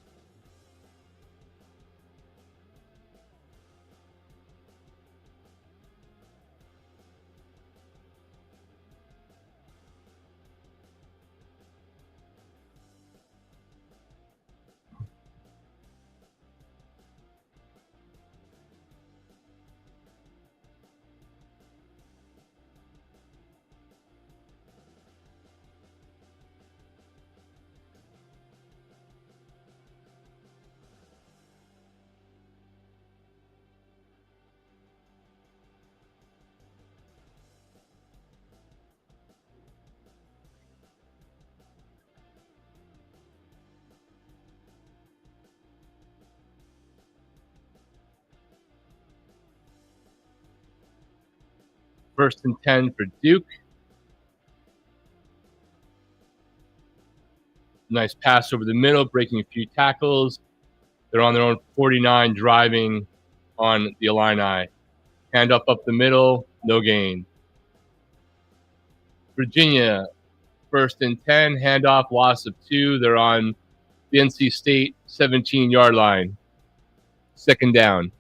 First and 10 for Duke. Nice pass over the middle, breaking a few tackles. They're on their own 49, driving on the Illini. Hand up the middle, no gain. Virginia, first and 10, handoff, loss of 2. They're on the NC State 17-yard line. Second down.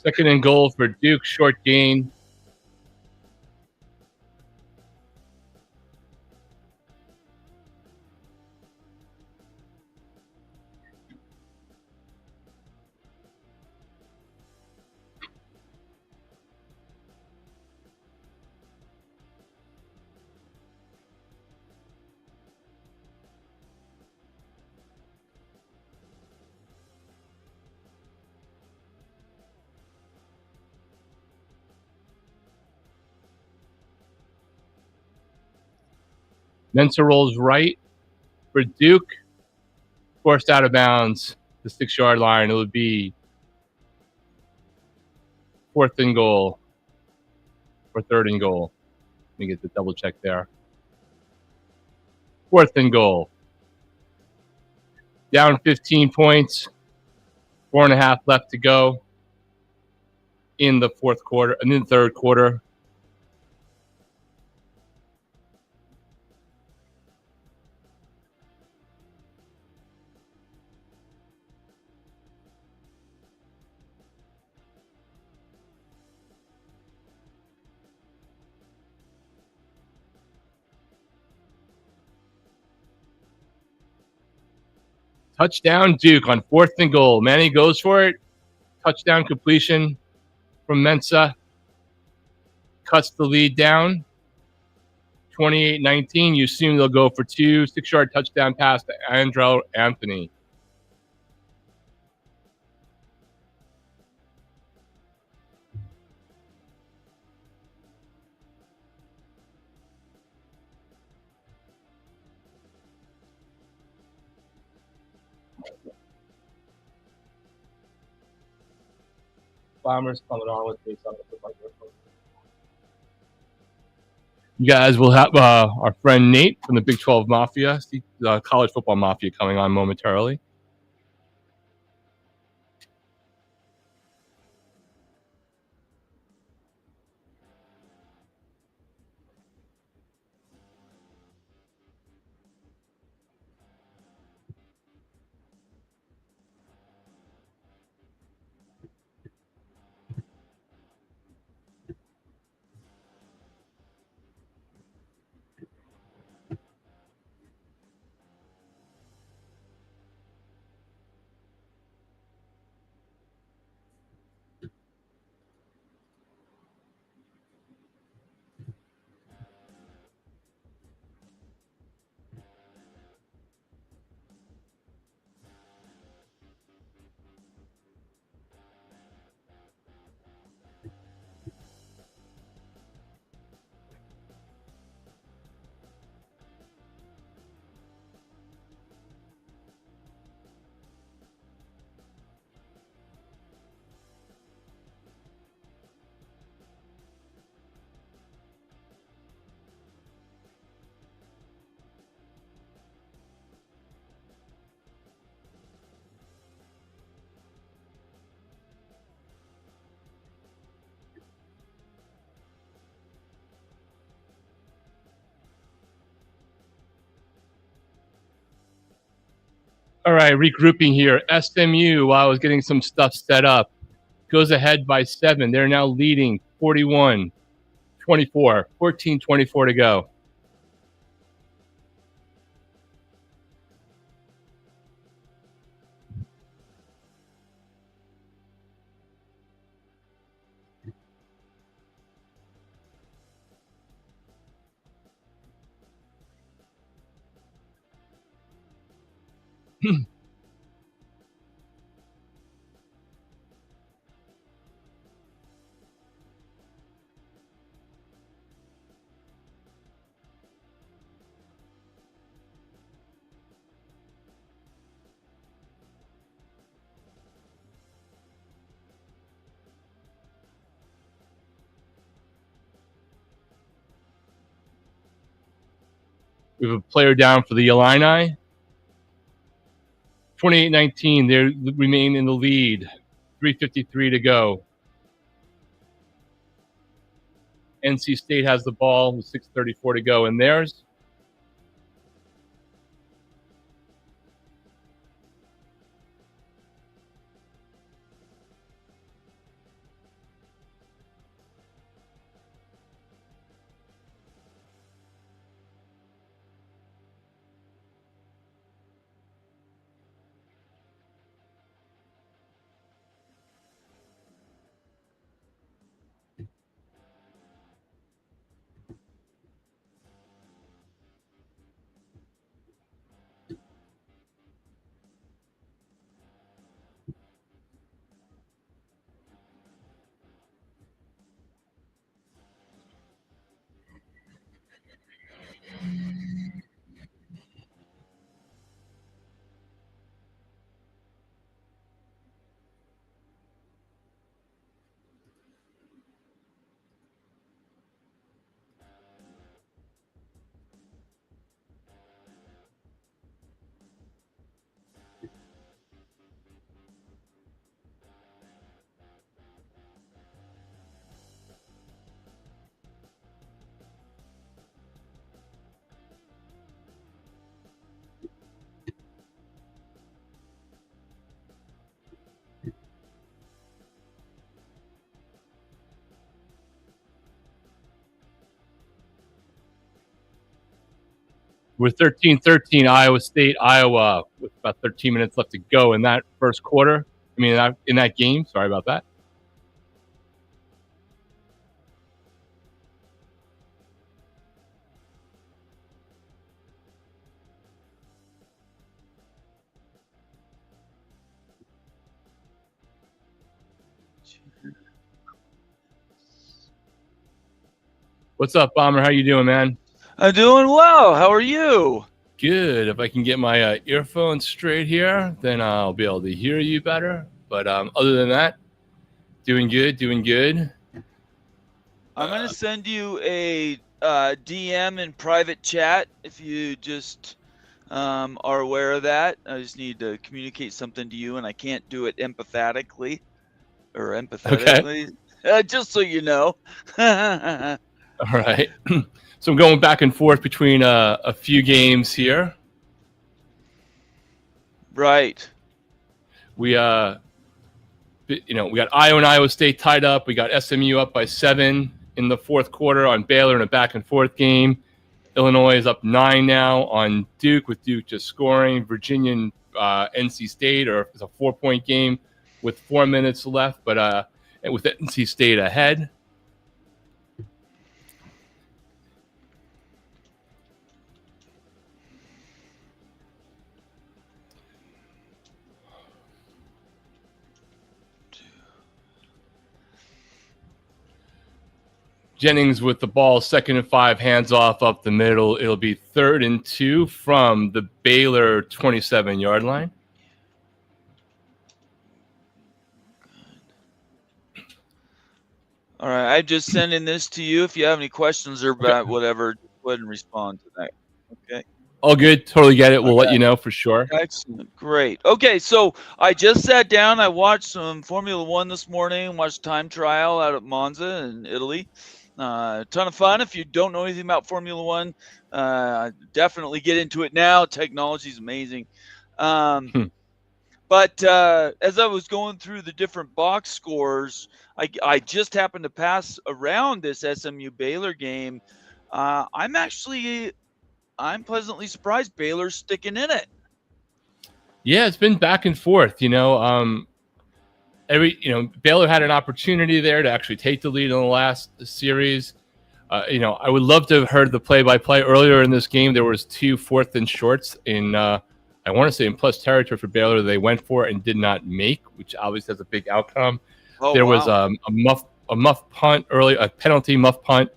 Second and goal for Duke, short gain. Mensa rolls right for Duke. Forced out of bounds, the 6-yard line. It would be fourth and goal or third and goal. Let me get the double check there. Fourth and goal. Down 15 points. 4.5 left to go in the fourth quarter and in the third quarter. Touchdown Duke on fourth and goal. Manny goes for it. Touchdown completion from Mensa. Cuts the lead down. 28-19. You assume they'll go for 2. 6-yard touchdown pass to Andrell Anthony. Bombers coming on with me. You guys will have our friend Nate from the Big 12 Mafia, the College Football Mafia, coming on momentarily. All right, regrouping here. SMU, while I was getting some stuff set up, goes ahead by 7. They're now leading 41-24, 14-24 to go. We have a player down for the Illini. 28-19, they remain in the lead. 3:53 to go. NC State has the ball with 6:34 to go in theirs. We're 13-13, Iowa State, Iowa, with about 13 minutes left to go in that first quarter. I mean, in that game. Sorry about that. What's up, Bomber? How you doing, man? I'm doing well. How are you? Good. If I can get my earphones straight here, then I'll be able to hear you better. But other than that, doing good, doing good. I'm going to send you a DM in private chat if you just are aware of that. I just need to communicate something to you, and I can't do it empathetically. Okay. Just so you know. All right. So I'm going back and forth between a few games here. Right. We got Iowa and Iowa State tied up. We got SMU up by 7 in the fourth quarter on Baylor in a back and forth game. Illinois is up 9 now on Duke, with Duke just scoring. Virginia and NC State is a 4-point game with 4 minutes left, but with NC State ahead. Jennings with the ball, 2nd and 5, hands off up the middle. It'll be 3rd and 2 from the Baylor 27-yard line. All right. I'm just sending this to you. If you have any questions or about whatever, go ahead and respond to that. Okay. All good. Totally get it. We'll let you know for sure. Excellent. Great. Okay, so I just sat down. I watched some Formula One this morning, watched time trial out at Monza in Italy. A ton of fun. If you don't know anything about Formula One, definitely get into it now. Technology is amazing. Hmm. But as I was going through the different box scores, I just happened to pass around this SMU Baylor game. I'm pleasantly surprised Baylor's sticking in it. Yeah, it's been back and forth. Baylor had an opportunity there to actually take the lead in the last series. I would love to have heard the play-by-play earlier in this game. There was 2 4th and shorts in, I want to say in plus territory for Baylor. They went for it and did not make, which obviously has a big outcome. Oh, There wow. was a muff punt early, a penalty muff punt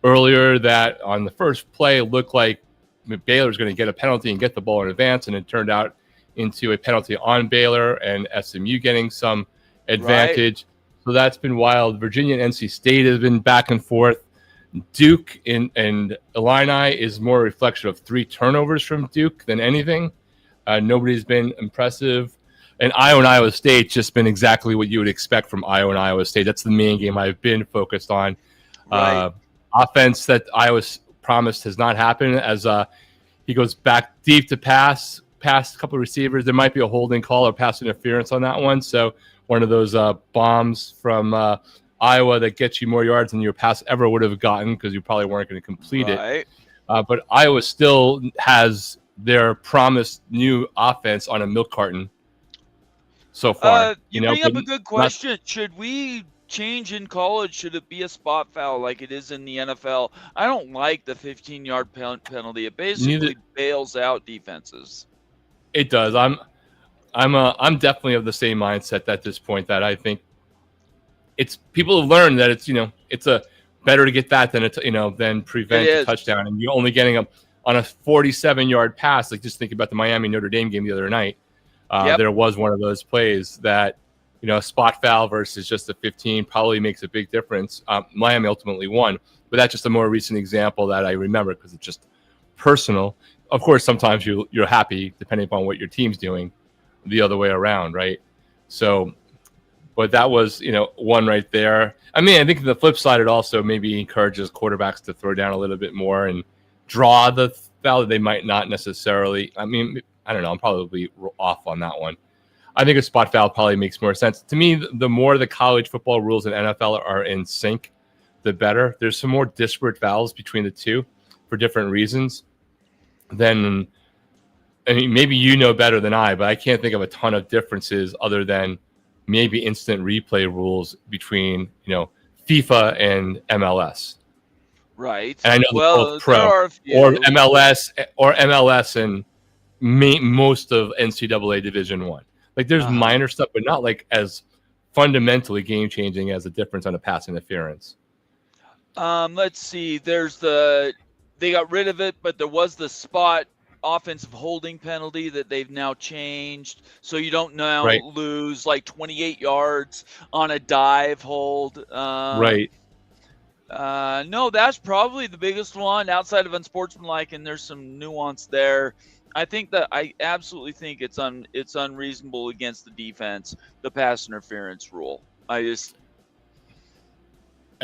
earlier that on the first play looked like Baylor's going to get a penalty and get the ball in advance, and it turned out into a penalty on Baylor and SMU getting some advantage. Right. So that's been wild. Virginia and NC State has been back and forth. Duke and Illini is more a reflection of 3 turnovers from Duke than anything. Nobody's been impressive. And Iowa State just been exactly what you would expect from Iowa State. That's the main game I've been focused on. Right. Offense that Iowa promised has not happened as he goes back deep to pass past a couple of receivers. There might be a holding call or pass interference on that one. So one of those bombs from Iowa that gets you more yards than your pass ever would have gotten because you probably weren't going to complete it. But Iowa still has their promised new offense on a milk carton so far. You bring up a good question. Should we change in college? Should it be a spot foul like it is in the NFL? I don't like the 15-yard penalty. It basically bails out defenses. It does. I'm definitely of the same mindset at this point that I think it's people have learned that it's a better to get that than prevent a touchdown, and you're only getting on a 47-yard pass. Like just think about the Miami Notre Dame game the other night. There was one of those plays that a spot foul versus just a 15 probably makes a big difference. Miami ultimately won, but that's just a more recent example that I remember because it's just personal. Of course, sometimes you're happy depending upon what your team's doing, the other way around, right? So, but that was one right there. I mean, I think the flip side, it also maybe encourages quarterbacks to throw down a little bit more and draw the foul that they might not necessarily. I mean, I don't know. I'm probably off on that one. I think a spot foul probably makes more sense. To me, the more the college football rules and NFL are in sync, the better. There's some more disparate fouls between the two for different reasons. Then, I mean, maybe you know better than I, but I can't think of a ton of differences other than maybe instant replay rules between, FIFA and MLS. Right. And I know both pro or MLS and most of NCAA Division I. Like there's minor stuff, but not like as fundamentally game changing as a difference on a pass interference. Let's see. They got rid of it, but there was the spot offensive holding penalty that they've now changed. So you don't now lose like 28 yards on a dive hold. Right. No, that's probably the biggest one outside of unsportsmanlike, and there's some nuance there. I absolutely think it's unreasonable against the defense, the pass interference rule.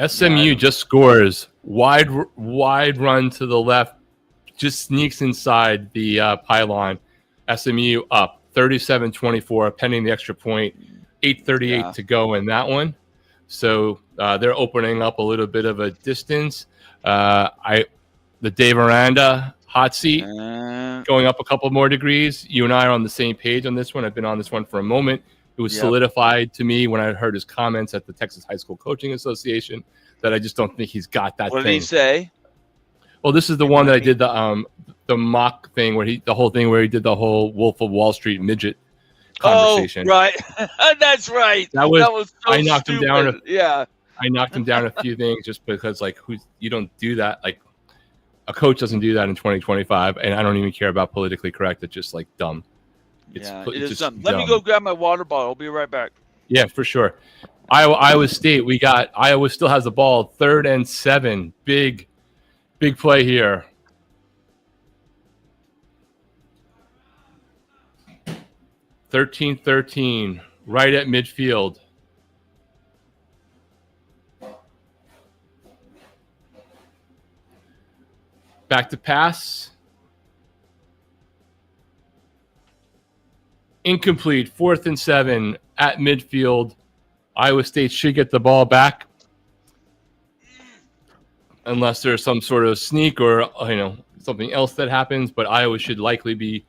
SMU just scores wide run to the left, just sneaks inside the pylon. SMU up 37-24, pending the extra point, 8:38 to go in that one. So they're opening up a little bit of a distance. The Dave Aranda hot seat going up a couple more degrees. You and I are on the same page on this one. I've been on this one for a moment. It was solidified to me when I heard his comments at the Texas High School Coaching Association that I just don't think he's got that thing. What did he say? Well, this is the one that I did the mock thing where he did the whole Wolf of Wall Street midget conversation. Oh, right. That's right. That was so I knocked stupid. him down. I knocked him down a few things just because you don't do that. Like a coach doesn't do that in 2025, and I don't even care about politically correct. It's just like dumb. It is dumb. Let me go grab my water bottle. I'll be right back. Yeah, for sure. Iowa State. Iowa still has the ball. 3rd and 7. Big play here. (13-13) right at midfield. Back to pass. incomplete, 4th and 7 at midfield. Iowa State should get the ball back unless there's some sort of sneak or something else that happens, but Iowa should likely be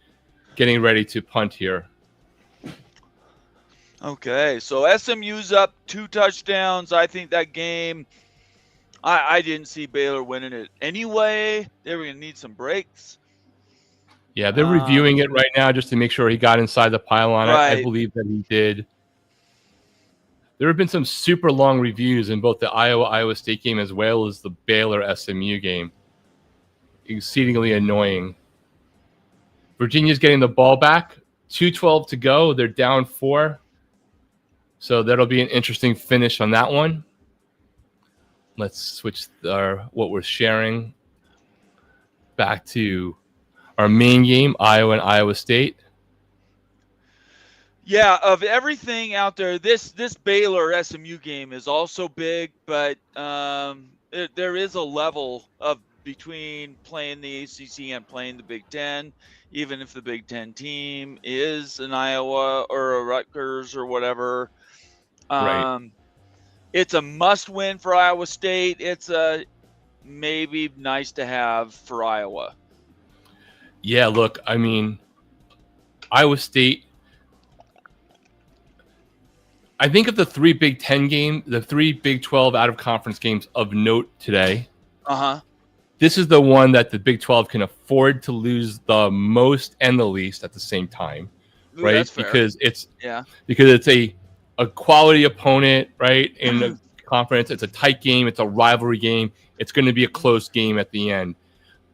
getting ready to punt here. Okay, so SMU's up 2 touchdowns. I think that game, I didn't see Baylor winning it anyway. They were going to need some breaks. Yeah, they're reviewing it right now just to make sure he got inside the pylon. Right. I believe that he did. There have been some super long reviews in both the Iowa State game as well as the Baylor SMU game. Exceedingly annoying. Virginia's getting the ball back. 2:12 to go. They're down 4. So that'll be an interesting finish on that one. Let's switch what we're sharing back to our main game, Iowa and Iowa State. Yeah, of everything out there, this Baylor SMU game is also big, but there is a level of between playing the ACC and playing the Big Ten, even if the Big Ten team is an Iowa or a Rutgers or whatever. Right. It's a must-win for Iowa State. It's a maybe nice to have for Iowa. Yeah, look, I mean, Iowa State, I think of the 3 Big Ten games, the 3 Big 12 out-of-conference games of note today, this is the one that the Big 12 can afford to lose the most and the least at the same time, right? That's fair. Because it's a quality opponent, right, in the conference. It's a tight game. It's a rivalry game. It's going to be a close game at the end.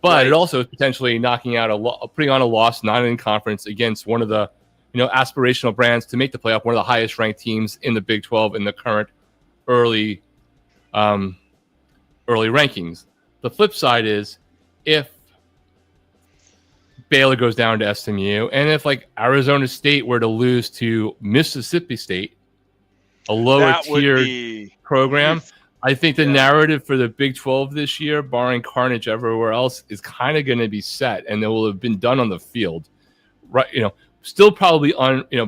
But it also is potentially knocking out putting on a loss, not in conference, against one of the aspirational brands to make the playoff, one of the highest ranked teams in the Big 12 in the current early rankings. The flip side is if Baylor goes down to SMU, and if like Arizona State were to lose to Mississippi State, a lower tier program, I think the narrative for the Big 12 this year, barring carnage everywhere else, is kind of going to be set, and it will have been done on the field, right? Still probably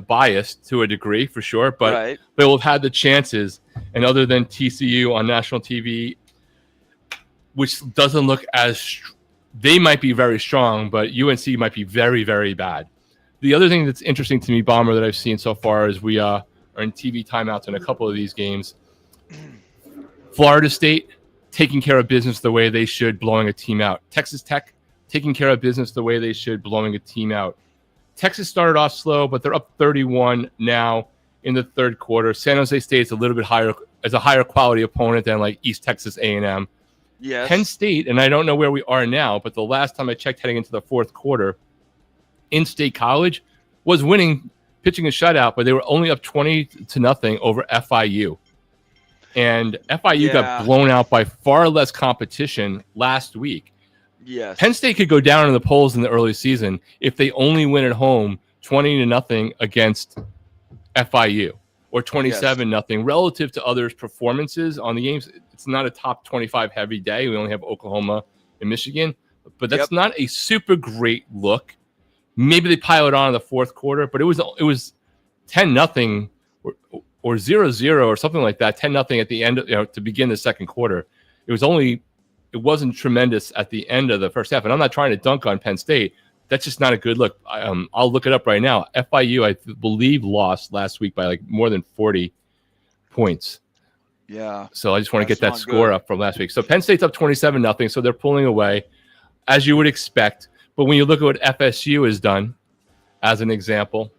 biased to a degree for sure, but they will have had the chances. And other than TCU on national TV, which doesn't look as they might be very strong, but UNC might be very, very bad. The other thing that's interesting to me, Bomber, that I've seen so far is we are in TV timeouts in a couple of these games. Florida State taking care of business the way they should, blowing a team out. Texas Tech taking care of business the way they should, blowing a team out. Texas started off slow, but they're up 31 now in the third quarter. San Jose State's a little bit higher, as a higher quality opponent than like East Texas A&M. Yes. Penn State, and I don't know where we are now, but the last time I checked heading into the fourth quarter, in-state college was winning, pitching a shutout, but they were only up 20-0 over FIU. And FIU got blown out by far less competition last week. Yes. Penn State could go down in the polls in the early season if they only win at home 20-0 against FIU or 27-0 relative to others' performances on the games. It's not a top 25 heavy day. We only have Oklahoma and Michigan, but that's not a super great look. Maybe they pile it on in the fourth quarter, but it was 10-0 or 0-0 or something like that. 10-0 at the end, to begin the second quarter. It wasn't tremendous at the end of the first half. And I'm not trying to dunk on Penn State. That's just not a good look. I'll look it up right now. FIU, I believe, lost last week by like more than 40 points. Yeah. So I just want to get that score up from last week. So Penn State's up 27-0, so they're pulling away, as you would expect. But when you look at what FSU has done, as an example,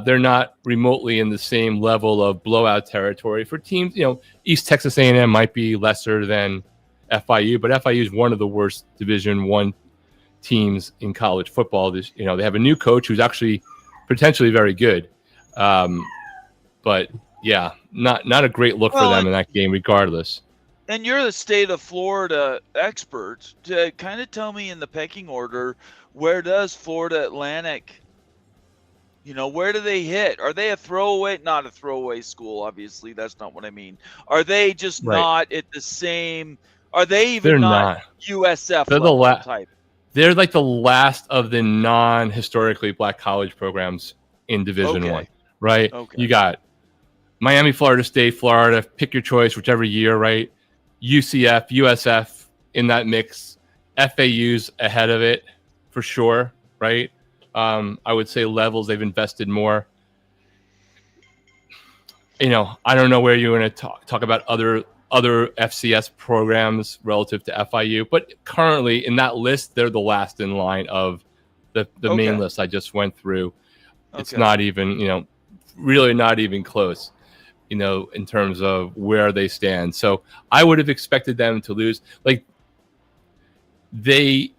they're not remotely in the same level of blowout territory for teams. East Texas A&M might be lesser than FIU, but FIU is one of the worst Division I teams in college football. They have a new coach who's actually potentially very good, but yeah, not a great look for them in that game, regardless. And you're the state of Florida expert to kind of tell me in the pecking order, where does Florida Atlantic? Where do they hit? Are they a throwaway? Not a throwaway school, obviously. That's not what I mean. Are they just not at the same? Are they even not USF They're level type? They're like the last of the non-historically black college programs in Division Okay. One, right? Okay. You got Miami, Florida State, Florida, pick your choice, whichever year, right? UCF, USF in that mix. FAU's ahead of it for sure, right? I would say levels, they've invested more. I don't know where you're going to talk about other FCS programs relative to FIU, but currently in that list, they're the last in line of the main list I just went through. It's not even, really not even close, in terms of where they stand. So I would have expected them to lose. Like they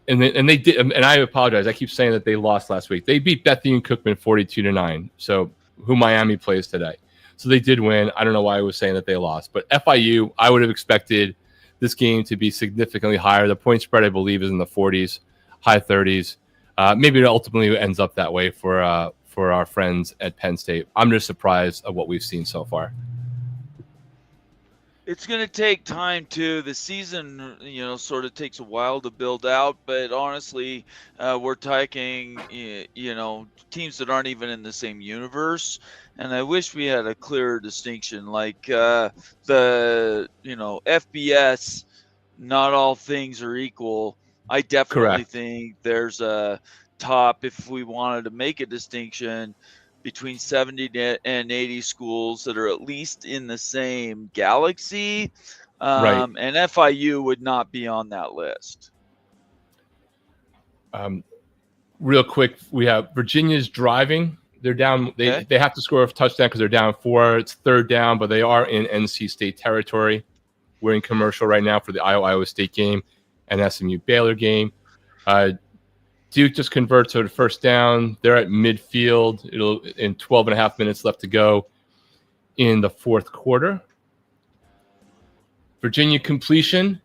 did, and I apologize. I keep saying that they lost last week. They beat Bethune-Cookman 42-9. So who Miami plays today. So they did win. I don't know why I was saying that they lost, but FIU, I would have expected this game to be significantly higher. The point spread, I believe, is in the 40s, high 30s. Maybe it ultimately ends up that way for our friends at Penn State. I'm just surprised at what we've seen so far. It's going to take time too. The season, sort of takes a while to build out, but honestly, we're talking, teams that aren't even in the same universe. And I wish we had a clearer distinction, like the FBS. Not all things are equal. I definitely think there's a top, if we wanted to make a distinction, between 70 and 80 schools that are at least in the same galaxy. And FIU would not be on that list. Real quick, we have Virginia's driving. They're down. They have to score a touchdown because they're down 4. It's third down, but they are in NC State territory. We're in commercial right now for the Iowa State game and SMU Baylor game. Duke just converts to the first down. They're at midfield. It'll in 12 and a half minutes left to go in the fourth quarter. Virginia completion.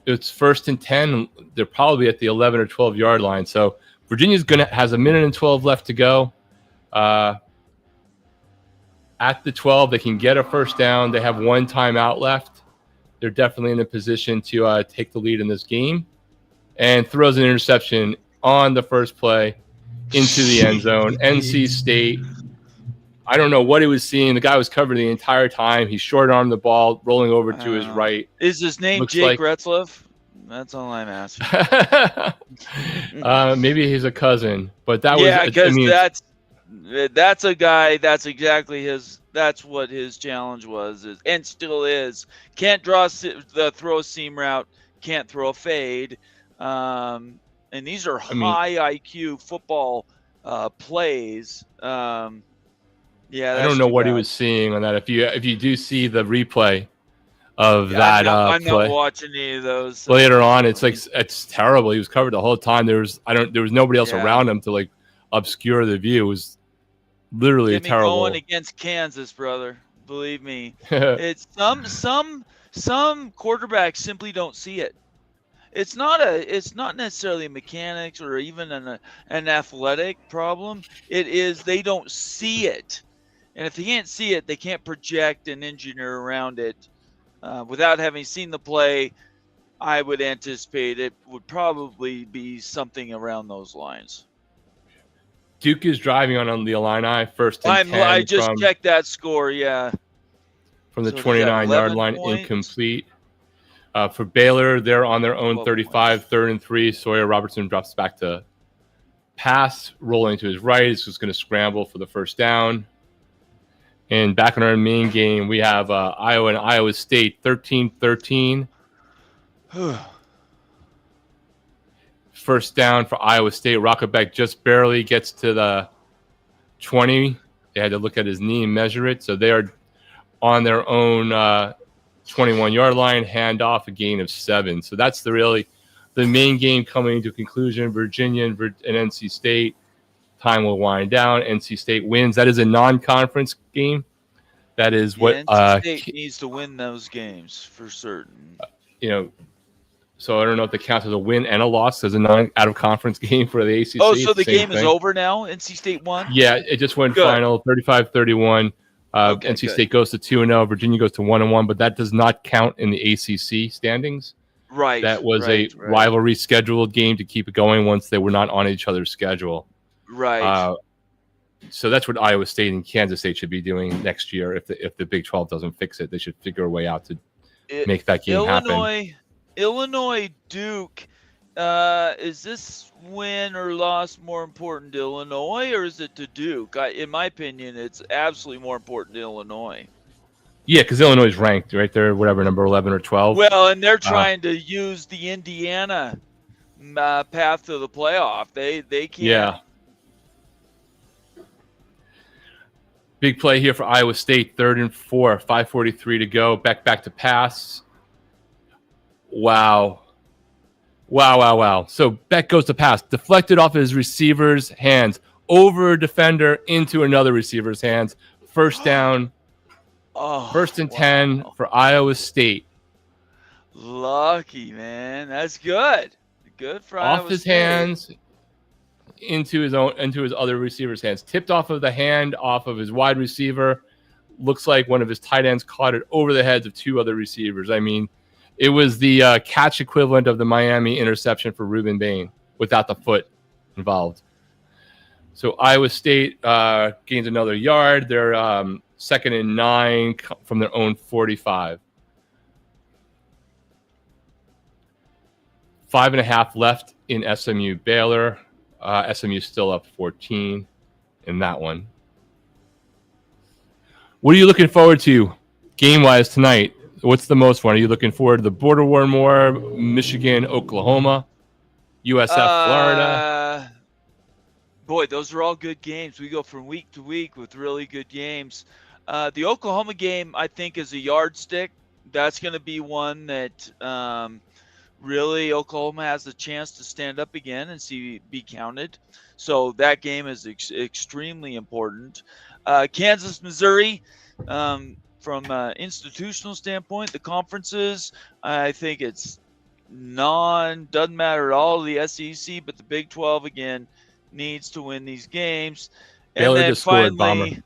It's 1st and 10. They're probably at the 11 or 12 yard line. So Virginia's has a minute and 12 left to go. At the 12, they can get a first down. They have one timeout left. They're definitely in a position to take the lead in this game. And throws an interception on the first play into the end zone. NC State, I don't know what he was seeing. The guy was covered the entire time. He short-armed the ball, rolling over to his right. Is his name Jake Retzlaff? That's all I'm asking. Maybe he's a cousin, but that was because that's a guy. That's exactly his. That's what his challenge was, and still is. Can't throw a seam route. Can't throw a fade. And these are high IQ football plays. I don't know what he was seeing on that. If you do see the replay of that I'm play, not watching any of those. Later on, it's terrible. He was covered the whole time. There was nobody else around him to obscure the view. It was literally terrible. Going against Kansas, brother. Believe me, it's some quarterbacks simply don't see it. It's not necessarily mechanics or even an athletic problem. It is they don't see it, and if they can't see it, they can't project and engineer around it. Without having seen the play, I would anticipate it would probably be something around those lines. Duke is driving on the Illini, 1st and 10. I just checked that score. From the 29-yard line, points. Incomplete. For Baylor, they're on their own 35, 3rd and 3. Sawyer Robertson drops back to pass, rolling to his right. He's just going to scramble for the first down. And back in our main game, we have Iowa and Iowa State, 13-13. First down for Iowa State. Rockerbeck just barely gets to the 20. They had to look at his knee and measure it. So they are on their own 21-yard line, handoff, a gain of 7. So that's the main game coming to conclusion. Virginia and NC State. Time will wind down. NC State wins. That is a non-conference game. That is what NC State needs to win those games for certain. So I don't know if it counts as a win and a loss as a non-out-of-conference game for the ACC. Oh, so the game is over now? NC State won? Yeah, it just went final, 35-31. NC State goes to 2-0. Virginia goes to 1-1, but that does not count in the ACC standings. Right. That was a rivalry scheduled game to keep it going once they were not on each other's schedule. Right. So that's what Iowa State and Kansas State should be doing next year. If the Big 12 doesn't fix it, they should figure a way out to make that game happen. Illinois, Duke. Is this win or loss more important to Illinois, or is it to Duke? In my opinion, it's absolutely more important to Illinois. Yeah, because Illinois is ranked right there, whatever, number 11 or 12. Well, and they're trying to use the Indiana path to the playoff. They can't. Yeah. Big play here for Iowa State, 3rd and 4, 5:43 to go. Back to pass. Wow. So Beck goes to pass, deflected off his receiver's hands, over a defender into another receiver's hands. First down. 1st and 10 for Iowa State. Lucky, man. That's good. Good for Iowa State. Off his hands into his other receiver's hands. Tipped off of the hand off of his wide receiver. Looks like one of his tight ends caught it over the heads of 2 other receivers. I mean, it was the catch equivalent of the Miami interception for Reuben Bain without the foot involved. So Iowa State gains another yard. They're 2nd and 9 from their own 45. 5.5 left in SMU Baylor. SMU still up 14 in that one. What are you looking forward to game-wise tonight? What's the most fun? Are you looking forward to the border war more? Michigan, Oklahoma, USF, Florida? Boy, those are all good games. We go from week to week with really good games. The Oklahoma game, I think, is a yardstick. That's going to be one that really Oklahoma has a chance to stand up again and be counted. So that game is extremely important. Kansas, Missouri, from an institutional standpoint, the conferences, I think it's doesn't matter at all to the SEC, but the Big 12 again needs to win these games. Baylor and then just scored, Bomber.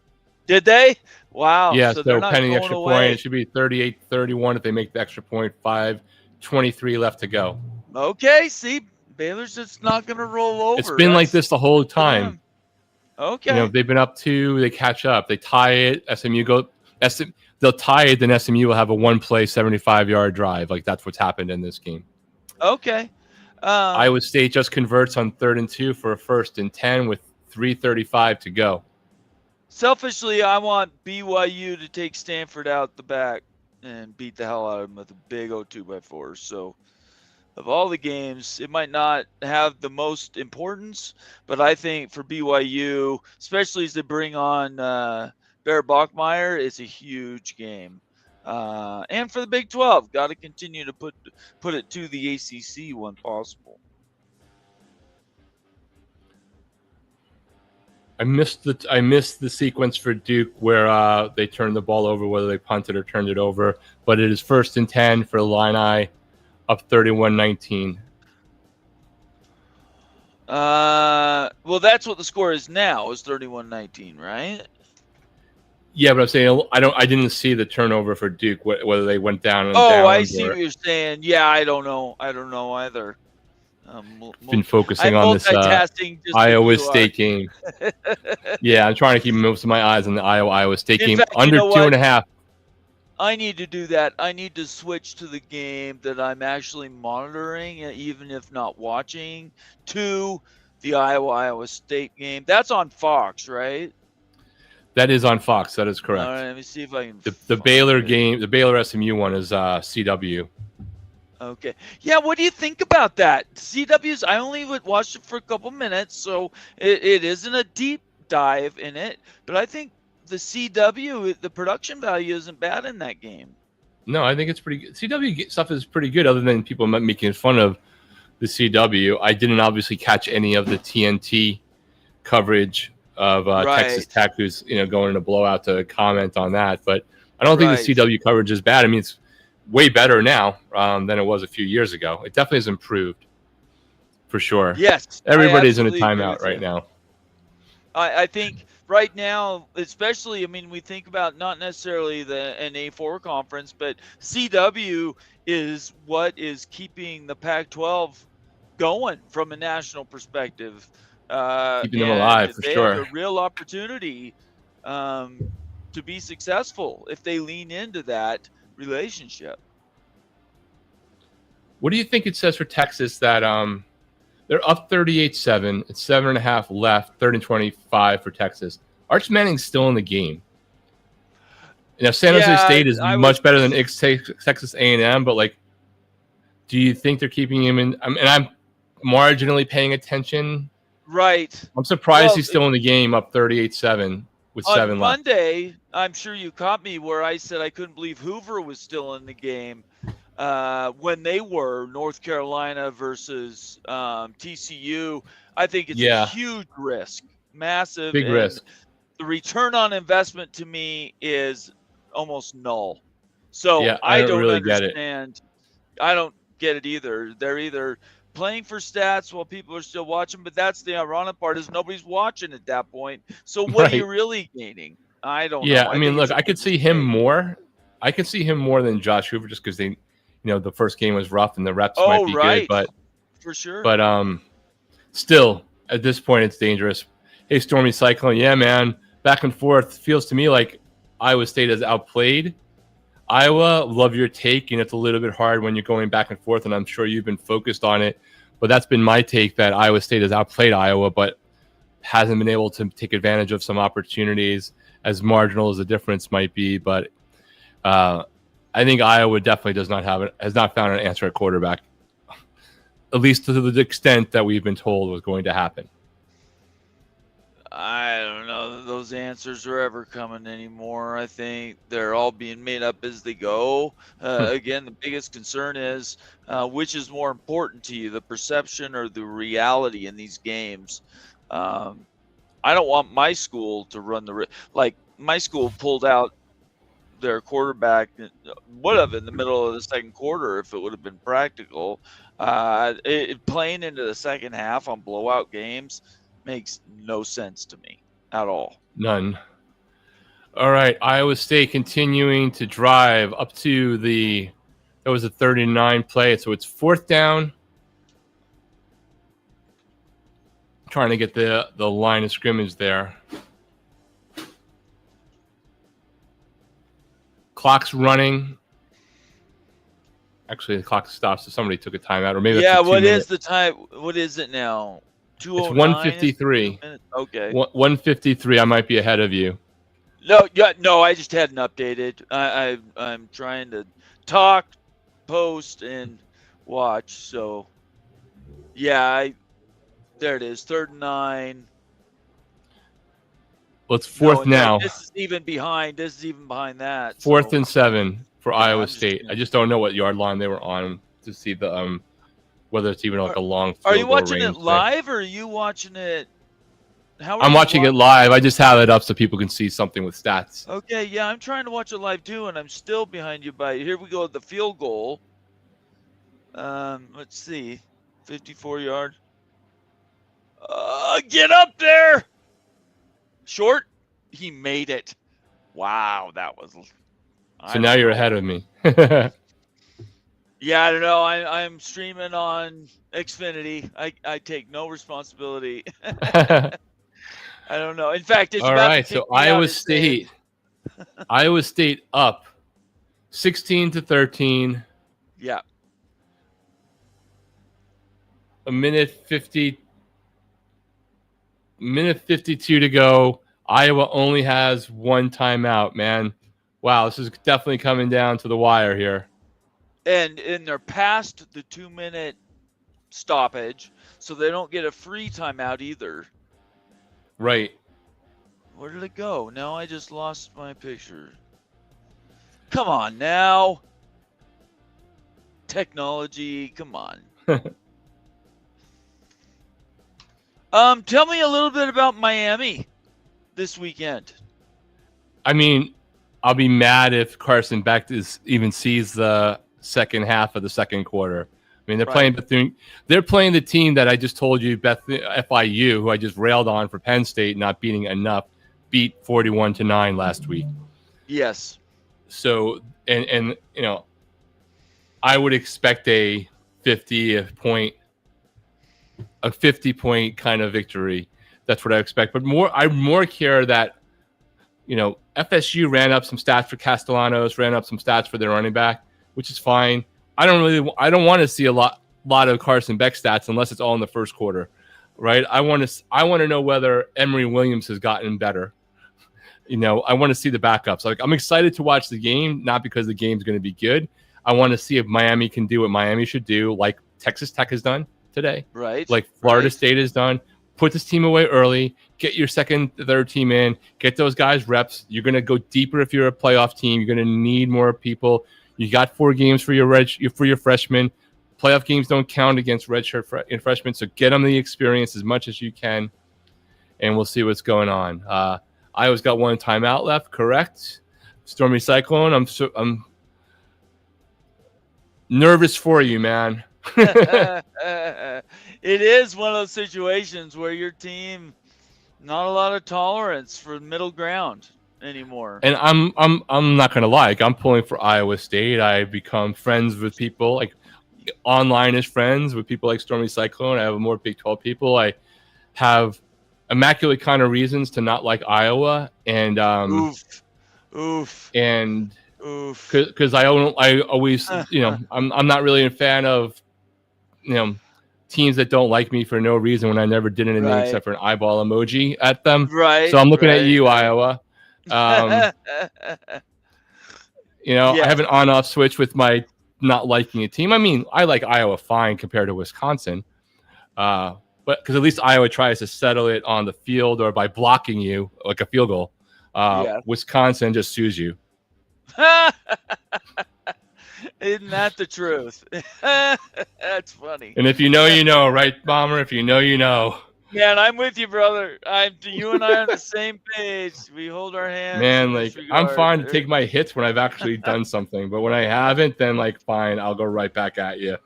Did they? Wow. Yeah, so they're not pending going extra away. point. It should be 38-31 if they make the extra point. 5:23 left to go. Okay, see, Baylor's just not going to roll over. It's been like this the whole time. Okay. They've been up 2, they catch up, they tie it. They'll tie it, then SMU will have a one-play 75-yard drive. Like that's what's happened in this game. Okay. Iowa State just converts on 3rd and 2 for a 1st and 10 with 3:35 to go. Selfishly, I want BYU to take Stanford out the back and beat the hell out of them with a big 2x4. So, of all the games, it might not have the most importance, but I think for BYU, especially as they bring on Bear Bachmeier, it's a huge game. And for the Big 12, got to continue to put it to the ACC when possible. I missed the sequence for Duke where they turned the ball over, whether they punted or turned it over. But it is 1st and 10 for Illini, up 31-19. Well, that's what the score is now. Is 31-19, right? Yeah, but I'm saying I didn't see the turnover for Duke, whether they went down. I see what you're saying. Yeah, I don't know either. Been focusing on this Iowa State game. Yeah, I'm trying to keep most of my eyes on the Iowa State game. Fact, under 2.5. I need to do that. I need to switch to the game that I'm actually monitoring, even if not watching, to the Iowa State game. That's on Fox, right? That is on Fox. That is correct. All right, let me see if I can. The Baylor game, the Baylor SMU one is CW. Okay. Yeah, what do you think about that? CW's, I only watched it for a couple minutes, so it isn't a deep dive in it, but I think the CW, the production value isn't bad in that game. No, I think it's pretty good. CW stuff is pretty good, other than people making fun of the CW. I didn't obviously catch any of the TNT coverage of Texas Tech, who's going in a blowout, to comment on that. But I don't think the CW coverage is bad. I mean, it's way better now than it was a few years ago. It definitely has improved, for sure. Yes. Everybody's in a timeout right now. I think right now, especially, I mean, we think about not necessarily an A4 conference, but CW is what is keeping the Pac-12 going from a national perspective. Keeping them alive, for they sure. have a real opportunity to be successful if they lean into that relationship. What do you think it says for Texas that they're up 38-7. It's 7.5 left, 30-25 for Texas. Arch Manning's still in the game. Now, San Jose State is much better than Texas A&M, but like, do you think they're keeping him in? And I'm marginally paying attention. Right. I'm surprised he's still in the game, up 38-7 with 7 left. On Monday, I'm sure you caught me where I said I couldn't believe Hoover was still in the game when they were North Carolina versus TCU. I think it's a huge risk, massive. Big risk. The return on investment to me is almost null. So I don't really understand. get it. I don't get it either. They're either playing for stats while people are still watching, but that's the ironic part is nobody's watching at that point. So what are you really gaining? I don't know. Yeah, I mean, look, I could see him more. I could see him more than Josh Hoover just because they, the first game was rough and the reps might be good, but for sure. But still, at this point, it's dangerous. Hey, Stormy Cyclone, yeah, man, back and forth. Feels to me like Iowa State has outplayed Iowa. Love your take, and it's a little bit hard when you're going back and forth, and I'm sure you've been focused on it. But that's been my take, that Iowa State has outplayed Iowa, but hasn't been able to take advantage of some opportunities, as marginal as the difference might be. But I think Iowa definitely has not found an answer at quarterback, at least to the extent that we've been told was going to happen. I don't know that those answers are ever coming anymore. I think they're all being made up as they go. Again, the biggest concern is which is more important to you, the perception or the reality in these games. I don't want my school to run my school pulled out their quarterback, would have in the middle of the second quarter if it would have been practical. Playing into the second half on blowout games makes no sense to me at all. None. All right, Iowa State continuing to drive up to that was a 39 play, so it's 4th down. Trying to get the line of scrimmage there. Clock's running. Actually, the clock stops, so somebody took a timeout, or maybe what is the time? What is it now? 2:09? It's 1:53. Okay. 1:53. I might be ahead of you. No, I just hadn't updated. I'm trying to talk, post, and watch. So, there it is. 3rd and 9. Well, it's 4th now. This is even behind that. 4th and 7 for Iowa State. I just don't know what yard line they were on to see the whether it's even like a long field goal. Are you watching it live or are you watching it? I'm watching it live. I just have it up so people can see something with stats. Okay, yeah, I'm trying to watch it live too, and I'm still behind you by. Here we go, the field goal. Let's see, 54-yard. Get up there! Short. He made it. Wow, that was. So now you're ahead of me. Yeah, I don't know. I'm streaming on Xfinity. I take no responsibility. I don't know. In fact, it's all right. So Iowa State, Iowa State up 16-13. Yeah. A minute 52 to go. Iowa only has 1 timeout. Man, wow, this is definitely coming down to the wire here. And they're past the 2-minute stoppage, so they don't get a free timeout either. Right. Where did it go? Now I just lost my picture. Come on now. Technology, come on. Tell me a little bit about Miami this weekend. I mean, I'll be mad if Carson Beck even sees the second half of the second quarter. I mean, they're playing the team that I just told you, FIU, who I just railed on for Penn State not beating enough, beat 41-9 last week. Yes. So, and I would expect a 50-point a 50-point kind of victory. That's what I expect. But I more care that, FSU ran up some stats for Castellanos, ran up some stats for their running back, which is fine. I don't want to see a lot of Carson Beck stats unless it's all in the first quarter, right? I want to know whether Emory Williams has gotten better. I want to see the backups. Like, I'm excited to watch the game, not because the game's going to be good. I want to see if Miami can do what Miami should do, like Texas Tech has done today, right? Like Florida State has done. Put this team away early. Get your second, third team in. Get those guys reps. You're going to go deeper if you're a playoff team. You're going to need more people. You got 4 games for your freshmen. Playoff games don't count against redshirt freshmen, so get them the experience as much as you can, and we'll see what's going on. Iowa's got 1 timeout left, correct? Stormy Cyclone. I'm nervous for you, man. It is one of those situations where your team, not a lot of tolerance for middle ground anymore. And I'm not gonna lie, I'm pulling for Iowa State. I've become friends with people, like online as friends with people like Stormy Cyclone. I have more Big 12 people. I have immaculate kind of reasons to not like Iowa, and oof, and because I always I'm not really a fan of teams that don't like me for no reason when I never did anything except for an eyeball emoji at them. Right. So I'm looking at you, Iowa. I have an on-off switch with my not liking a team. I mean, I like Iowa fine compared to Wisconsin, but because at least Iowa tries to settle it on the field or by blocking you like a field goal. Wisconsin just sues you. Isn't that the truth? That's funny. And if you know, you know, right, Bomber? If you know, you know. Man, I'm with you, brother. You and I are on the same page. We hold our hands. Man, like, I'm fine to take my hits when I've actually done something, but when I haven't, then like, fine, I'll go right back at you.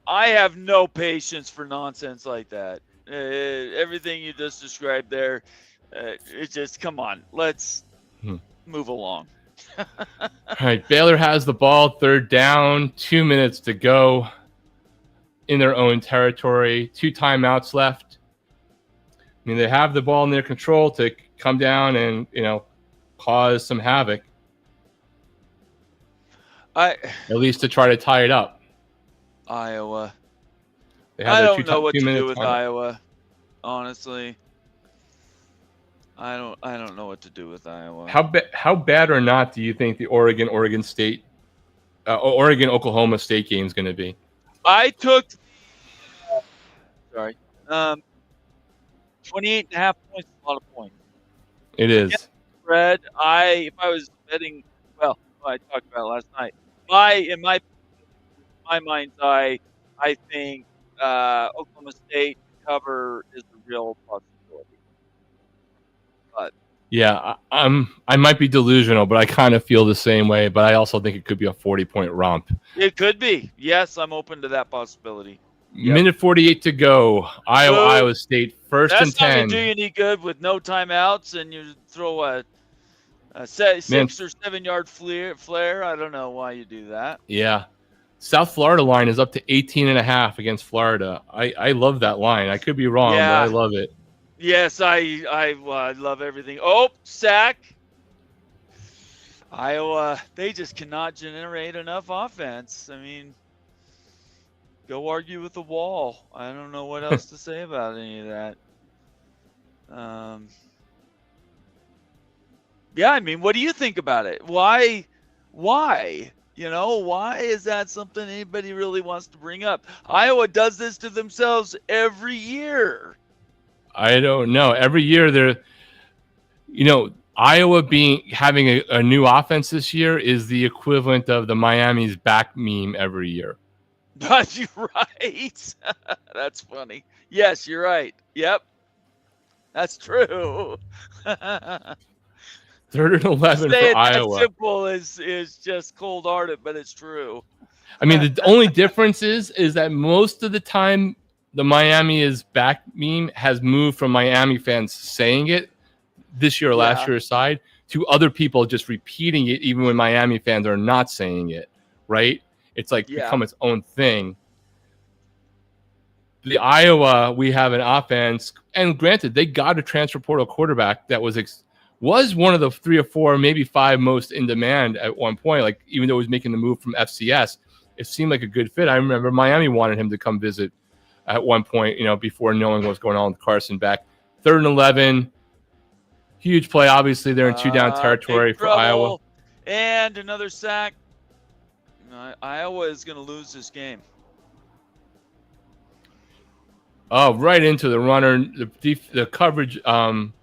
I have no patience for nonsense like that. Everything you just described there, it's just, come on, let's move along. All right, Baylor has the ball, 3rd down, 2 minutes to go in their own territory, 2 timeouts left. I mean, they have the ball in their control to come down and, cause some havoc. At least to try to tie it up. Iowa. I don't know what to do with Iowa, honestly. I don't know what to do with Iowa. How bad or not do you think the Oregon State, Oklahoma State game is going to be? I took 28.5 points is a lot of points. It is. Spread. If I was betting, well, I talked about it last night. In my mind's eye, I think Oklahoma State cover is a real possibility. But yeah, I might be delusional, but I kind of feel the same way. But I also think it could be a 40-point romp. It could be. Yes, I'm open to that possibility. Yep. Minute 48 to go. Iowa State, 1st and 10. That's not going to do you any good with no timeouts, and you throw a 6 or 7 yard flare. I don't know why you do that. Yeah. South Florida line is up to 18.5 against Florida. I love that line. I could be wrong, but I love it. Yes, I love everything. Oh, sack. Iowa, they just cannot generate enough offense. I mean, go argue with the wall. I don't know what else to say about any of that. Yeah, I mean, what do you think about it? Why? Why is that something anybody really wants to bring up? Iowa does this to themselves every year. I don't know. Every year they're, Iowa having a new offense this year is the equivalent of the Miami's back meme every year. But you're right. That's funny. Yes, you're right. Yep. That's true. 3rd and 11 for Iowa. That simple is just cold-hearted, but it's true. I mean, the only difference is that most of the time the Miami is back meme has moved from Miami fans saying it this year or last year aside to other people just repeating it even when Miami fans are not saying it, right? It's like become its own thing. the Iowa, we have an offense, and granted, they got a transfer portal quarterback that was one of the 3 or 4, maybe 5 most in demand at one point. Like, even though he was making the move from FCS, it seemed like a good fit. I remember Miami wanted him to come visit at one point, before knowing what was going on with Carson Beck. 3rd and 11, huge play. Obviously, they're in 2-down territory for Iowa. And another sack. Iowa is going to lose this game. Oh, right into the runner. The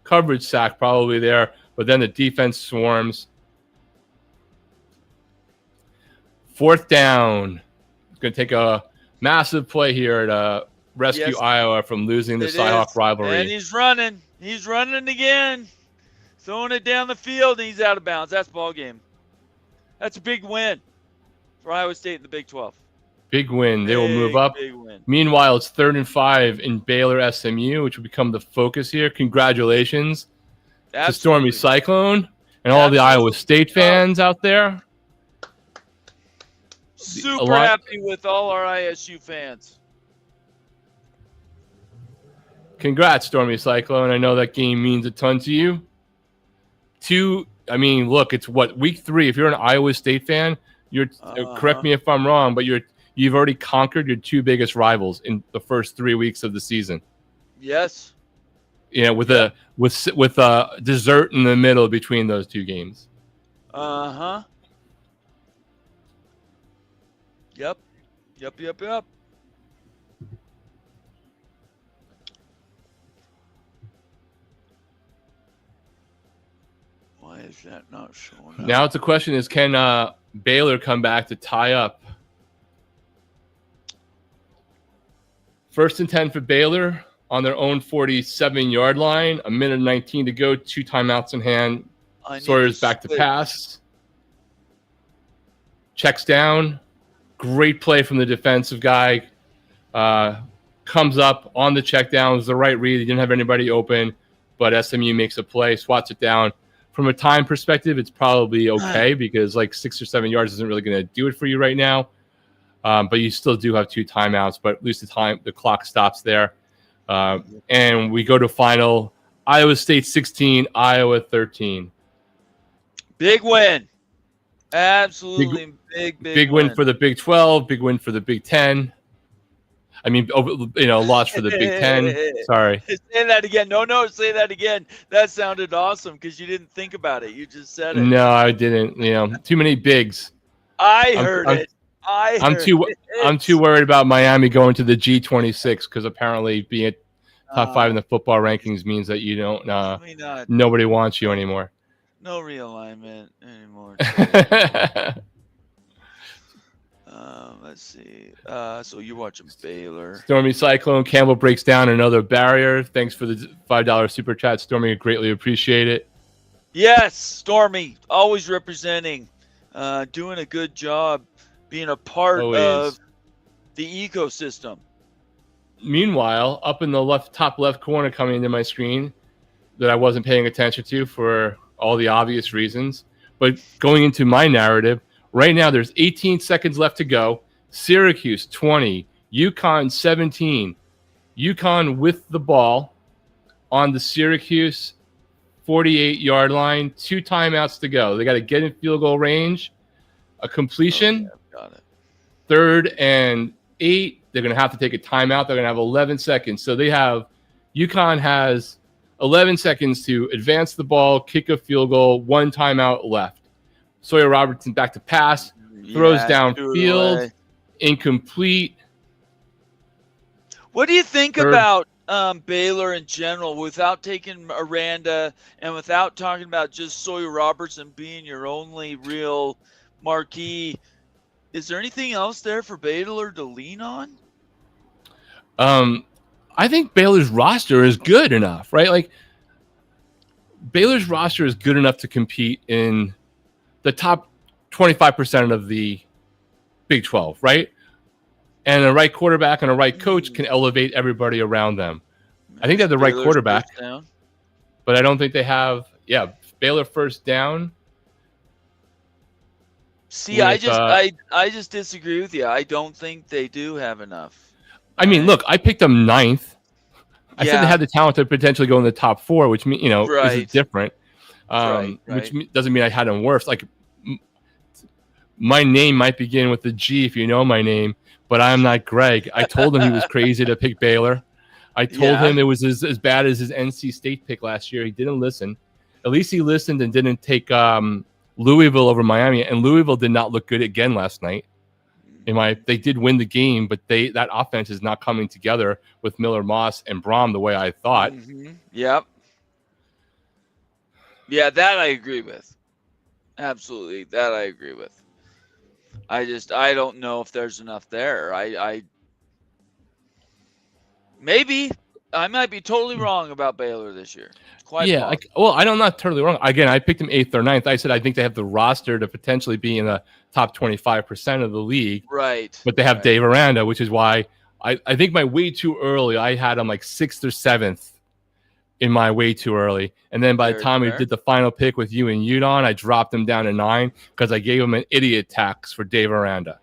coverage sack probably there, but then the defense swarms. 4th down. It's going to take a massive play here to rescue Iowa from losing the Cyhawk rivalry. And he's running. He's running again. Throwing it down the field, and he's out of bounds. That's ball game. That's a big win for Iowa State in the Big 12. Big win. They will move up. Big win. Meanwhile, it's 3rd and 5 in Baylor SMU, which will become the focus here. Congratulations to Stormy Cyclone and all the Iowa State fans out there. Super happy with all our ISU fans. Congrats, Stormy Cyclone. I know that game means a ton to you. Look, it's week 3. If you're an Iowa State fan, correct me if I'm wrong, but you've already conquered your 2 biggest rivals in the first 3 weeks of the season. Yes. With a dessert in the middle between those 2 games. Yep. Why is that not showing up? Now it's a question is, can Baylor come back to tie up? 1st and 10 for Baylor on their own 47-yard line. 1:19 to go. 2 timeouts in hand. Sawyer's back to pass. Checks down. Great play from the defensive guy. Comes up on the check down. It was the right read. He didn't have anybody open, but SMU makes a play, swats it down. From a time perspective, it's probably okay because 6 or 7 yards isn't really going to do it for you right now. But you still do have 2 timeouts, but at least the clock stops there. And we go to final. Iowa State 16, Iowa 13. Big win. Absolutely big win for the Big 12, big win for the Big 10. Loss for the Big 10. Sorry. Say that again. No, say that again. That sounded awesome because you didn't think about it. You just said it. No, I didn't. Too many bigs. I heard it. I'm too worried about Miami going to the G26 because apparently being top 5 in the football rankings means that you don't. Nobody wants you anymore. No realignment anymore. Let's see. So you're watching Baylor. Stormy Cyclone. Campbell breaks down another barrier. Thanks for the $5 super chat, Stormy. I greatly appreciate it. Yes, Stormy. Always representing. Doing a good job. Being a part of the ecosystem. Meanwhile, up in the top left corner coming into my screen that I wasn't paying attention to for all the obvious reasons, but going into my narrative, right now there's 18 seconds left to go. Syracuse 20, UConn 17. UConn with the ball on the Syracuse 48-yard line. 2 timeouts to go. They got to get in field goal range. A completion. Got it. 3rd and 8. They're going to have to take a timeout. They're going to have 11 seconds. So UConn has 11 seconds to advance the ball, kick a field goal, 1 timeout left. Sawyer Robertson back to pass, throws downfield, incomplete. What do you think about Baylor in general without taking Aranda and without talking about just Sawyer Robertson being your only real marquee? Is there anything else there for Baylor to lean on? I think Baylor's roster is good enough, right? Baylor's roster is good enough to compete in the top 25% of the Big 12, right? And a right quarterback and a right coach can elevate everybody around them. I think they have the right quarterback, but I don't think they have. Yeah, Baylor first down. See, I just disagree with you. I don't think they do have enough. I mean, look, I picked them 9th. I said they Yeah. had the talent to potentially go in the top 4, which means, is Right. different. Right. Which doesn't mean I had them worse. Like, my name might begin with the G if you know my name, but I'm not Greg. I told him he was crazy to pick Baylor. I told him it was as bad as his NC State pick last year. He didn't listen. At least he listened and didn't take Louisville over Miami. And Louisville did not look good again last night. They did win the game, but that offense is not coming together with Miller Moss and Braum the way I thought. Mm-hmm. Yep. Yeah, that I agree with. Absolutely, that I agree with. I don't know if there's enough there. Maybe I might be totally wrong about Baylor this year. I'm not totally wrong. Again, I picked them 8th or 9th. I said I think they have the roster to potentially be in the top 25% of the league. Right. But they have Dave Aranda, which is why I think my way too early. I had them like 6th or 7th in my way too early. And then by the time we did the final pick with you and Udon, I dropped them down to 9 because I gave them an idiot tax for Dave Aranda.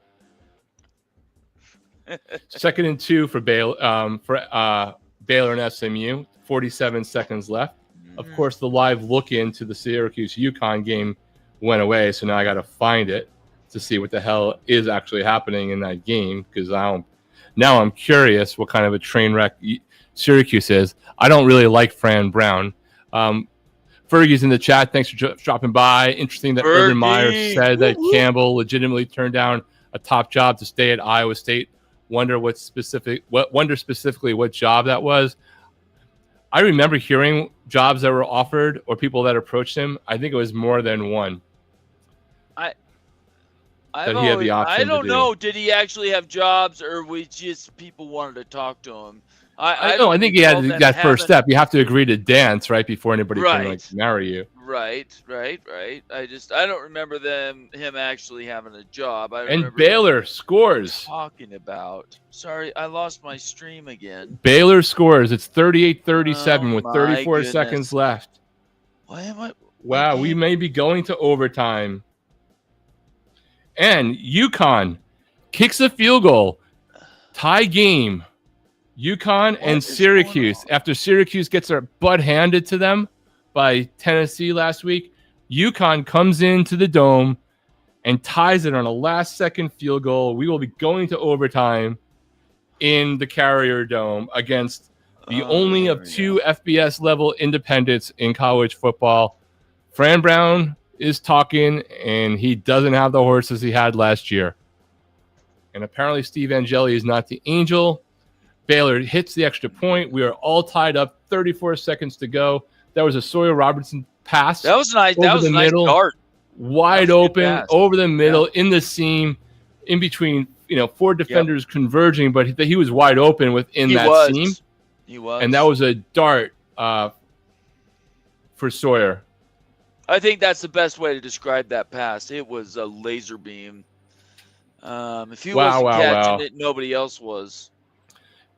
2nd and 2 for Baylor and SMU. 47 seconds left. Of course, the live look into the Syracuse UConn game went away, so now I got to find it to see what the hell is actually happening in that game because now I'm curious what kind of a train wreck Syracuse is. I don't really like Fran Brown. Fergie's in the chat. Thanks for dropping by. Interesting that Urban Meyer said that Campbell legitimately turned down a top job to stay at Iowa State. Wonder specifically what job that was. I remember hearing jobs that were offered or people that approached him. I think it was more than one. I don't know. Did he actually have jobs, or was just people wanted to talk to him? I think he had that first step. You have to agree to dance right before anybody can marry you. Right. I don't remember him actually having a job. And Baylor scores. Talking about. Sorry, I lost my stream again. Baylor scores. It's 38-37 with 34 seconds left. Why am I? Wow, we may be going to overtime. And UConn kicks a field goal. Tie game. UConn and Syracuse. After Syracuse gets their butt handed to them by Tennessee last week, UConn comes into the Dome and ties it on a last-second field goal. We will be going to overtime in the Carrier Dome against the only of 2 FBS-level independents in college football. Fran Brown is talking, and he doesn't have the horses he had last year. And apparently Steve Angeli is not the angel. Baylor hits the extra point. We are all tied up. 34 seconds to go. That was a Sawyer Robertson pass. That was nice. That was a nice dart. Wide open, over the middle, in the seam, in between, 4 defenders converging, but he was wide open within that seam. He was. And that was a dart for Sawyer. I think that's the best way to describe that pass. It was a laser beam. If he wasn't catching it, nobody else was.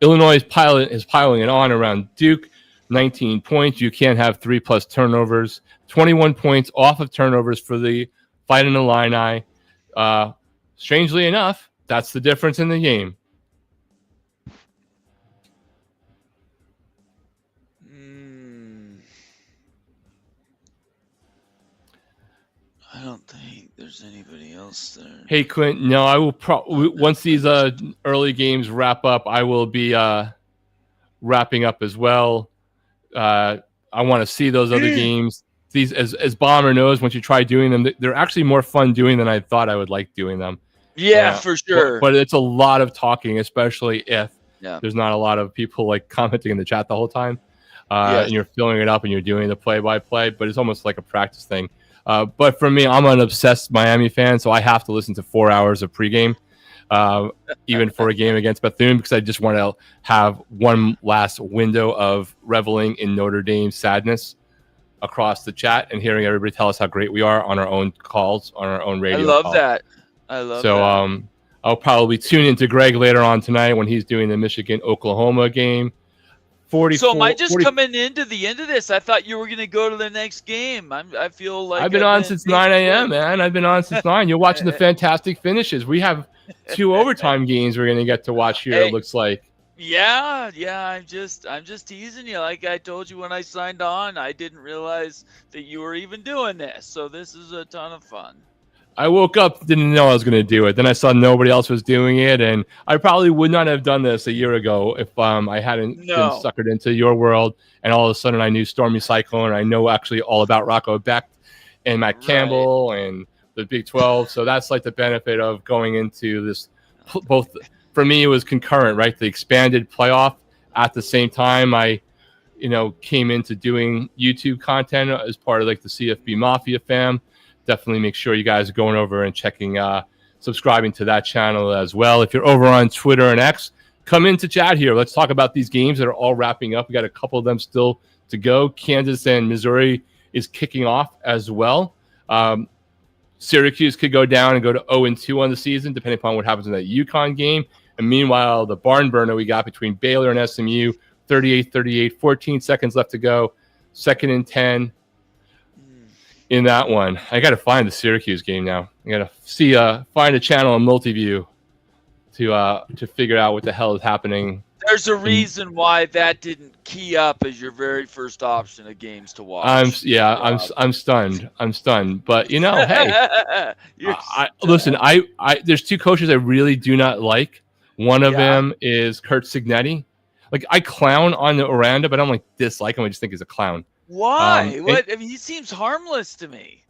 Illinois is piling it on around Duke. 19 points. You can't have 3+ turnovers. 21 points off of turnovers for the Fighting Illini. Strangely enough, that's the difference in the game. I don't think there's anybody else there. Hey, Clint. No, I will once these early games wrap up, I will be wrapping up as well. I want to see those other games. These, as Bomber knows, once you try doing them, they're actually more fun doing than I thought I would like doing them. Yeah, for sure. But it's a lot of talking, especially if there's not a lot of people like commenting in the chat the whole time. And you're filling it up and you're doing the play-by-play, but it's almost like a practice thing. But for me, I'm an obsessed Miami fan, so I have to listen to 4 hours of pregame, even for a game against Bethune, because I just want to have one last window of reveling in Notre Dame sadness across the chat and hearing everybody tell us how great we are on our own calls, on our own radio. I love that. So I'll probably tune into Greg later on tonight when he's doing the Michigan-Oklahoma game. So am I just coming into the end of this? I thought you were going to go to the next game. I feel like I've been on since 9 a.m., man. I've been on since 9. You're watching the fantastic finishes. We have 2 overtime games we're going to get to watch here, it looks like. Yeah. I'm just teasing you. Like I told you when I signed on, I didn't realize that you were even doing this. So this is a ton of fun. I woke up, didn't know I was going to do it. Then I saw nobody else was doing it, and I probably would not have done this a year ago if I hadn't been No. suckered into your world. And all of a sudden, I knew Stormy Cyclone, and I know actually all about Rocco Beck and Matt Campbell and the Big 12. So that's like the benefit of going into this. Both for me, it was concurrent, right? The expanded playoff at the same time. I came into doing YouTube content as part of like the CFB Mafia fam. Definitely make sure you guys are going over and checking, subscribing to that channel as well. If you're over on Twitter and X, come into chat here. Let's talk about these games that are all wrapping up. We got a couple of them still to go. Kansas and Missouri is kicking off as well. Syracuse could go down and go to 0-2 on the season, depending upon what happens in that UConn game. And meanwhile, the barn burner we got between Baylor and SMU, 38-38, 14 seconds left to go, 2nd and 10. In that one, I got to find the Syracuse game now. I got to find a channel on Multiview to figure out what the hell is happening. There's a reason why that didn't key up as your very first option of games to watch. I'm stunned. I'm stunned. But hey, listen. There's two coaches I really do not like. One of them is Kurt Signetti. Like I clown on the Orlando, but I don't dislike him. I just think he's a clown. Why? He seems harmless to me.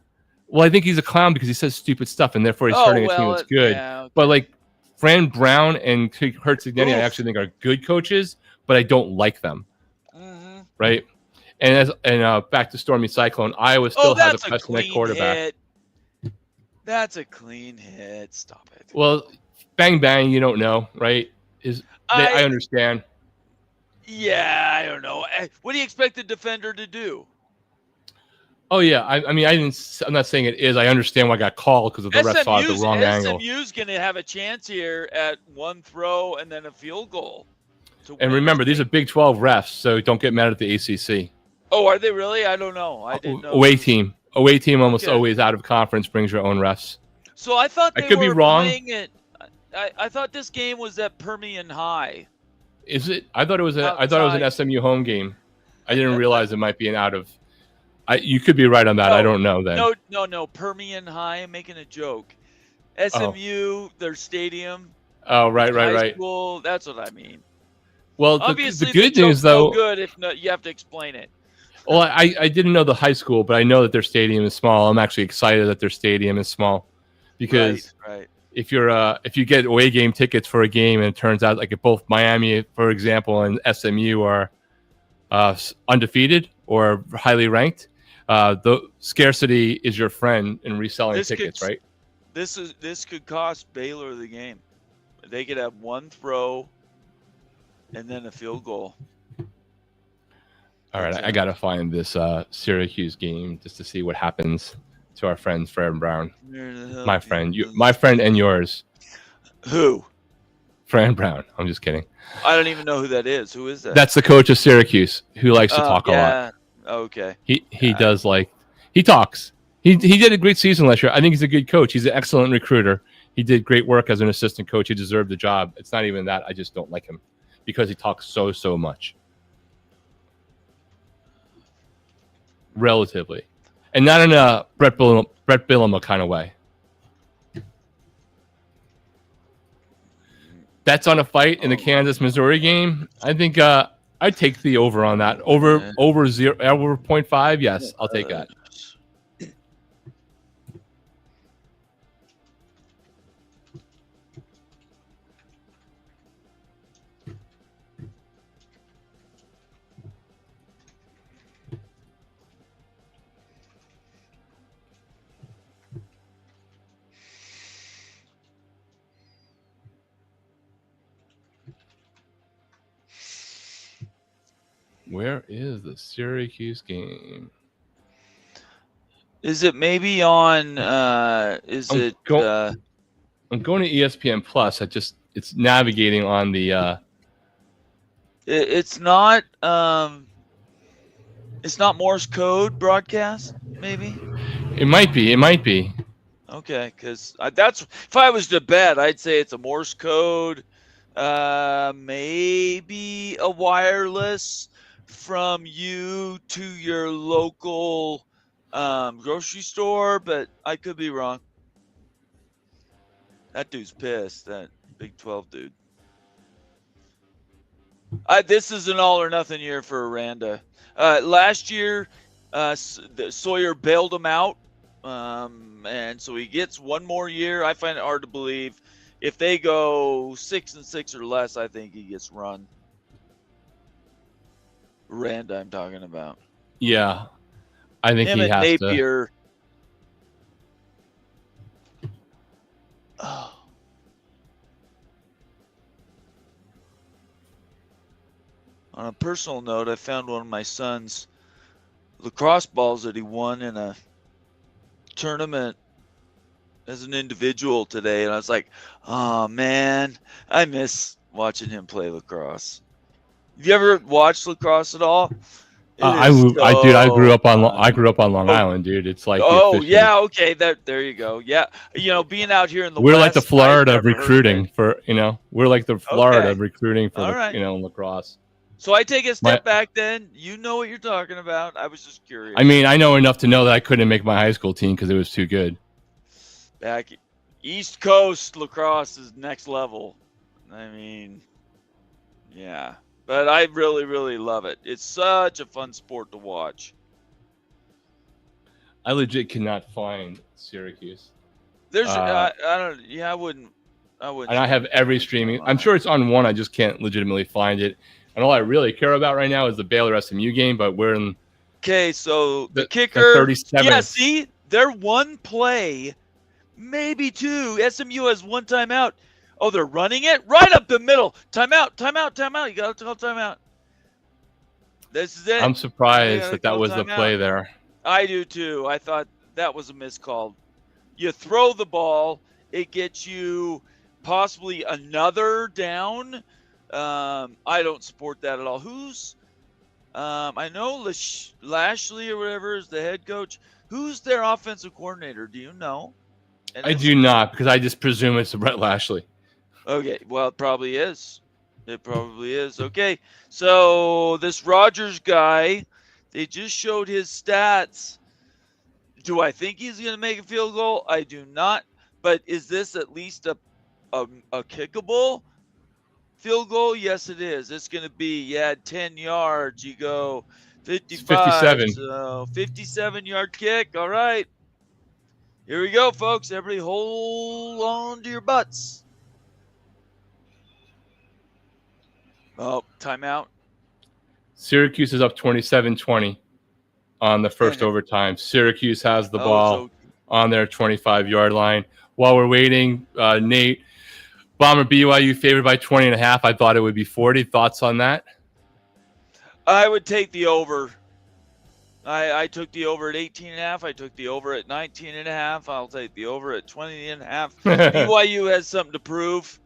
Well, I think he's a clown because he says stupid stuff, and therefore he's hurting a team that's good. Yeah, okay. But Fran Brown and Kurt Signetti, I actually think are good coaches, but I don't like them. Mm-hmm. Right? And back to Stormy Cyclone, Iowa still has a Preston quarterback. That's a clean hit. Stop it. Well, bang bang, you don't know, right? I understand. Yeah, I don't know. What do you expect the defender to do? Oh yeah, I'm not saying it is. I understand why I got called because of the ref saw it the wrong angle. SMU's going to have a chance here at one throw and then a field goal. And remember, these are Big 12 refs, so don't get mad at the ACC. Oh, are they really? I don't know. I didn't know. Away team almost always out of conference brings your own refs. So I thought I could be wrong. I thought this game was at Permian High. Is it? I thought it was an SMU home game. I didn't realize it might be an out of. You could be right on that. I don't know then. No. Permian High. I'm making a joke. SMU, their stadium. Oh, right. School, that's what I mean. Well, obviously, the good news though. Good if not, you have to explain it. Well, I didn't know the high school, but I know that their stadium is small. I'm actually excited that their stadium is small, because if you get away game tickets for a game and it turns out like if both Miami, for example, and SMU are undefeated or highly ranked, the scarcity is your friend in reselling tickets, right? This could cost Baylor the game. They could have one throw and then a field goal. All right, I got to find this Syracuse game just to see what happens to our friend Fran Brown. My friend and yours. Who? Fran Brown. I'm just kidding. I don't even know who that is. Who is that? That's the coach of Syracuse who likes to talk a lot. Okay. He does he talks. He did a great season last year. I think he's a good coach. He's an excellent recruiter. He did great work as an assistant coach. He deserved the job. It's not even that. I just don't like him because he talks so much. Relatively. And not in a Brett Bielema kind of way. That's on a fight in the Kansas-Missouri game. I think I'd take the over on that. Over 0.5, yes, I'll take that. Where is the Syracuse game? Is it maybe on? I'm going to ESPN Plus. It's navigating on the. It's not. It's not Morse code broadcast. Maybe. It might be. Okay, because that's if I was to bet, I'd say it's a Morse code Maybe a wireless from you to your local grocery store, but I could be wrong. That dude's pissed, that Big 12 dude. This is an all or nothing year for Aranda. Last year, Sawyer bailed him out, and so he gets one more year. I find it hard to believe. If they go 6-6 or less, I think he gets run. Aranda, I'm talking about. Yeah, I think Him he and has Napier. Oh. On a personal note, I found one of my son's lacrosse balls that he won in a tournament as an individual today, and I was like, oh man, I miss watching him play lacrosse. Have you ever watched lacrosse at all? I grew up on Long Island, dude. It's like yeah, okay, there you go. Yeah, being out here in the we're West, like the Florida of I've never heard recruiting for we're like the Florida of recruiting for All right. lacrosse. So I take a step back then. You know what you're talking about. I was just curious. I mean, I know enough to know that I couldn't make my high school team because it was too good. Back East Coast lacrosse is next level. I mean, yeah. But I really, really love it. It's such a fun sport to watch. I legit cannot find Syracuse. There's I don't. Yeah, I wouldn't. And I have every streaming. I'm sure it's on one. I just can't legitimately find it. And all I really care about right now is the Baylor SMU game. But we're in. Okay, so the kicker. 37. Yeah, see, they're one play, maybe two. SMU has one timeout. Oh, they're running it right up the middle. Timeout. You got to call timeout. This is it. I'm surprised that was the play there. I do too. I thought that was a miscall. You throw the ball, it gets you possibly another down. I don't support that at all. Who's I know Lashley or whatever is the head coach. Who's their offensive coordinator? Do you know? I do not, because I just presume it's Brett Lashley. Okay, well, it probably is. It probably is. Okay, so this Rogers guy, they just showed his stats. Do I think he's going to make a field goal? I do not. But is this at least a kickable field goal? Yes, it is. It's going to be, you had 10 yards. You go 55. 57. So 57-yard kick. All right. Here we go, folks. Everybody hold on to your butts. Oh, timeout. Syracuse is up 27-20 on the first overtime. Syracuse has the ball on their 25-yard line. While we're waiting, Nate, Bomber BYU favored by 20.5. I thought it would be 40. Thoughts on that? I would take the over. I took the over at 18.5. I took the over at 19.5. I'll take the over at 20.5. BYU has something to prove.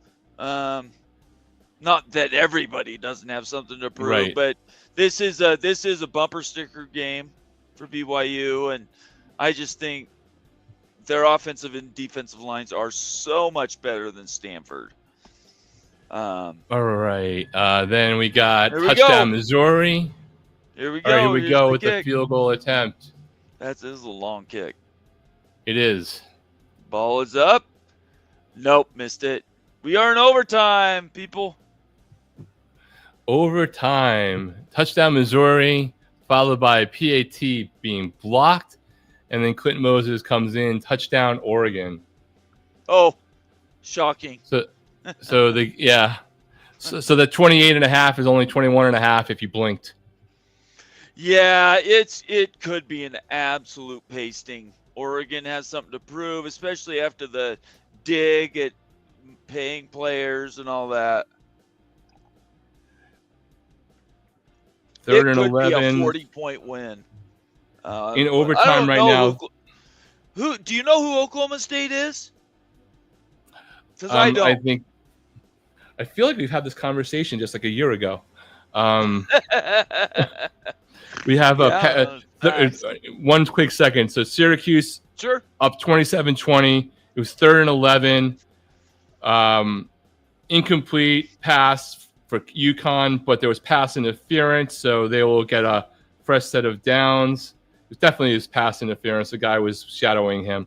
Not that everybody doesn't have something to prove, right, but this is a bumper sticker game for BYU, and I just think their offensive and defensive lines are so much better than Stanford. All right. Then we got touchdown Missouri. Here we go. All right, here we go with the field goal attempt. This is a long kick. It is. Ball is up. Nope, missed it. We are in overtime, people. Overtime. Touchdown Missouri, followed by a PAT being blocked, and then Clinton Moses comes in. Touchdown Oregon. Oh, shocking. So the 28.5 is only 21.5 if you blinked. Yeah, it could be an absolute pasting. Oregon has something to prove, especially after the dig at paying players and all that. Third and 11. Be a 40-point win. In overtime right now. Do you know who Oklahoma State is? Because I don't. I feel like we've had this conversation just like a year ago. We have one quick second. So Syracuse up 27-20. It was 3rd and 11. incomplete pass for UConn, but there was pass interference, so they will get a fresh set of downs. It definitely is pass interference. The guy was shadowing him.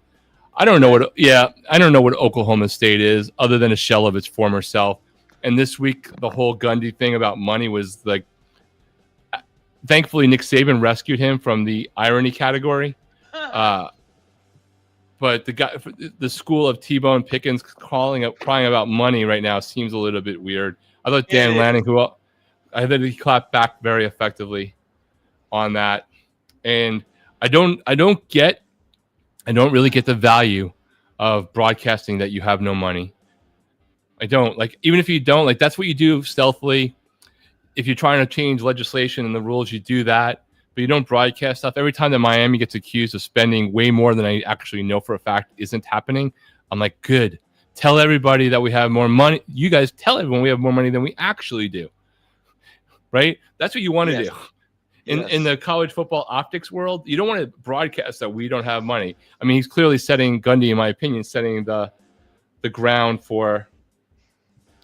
I don't know what Oklahoma State is, other than a shell of its former self. And this week, the whole Gundy thing about money was like, thankfully, Nick Saban rescued him from the irony category. But the school of T-Bone Pickens crying about money right now seems a little bit weird. I thought Dan Lanning, I thought he clapped back very effectively on that, and I don't really get the value of broadcasting that you have no money. I don't like, even if you don't like, that's what you do stealthily. If you're trying to change legislation and the rules, you do that. But you don't broadcast stuff. Every time that Miami gets accused of spending way more than I actually know for a fact isn't happening, I'm like, good. Tell everybody that we have more money. You guys tell everyone we have more money than we actually do. Right? That's what you want to do. In the college football optics world, you don't want to broadcast that we don't have money. I mean, he's clearly Gundy, in my opinion, setting the ground for,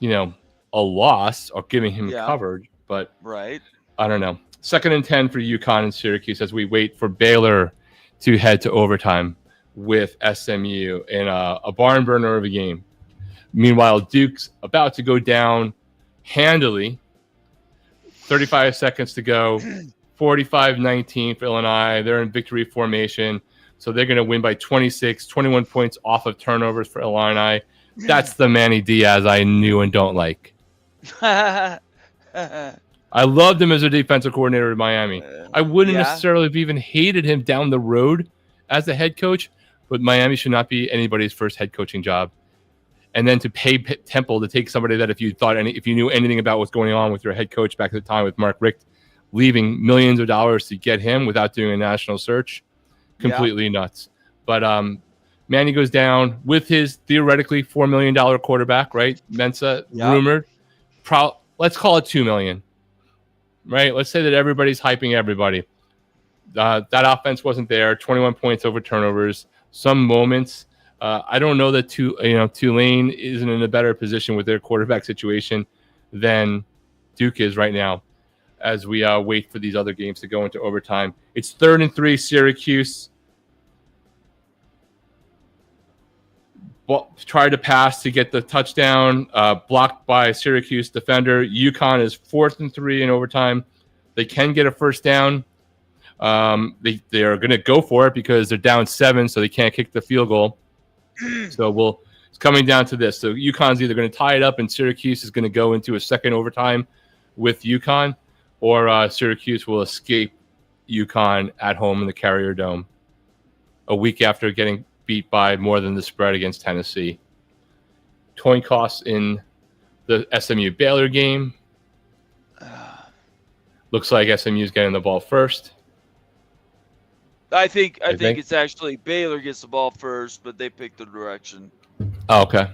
a loss or giving him coverage. But right. I don't know. 2nd and 10 for UConn and Syracuse as we wait for Baylor to head to overtime with SMU in a barn burner of a game. Meanwhile, Duke's about to go down handily. 35 seconds to go. 45-19 for Illinois. They're in victory formation, so they're going to win by 26, 21 points off of turnovers for Illinois. That's the Manny Diaz I knew and don't like. I loved him as a defensive coordinator in Miami. I wouldn't necessarily have even hated him down the road as the head coach, but Miami should not be anybody's first head coaching job. And then to pay Temple to take somebody that if you knew anything about what's going on with your head coach back at the time with Mark Richt, leaving millions of dollars to get him without doing a national search, completely nuts. But Manny goes down with his theoretically $4 million quarterback, right? Mensa, rumored. Let's call it $2 million. Right, let's say that everybody's hyping everybody. That offense wasn't there. 21 points over turnovers. Some moments. I don't know that Tulane isn't in a better position with their quarterback situation than Duke is right now, as we wait for these other games to go into overtime. It's 3rd and 3, Syracuse. Tried to pass to get the touchdown, blocked by Syracuse defender. UConn is 4th and 3 in overtime. They can get a first down. They are going to go for it because they're down 7, so they can't kick the field goal. So it's coming down to this. So UConn's either going to tie it up, and Syracuse is going to go into a second overtime with UConn, or Syracuse will escape UConn at home in the Carrier Dome a week after getting beat by more than the spread against Tennessee. Coin costs in the SMU Baylor game. Looks like SMU is getting the ball first. I think it's actually Baylor gets the ball first, but they pick the direction. Oh, okay.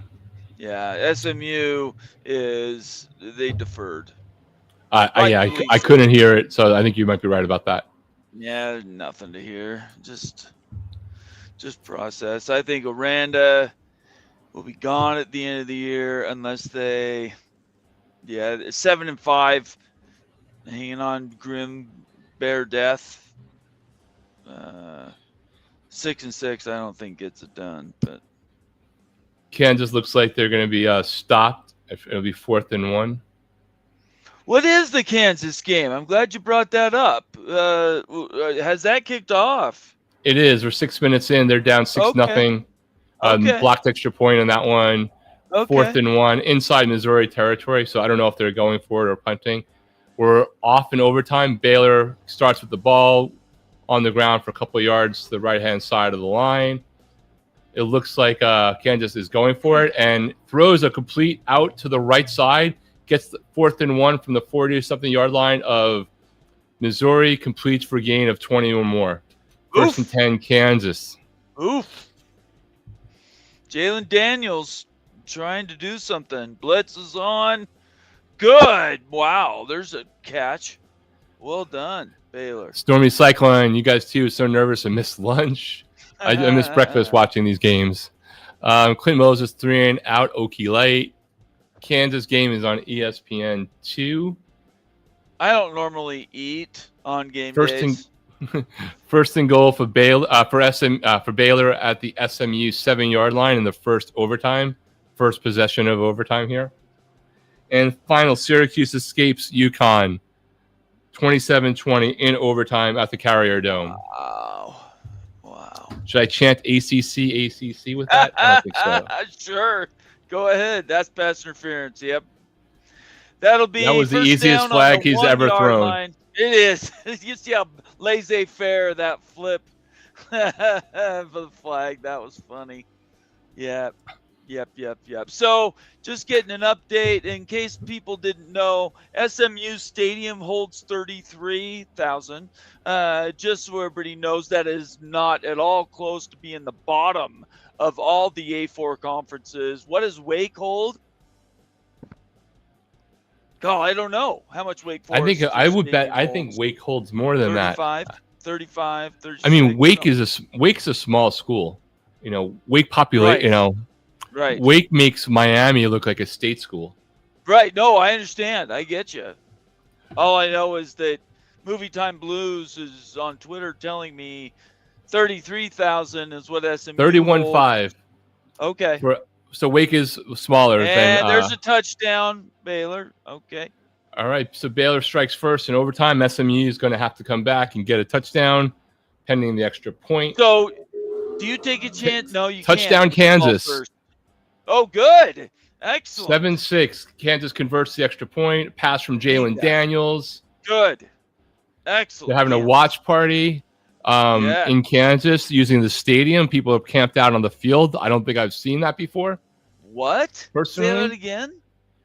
Yeah, SMU they deferred. I couldn't hear it, so I think you might be right about that. Yeah, nothing to hear. Just process. I think Aranda will be gone at the end of the year unless 7-5, hanging on grim bear death. 6-6, I don't think gets it done. But Kansas looks like they're going to be stopped. It'll be 4th and 1. What is the Kansas game? I'm glad you brought that up. Has that kicked off? It is. We're 6 minutes in. They're down 6-0. Blocked extra point on that one. Okay. 4th and 1 inside Missouri territory. So I don't know if they're going for it or punting. We're off in overtime. Baylor starts with the ball on the ground for a couple of yards to the right-hand side of the line. It looks like Kansas is going for it and throws a complete out to the right side. Gets the 4th and 1 from the 40-something yard line of Missouri. Completes for a gain of 20 or more. 1st and 10, Kansas. Oof. Jalen Daniels trying to do something. Blitz is on. Good. Wow, there's a catch. Well done, Baylor. Stormy Cyclone, you guys too, so nervous and missed lunch. I missed breakfast watching these games. Clint Moses 3 and out, Okie Light. Kansas game is on ESPN2. I don't normally eat on game First days. First and goal for Baylor for Baylor at the SMU 7-yard line in the first overtime. First possession of overtime here. And final, Syracuse escapes UConn 27-20 in overtime at the Carrier Dome. Wow. Should I chant ACC with that? I don't think so. Sure. Go ahead. That's pass interference. Yep. That'll be That was the first easiest down flag on the he's ever 1-yard thrown. line. It is. You see how laissez-faire that flip for the flag. That was funny. Yep. So just getting an update in case people didn't know, SMU Stadium holds 33,000. Just so everybody knows, that is not at all close to being the bottom of all the A4 conferences. What does Wake hold? Oh, I don't know how much Wake Forest. I think Wake holds more than 35, that. 35, 36. I mean, Wake's a small school. Wake populate. Right. Right. Wake makes Miami look like a state school. Right. No, I understand. I get you. All I know is that Movie Time Blues is on Twitter telling me 33,000 is what SMU 31.5. Okay. So Wake is smaller. And there's a touchdown, Baylor. Okay. All right. So Baylor strikes first in overtime. SMU is going to have to come back and get a touchdown, pending the extra point. So, do you take a chance? No, you touchdown can't. Kansas. Oh, good. Excellent. 7-6. Kansas converts the extra point. Pass from Jalen Daniels. Good. Excellent. They're having a watch party in Kansas using the stadium. People are camped out on the field. I don't think I've seen that before. What? Personally? Say that again?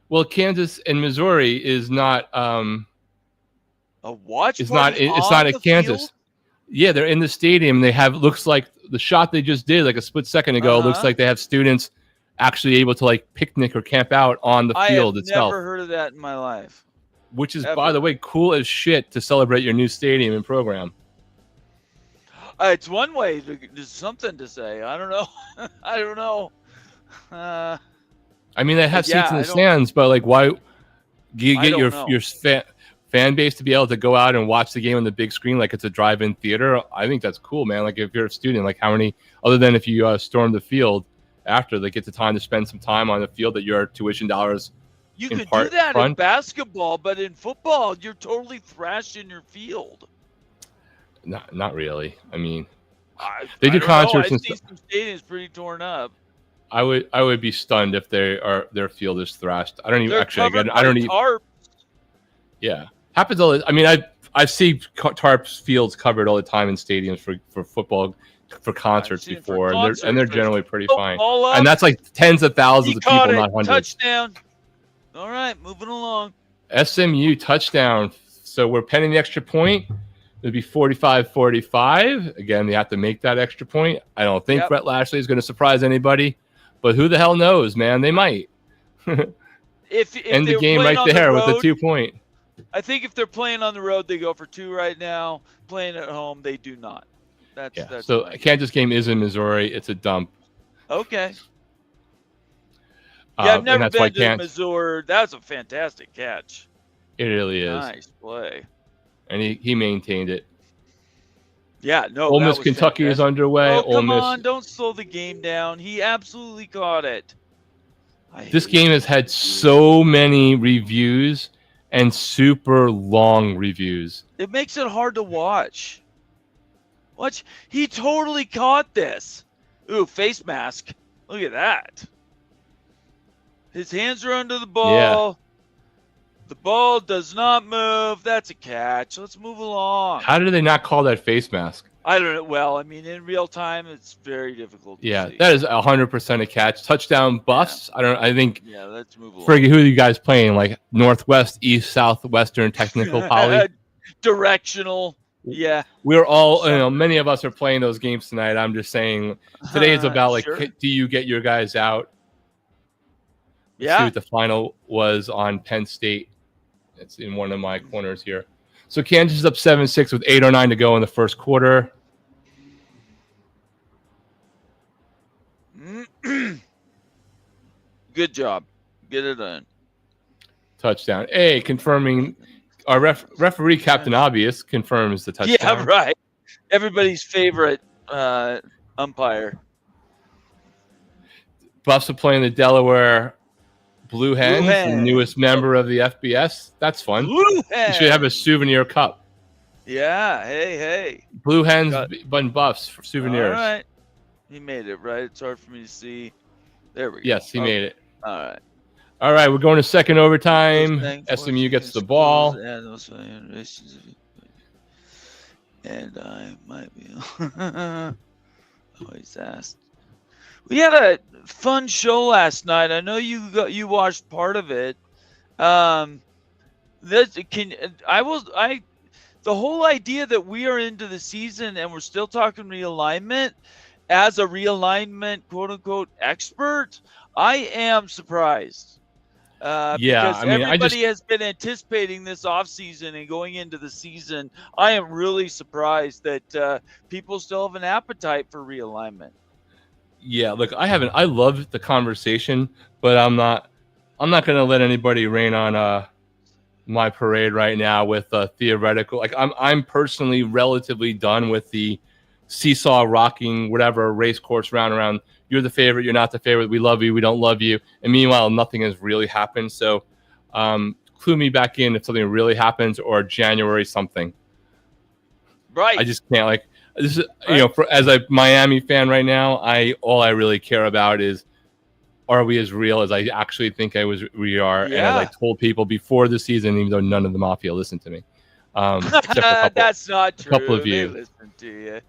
Well, Kansas and Missouri is not a watch it's party. It's not at Kansas. Field? Yeah, they're in the stadium. They have looks like the shot they just did like a split second ago. Looks like they have students actually able to like picnic or camp out on the field itself. I have never heard of that in my life. Which is, by the way, cool as shit to celebrate your new stadium and program. It's one way to something to say. I don't know. I don't know. I mean, they have seats in the stands, but like, why do you get your fan base to be able to go out and watch the game on the big screen like it's a drive-in theater? I think that's cool, man. Like, if you're a student, like how many, other than if you storm the field after, they get the time to spend some time on the field that your tuition dollars. You could do that in basketball, but in football, you're totally thrashed in your field. Not really. I mean, they do concerts and stuff. Some stadiums pretty torn up. I would be stunned if their field is thrashed. I don't even actually. I don't even. Tarps. Yeah, happens all. I mean, I've seen tarps fields covered all the time in stadiums for football, for concerts before, and they're generally pretty fine. And that's like tens of thousands of people, not hundreds. Touchdown. All right, moving along. SMU touchdown. So we're pending the extra point. It'd be 45-45. Again, they have to make that extra point. I don't think Brett Lashley is going to surprise anybody, but who the hell knows, man? They might. if end the game right there with the 2 point. I think if they're playing on the road, they go for 2 right now. Playing at home, they do not. That's so Kansas game is in Missouri. It's a dump. Okay. Yeah, I've never been to Missouri. That was a fantastic catch. It really is. Nice play. And he maintained it. Yeah, no. Ole Miss Kentucky is underway. Oh, come on, don't slow the game down. He absolutely caught it. This game has had so many reviews and super long reviews. It makes it hard to watch. Watch, he totally caught this. Ooh, face mask. Look at that. His hands are under the ball. Yeah. The ball does not move. That's a catch. Let's move along. How did they not call that face mask? I don't know. Well, I mean, in real time, it's very difficult to see. That is 100% a catch. Touchdown busts. Yeah. I think. Yeah, let's move along. Friggy, who are you guys playing? Like Northwest, East, Southwestern, Technical, Poly? Directional. Yeah. We're all, many of us are playing those games tonight. I'm just saying today is about like, do you get your guys out? Yeah. See what the final was on Penn State. It's in one of my corners here. So Kansas is up 7-6 with 8:09 to go in the first quarter. Good job. Get it done. Touchdown. Hey, confirming our referee, Captain Obvious, confirms the touchdown. Yeah, right. Everybody's favorite umpire. Buffs are playing the Delaware Blue Hens, the newest member of the FBS. That's fun. Blue Hens. You should have a souvenir cup. Yeah. Hey. Blue Hens and Buffs for souvenirs. All right. He made it, right? It's hard for me to see. There we go. Yes, he made it. All right. We're going to second overtime. SMU gets the ball. And I might be always asked. We had a fun show last night. I know you watched part of it. The whole idea that we are into the season and we're still talking realignment as a realignment quote unquote expert, I am surprised. Because everybody has been anticipating this offseason and going into the season. I am really surprised that people still have an appetite for realignment. Yeah, look, I love the conversation, but I'm not going to let anybody rain on my parade right now with theoretical. Like I'm personally relatively done with the seesaw rocking, whatever race course round around. You're the favorite. You're not the favorite. We love you. We don't love you. And meanwhile, nothing has really happened. So clue me back in if something really happens or January something. Right. I just can't this is, right. As a Miami fan right now, all I really care about is, are we as real as I actually think we are? Yeah. And as I told people before the season, even though none of the Mafia listened to me. That's not true. A couple of you. They listened to you.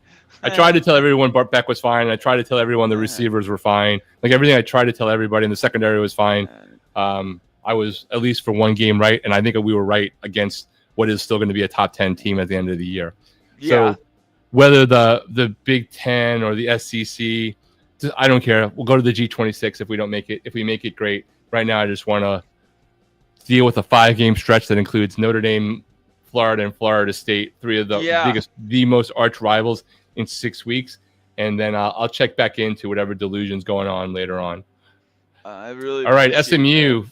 I tried to tell everyone Bart Beck was fine. I tried to tell everyone the receivers were fine. Like everything I tried to tell everybody in the secondary was fine. I was at least for one game right, and I think we were right against what is still going to be a top 10 team at the end of the year. Yeah. So whether the Big Ten or the SEC, I don't care. We'll go to the G26 if we don't make it. If we make it, great. Right now, I just want to deal with a 5-game stretch that includes Notre Dame, Florida, and Florida State, three of the most arch rivals in 6 weeks, and then I'll check back into whatever delusion's going on later on. I really all right. SMU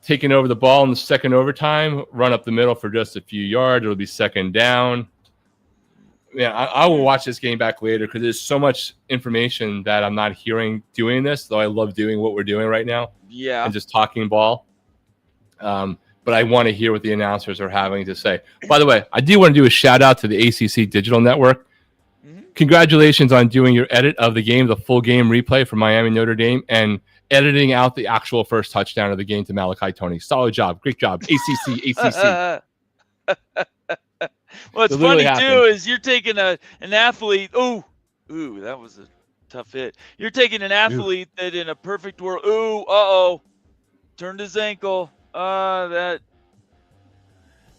taking over the ball in the second overtime, run up the middle for just a few yards. It'll be second down. Yeah, I will watch this game back later because there's so much information that I'm not hearing doing this, though I love doing what we're doing right now. Yeah, and just talking ball. But I want to hear what the announcers are having to say. By the way, I do want to do a shout out to the ACC Digital Network. Mm-hmm. Congratulations on doing your edit of the game, the full game replay for Miami Notre Dame, and editing out the actual first touchdown of the game to Malachi Tony. Solid job. Great job. ACC. What's funny, too, is you're taking an athlete. Ooh, that was a tough hit. You're taking an athlete that in a perfect world, turned his ankle. That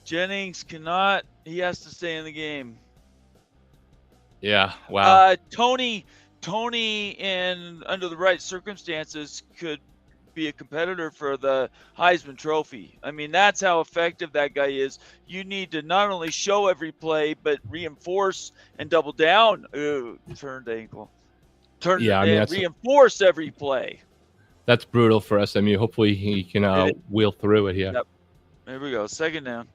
Jennings cannot. He has to stay in the game. Yeah. Wow. Tony, and under the right circumstances, could be a competitor for the Heisman Trophy. I mean, that's how effective that guy is. You need to not only show every play, but reinforce and double down. Turned ankle. Reinforce every play. That's brutal for SMU. Hopefully he can wheel through it here. Yep. There we go. Second down.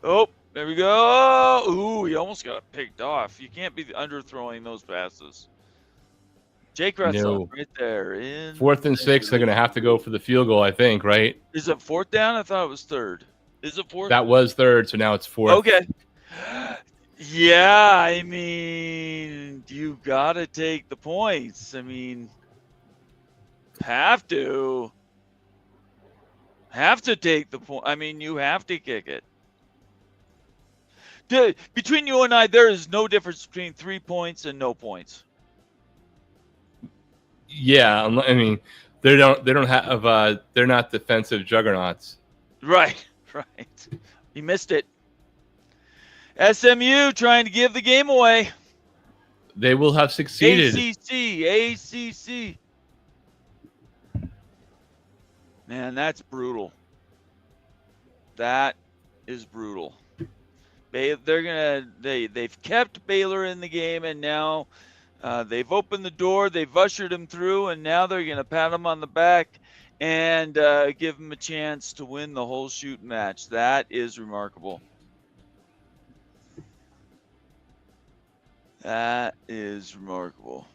Oh, there we go. Ooh, he almost got picked off. You can't be underthrowing those passes. Jake Retzel right there. 4th and 6, they're going to have to go for the field goal, I think, right? Is it 4th down? I thought it was 3rd. Is it 4th? That was 3rd, so now it's 4th. Okay. Yeah, I mean, you got to take the points. I mean, have to take the point. I mean, you have to kick it. Between you and I, there is no difference between 3 points and no points. Yeah, I mean, they don't have they're not defensive juggernauts. Right. He missed it. SMU trying to give the game away. They will have succeeded. ACC. Man, that's brutal. That is brutal. They've kept Baylor in the game, and now They've opened the door, they've ushered him through, and now they're going to pat him on the back and give him a chance to win the whole shoot match. That is remarkable. That is remarkable.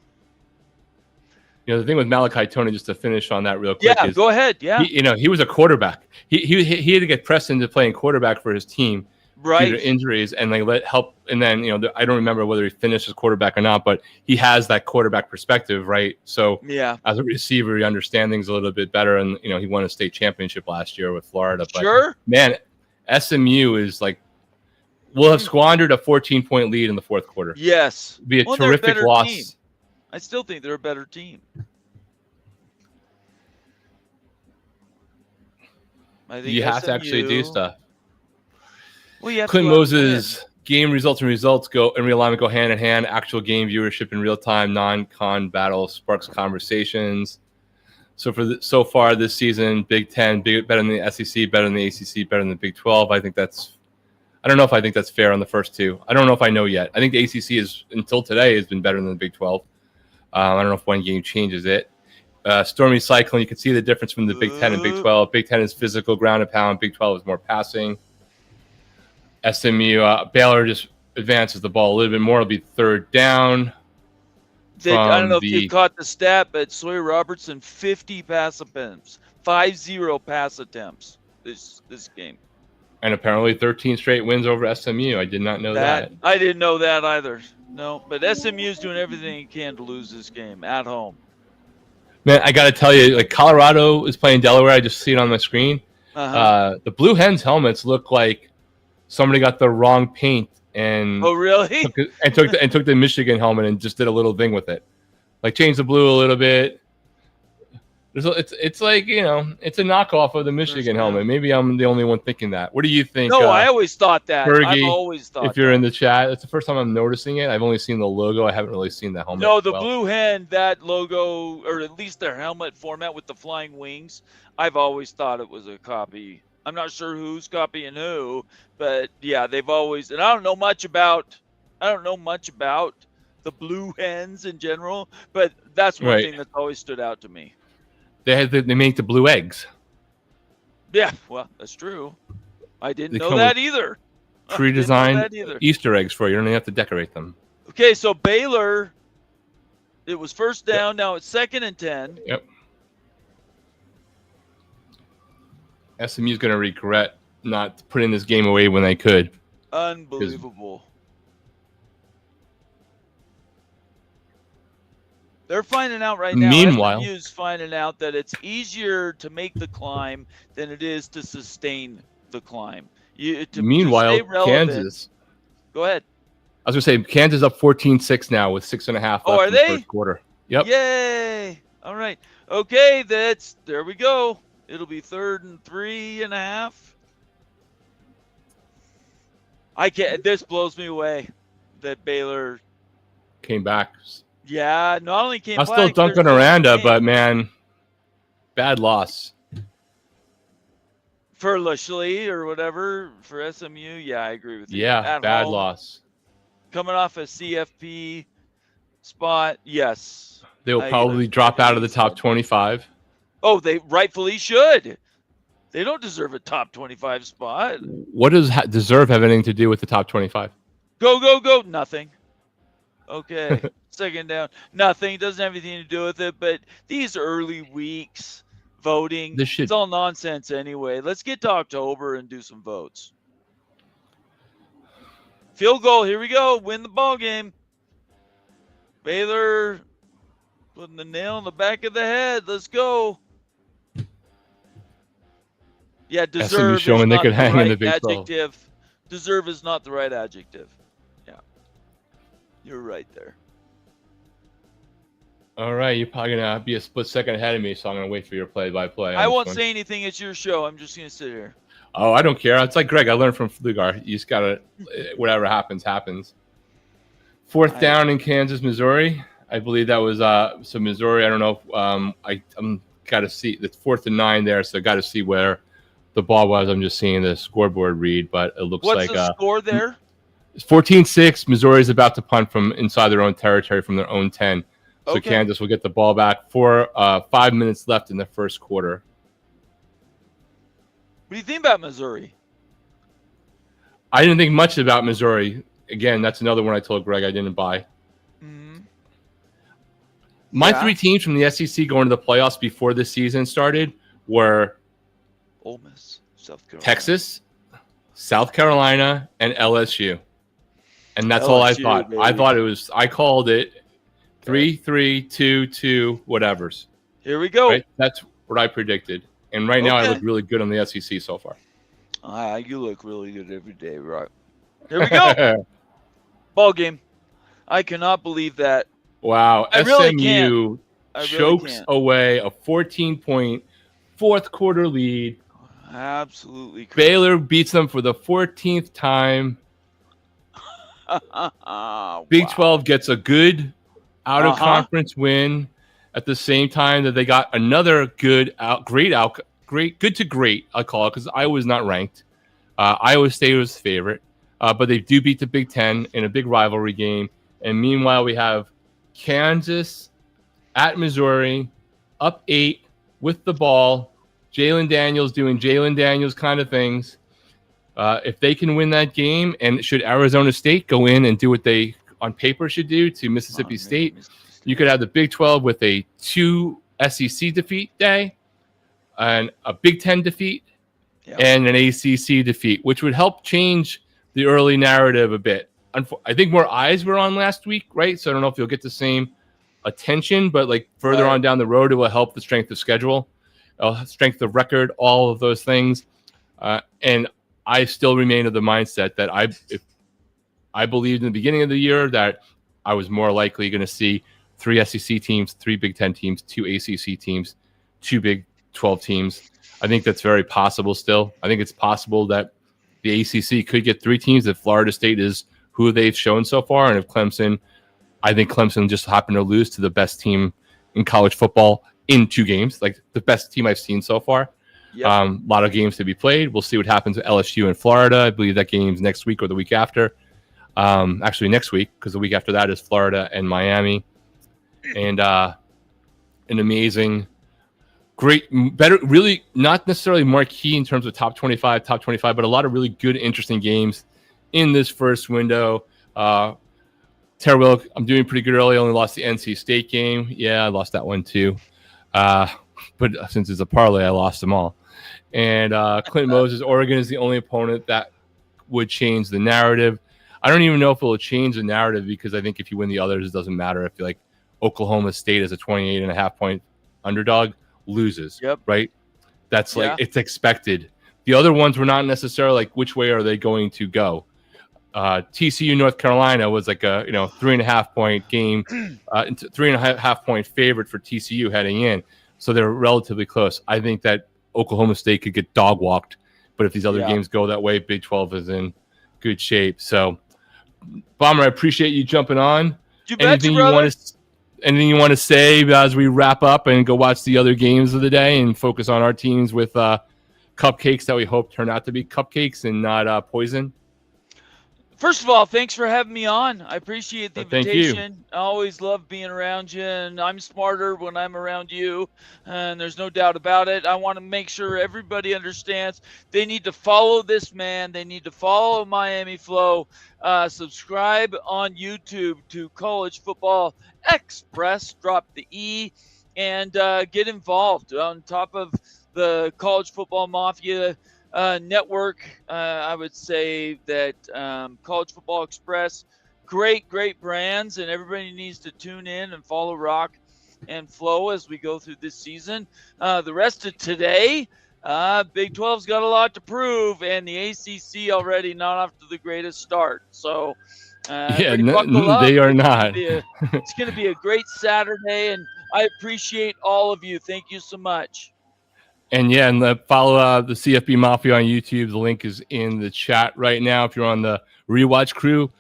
The thing with Malachi Tony, just to finish on that real quick, is go ahead. Yeah, he was a quarterback. He had to get pressed into playing quarterback for his team due to injuries, and they let help. And then I don't remember whether he finished as quarterback or not, but he has that quarterback perspective, right? So as a receiver, he understands things a little bit better, and he won a state championship last year with Florida. But sure, man, SMU is like, will have squandered a 14-point lead in the fourth quarter. Yes, it'd be a terrific loss. Team. I still think they're a better team. I think you have to actually do stuff. Well, Clint Moses, game results and realignment go hand in hand. Actual game viewership in real time, non-con battle sparks conversations. So far this season, Big Ten better than the SEC, better than the ACC, better than the Big 12. I don't know if I think that's fair on the first two. I don't know if I know yet. I think the ACC is, until today, has been better than the Big 12. I don't know if one game changes it. Stormy Cyclone, you can see the difference from the Big 10 and Big 12. Big 10 is physical, ground and pound. Big 12 is more passing. SMU, Baylor just advances the ball a little bit more. It'll be third down. I don't know if you caught the stat, but Sawyer Robertson, 50 pass attempts, 50 pass attempts this game. And apparently 13 straight wins over SMU. I did not know that. I didn't know that either. No, but SMU's doing everything it can to lose this game at home. Man, I got to tell you, like, Colorado is playing Delaware. I just see it on my screen. The Blue Hens helmets look like somebody got the wrong paint and really took the Michigan helmet and just did a little thing with it, like changed the blue a little bit. It's like, it's a knockoff of the Michigan helmet. Maybe I'm the only one thinking that. What do you think? No, I always thought that. Fergie, I've always thought if you're in the chat, it's the first time I'm noticing it. I've only seen the logo. I haven't really seen the helmet. No, the Blue Hen, that logo, or at least their helmet format with the flying wings, I've always thought it was a copy. I'm not sure who's copying who, but yeah, they've always, and I don't know much about the Blue Hens in general, but that's one thing that's always stood out to me. They make the blue eggs. Yeah, well, that's true. I didn't know that either. Pre-designed Easter eggs for you. You don't even have to decorate them. Okay, so Baylor, it was first down. Now it's 2nd and 10. Yep. SMU's going to regret not putting this game away when they could. Unbelievable. They're finding out right now. Meanwhile, SMU's finding out that it's easier to make the climb than it is to sustain the climb. Meanwhile, Kansas. Go ahead. I was going to say, Kansas up 14-6 now with 6.5 left in the first quarter. Yep. Yay. All right. Okay, there we go. It'll be 3rd and 3.5. This blows me away that Baylor came back. Yeah, not only came back. I'm still dunking Aranda, but man, bad loss. For Lashley or whatever, for SMU, yeah, I agree with you. Yeah, bad loss. Coming off a CFP spot, yes. They'll probably drop out of the top 25. Oh, they rightfully should. They don't deserve a top 25 spot. What does deserve have anything to do with the top 25? Go. Nothing. Okay. 2nd down. Nothing. Doesn't have anything to do with it. But these early weeks, voting, it's all nonsense anyway. Let's get to October and do some votes. Field goal. Here we go. Win the ball game. Baylor putting the nail in the back of the head. Let's go. Yeah, deserve is not the right adjective. Deserve is not the right adjective. Yeah. You're right there. All right, you're probably going to be a split second ahead of me, so I'm going to wait for your play-by-play. I won't say anything. It's your show. I'm just going to sit here. Oh, I don't care. It's like Greg. I learned from Flugar. You just got to, whatever happens. 4th down in Kansas, Missouri. I believe that was so Missouri. I don't know if I'm got to see the 4th and 9 there, so I got to see where the ball was. I'm just seeing the scoreboard read, but it looks What's like the score there? It's 14-6. Missouri is about to punt from inside their own territory from their own 10. So Okay. Kansas will get the ball back. 5 minutes left in the first quarter. What do you think about Missouri? I didn't think much about Missouri. Again, that's another one I told Greg I didn't buy. Mm-hmm. My 3 teams from the SEC going to the playoffs before the season started were Ole Miss, South Carolina. Texas, South Carolina, and LSU. And that's all I thought. Baby. I called it 3-3-2-2 whatevers. Here we go. Right? That's what I predicted. And right now I look really good on the SEC so far. You look really good every day, right? Here we go. Ball game. I cannot believe that. Wow. I really SMU can't. chokes away a 14-point fourth quarter lead. Absolutely crazy. Baylor beats them for the 14th time. Big 12 gets a good out-of-conference win at the same time that they got another good to great, I call it, because Iowa's not ranked. Iowa State was favorite, but they do beat the Big Ten in a big rivalry game. And meanwhile, we have Kansas at Missouri, up 8 with the ball. Jalen Daniels doing Jalen Daniels kind of things. If they can win that game, and should Arizona State go in and do what they on paper should do to Mississippi State, you could have the Big 12 with a 2 SEC defeat day and a Big 10 defeat and an ACC defeat, which would help change the early narrative a bit. I think more eyes were on last week, right? So I don't know if you'll get the same attention, but like further on down the road, it will help the strength of schedule, strength of record, all of those things. And I still remain of the mindset that I believed in the beginning of the year that I was more likely going to see 3 SEC teams, 3 Big 10 teams, 2 ACC teams, 2 Big 12 teams. I think that's very possible still. I think it's possible that the ACC could get 3 teams if Florida State is who they've shown so far. And if Clemson, I think Clemson just happened to lose to the best team in college football in 2 games, like the best team I've seen so far. A lot of games to be played. We'll see what happens with LSU and Florida. I believe that game's next week or the week after. Actually next week, because the week after that is Florida and Miami. And an amazing, great, better, really not necessarily marquee in terms of top 25, but a lot of really good, interesting games in this first window. Tara Wilk, I'm doing pretty good early. I only lost the NC State game. Yeah, I lost that one too. But since it's a parlay, I lost them all. And Clinton Moses, Oregon is the only opponent that would change the narrative. I don't even know if it will change the narrative, because I think if you win the others, it doesn't matter. If you like Oklahoma State as a 28.5-point underdog loses, right? That's like it's expected. The other ones were not necessarily like which way are they going to go. TCU North Carolina was like a 3.5-point game, 3.5-point favorite for TCU heading in, so they're relatively close. I think that Oklahoma State could get dog walked, but if these other games go that way, Big 12 is in good shape. So, Bomber, I appreciate you jumping on. Anything you want to say as we wrap up and go watch the other games of the day and focus on our teams with cupcakes that we hope turn out to be cupcakes and not poison? First of all, thanks for having me on. I appreciate the invitation. Thank you. I always love being around you, and I'm smarter when I'm around you, and there's no doubt about it. I want to make sure everybody understands they need to follow this man. They need to follow Miami Flow. Subscribe on YouTube to College Football Express. Drop the E and get involved on top of the College Football Mafia network. I would say that College Football Express, great brands, and everybody needs to tune in and follow Rock and Flow as we go through this season. The rest of today, Big 12's got a lot to prove, and the ACC already not off to the greatest start. So they are not. It's going to be a great Saturday, and I appreciate all of you. Thank you so much. And follow the CFB Mafia on YouTube. The link is in the chat right now. If you're on the Rewatch crew,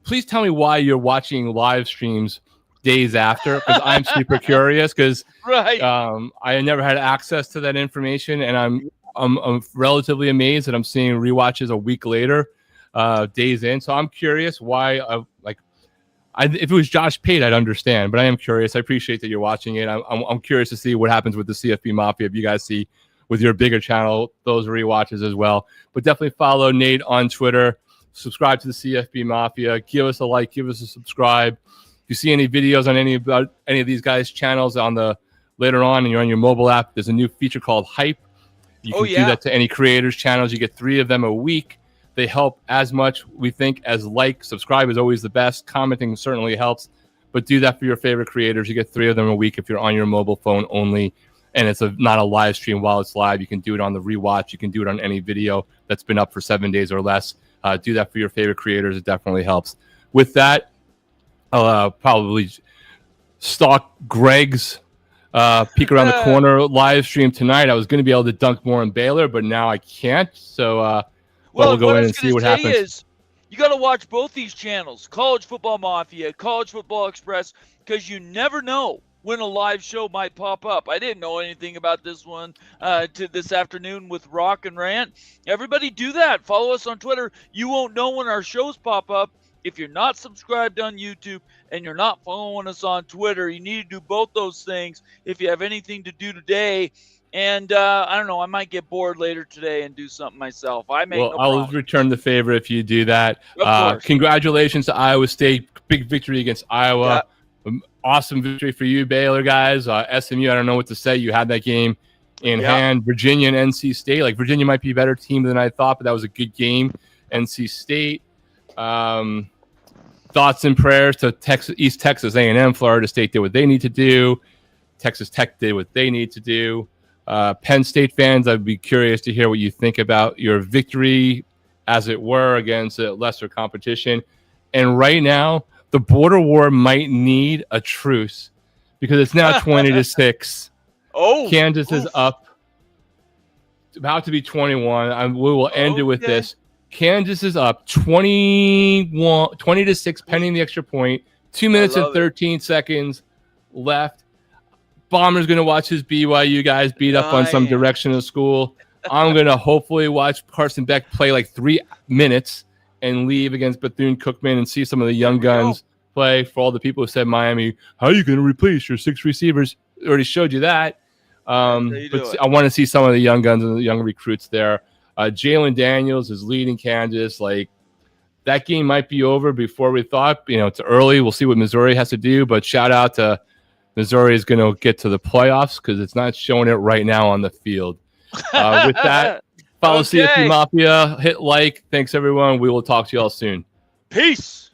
please tell me why you're watching live streams days after, because I'm super curious. Because I never had access to that information, and I'm relatively amazed that I'm seeing rewatches a week later. days in. So I'm curious why, if it was Josh Pate, I'd understand, but I am curious. I appreciate that you're watching it. I'm curious to see what happens with the CFB Mafia. If you guys see with your bigger channel, those rewatches as well. But definitely follow Nate on Twitter. Subscribe to the CFB Mafia. Give us a like. Give us a subscribe. If you see any videos on any of these guys' channels later on, and you're on your mobile app, there's a new feature called Hype. You can do that to any creators' channels. You get 3 of them a week. They help as much, we think, as like. Subscribe is always the best. Commenting certainly helps. But do that for your favorite creators. You get 3 of them a week if you're on your mobile phone only. And it's not a live stream while it's live. You can do it on the rewatch. You can do it on any video that's been up for 7 days or less. Do that for your favorite creators. It definitely helps. With that, I'll probably stalk Greg's peek around the corner live stream tonight. I was going to be able to dunk more on Baylor, but now I can't. So we'll go in and see what happens. You got to watch both these channels, College Football Mafia, College Football Express, because you never know when a live show might pop up. I didn't know anything about this one to this afternoon with Rock and Rant. Everybody do that. Follow us on Twitter. You won't know when our shows pop up. If you're not subscribed on YouTube and you're not following us on Twitter, you need to do both those things if you have anything to do today. And I don't know, I might get bored later today and do something myself. I'll return the favor if you do that. Congratulations to Iowa State. Big victory against Iowa. Yeah. Awesome victory for you, Baylor guys. SMU, I don't know what to say. You had that game in hand. Virginia and NC State. Virginia might be a better team than I thought, but that was a good game. NC State. Thoughts and prayers to East Texas A&M. Florida State did what they need to do. Texas Tech did what they need to do. Penn State fans, I'd be curious to hear what you think about your victory, as it were, against a lesser competition. And right now, the border war might need a truce because it's now 20-6. Kansas is up, about to be 21. We will end it with this. Kansas is up 20-6, pending the extra point. 2 minutes and 13 seconds left. Bomber's going to watch his BYU guys beat up on some direction of school. I'm going to hopefully watch Carson Beck play 3 minutes and leave against Bethune-Cookman and see some of the young guns play. For all the people who said Miami, how are you going to replace your 6 receivers? I already showed you that. But I want to see some of the young guns and the young recruits there. Jalen Daniels is leading Kansas. That game might be over before we thought. It's early. We'll see what Missouri has to do. But shout out to Missouri is going to get to the playoffs because it's not showing it right now on the field. With that, follow CFB Mafia. Hit like. Thanks, everyone. We will talk to you all soon. Peace.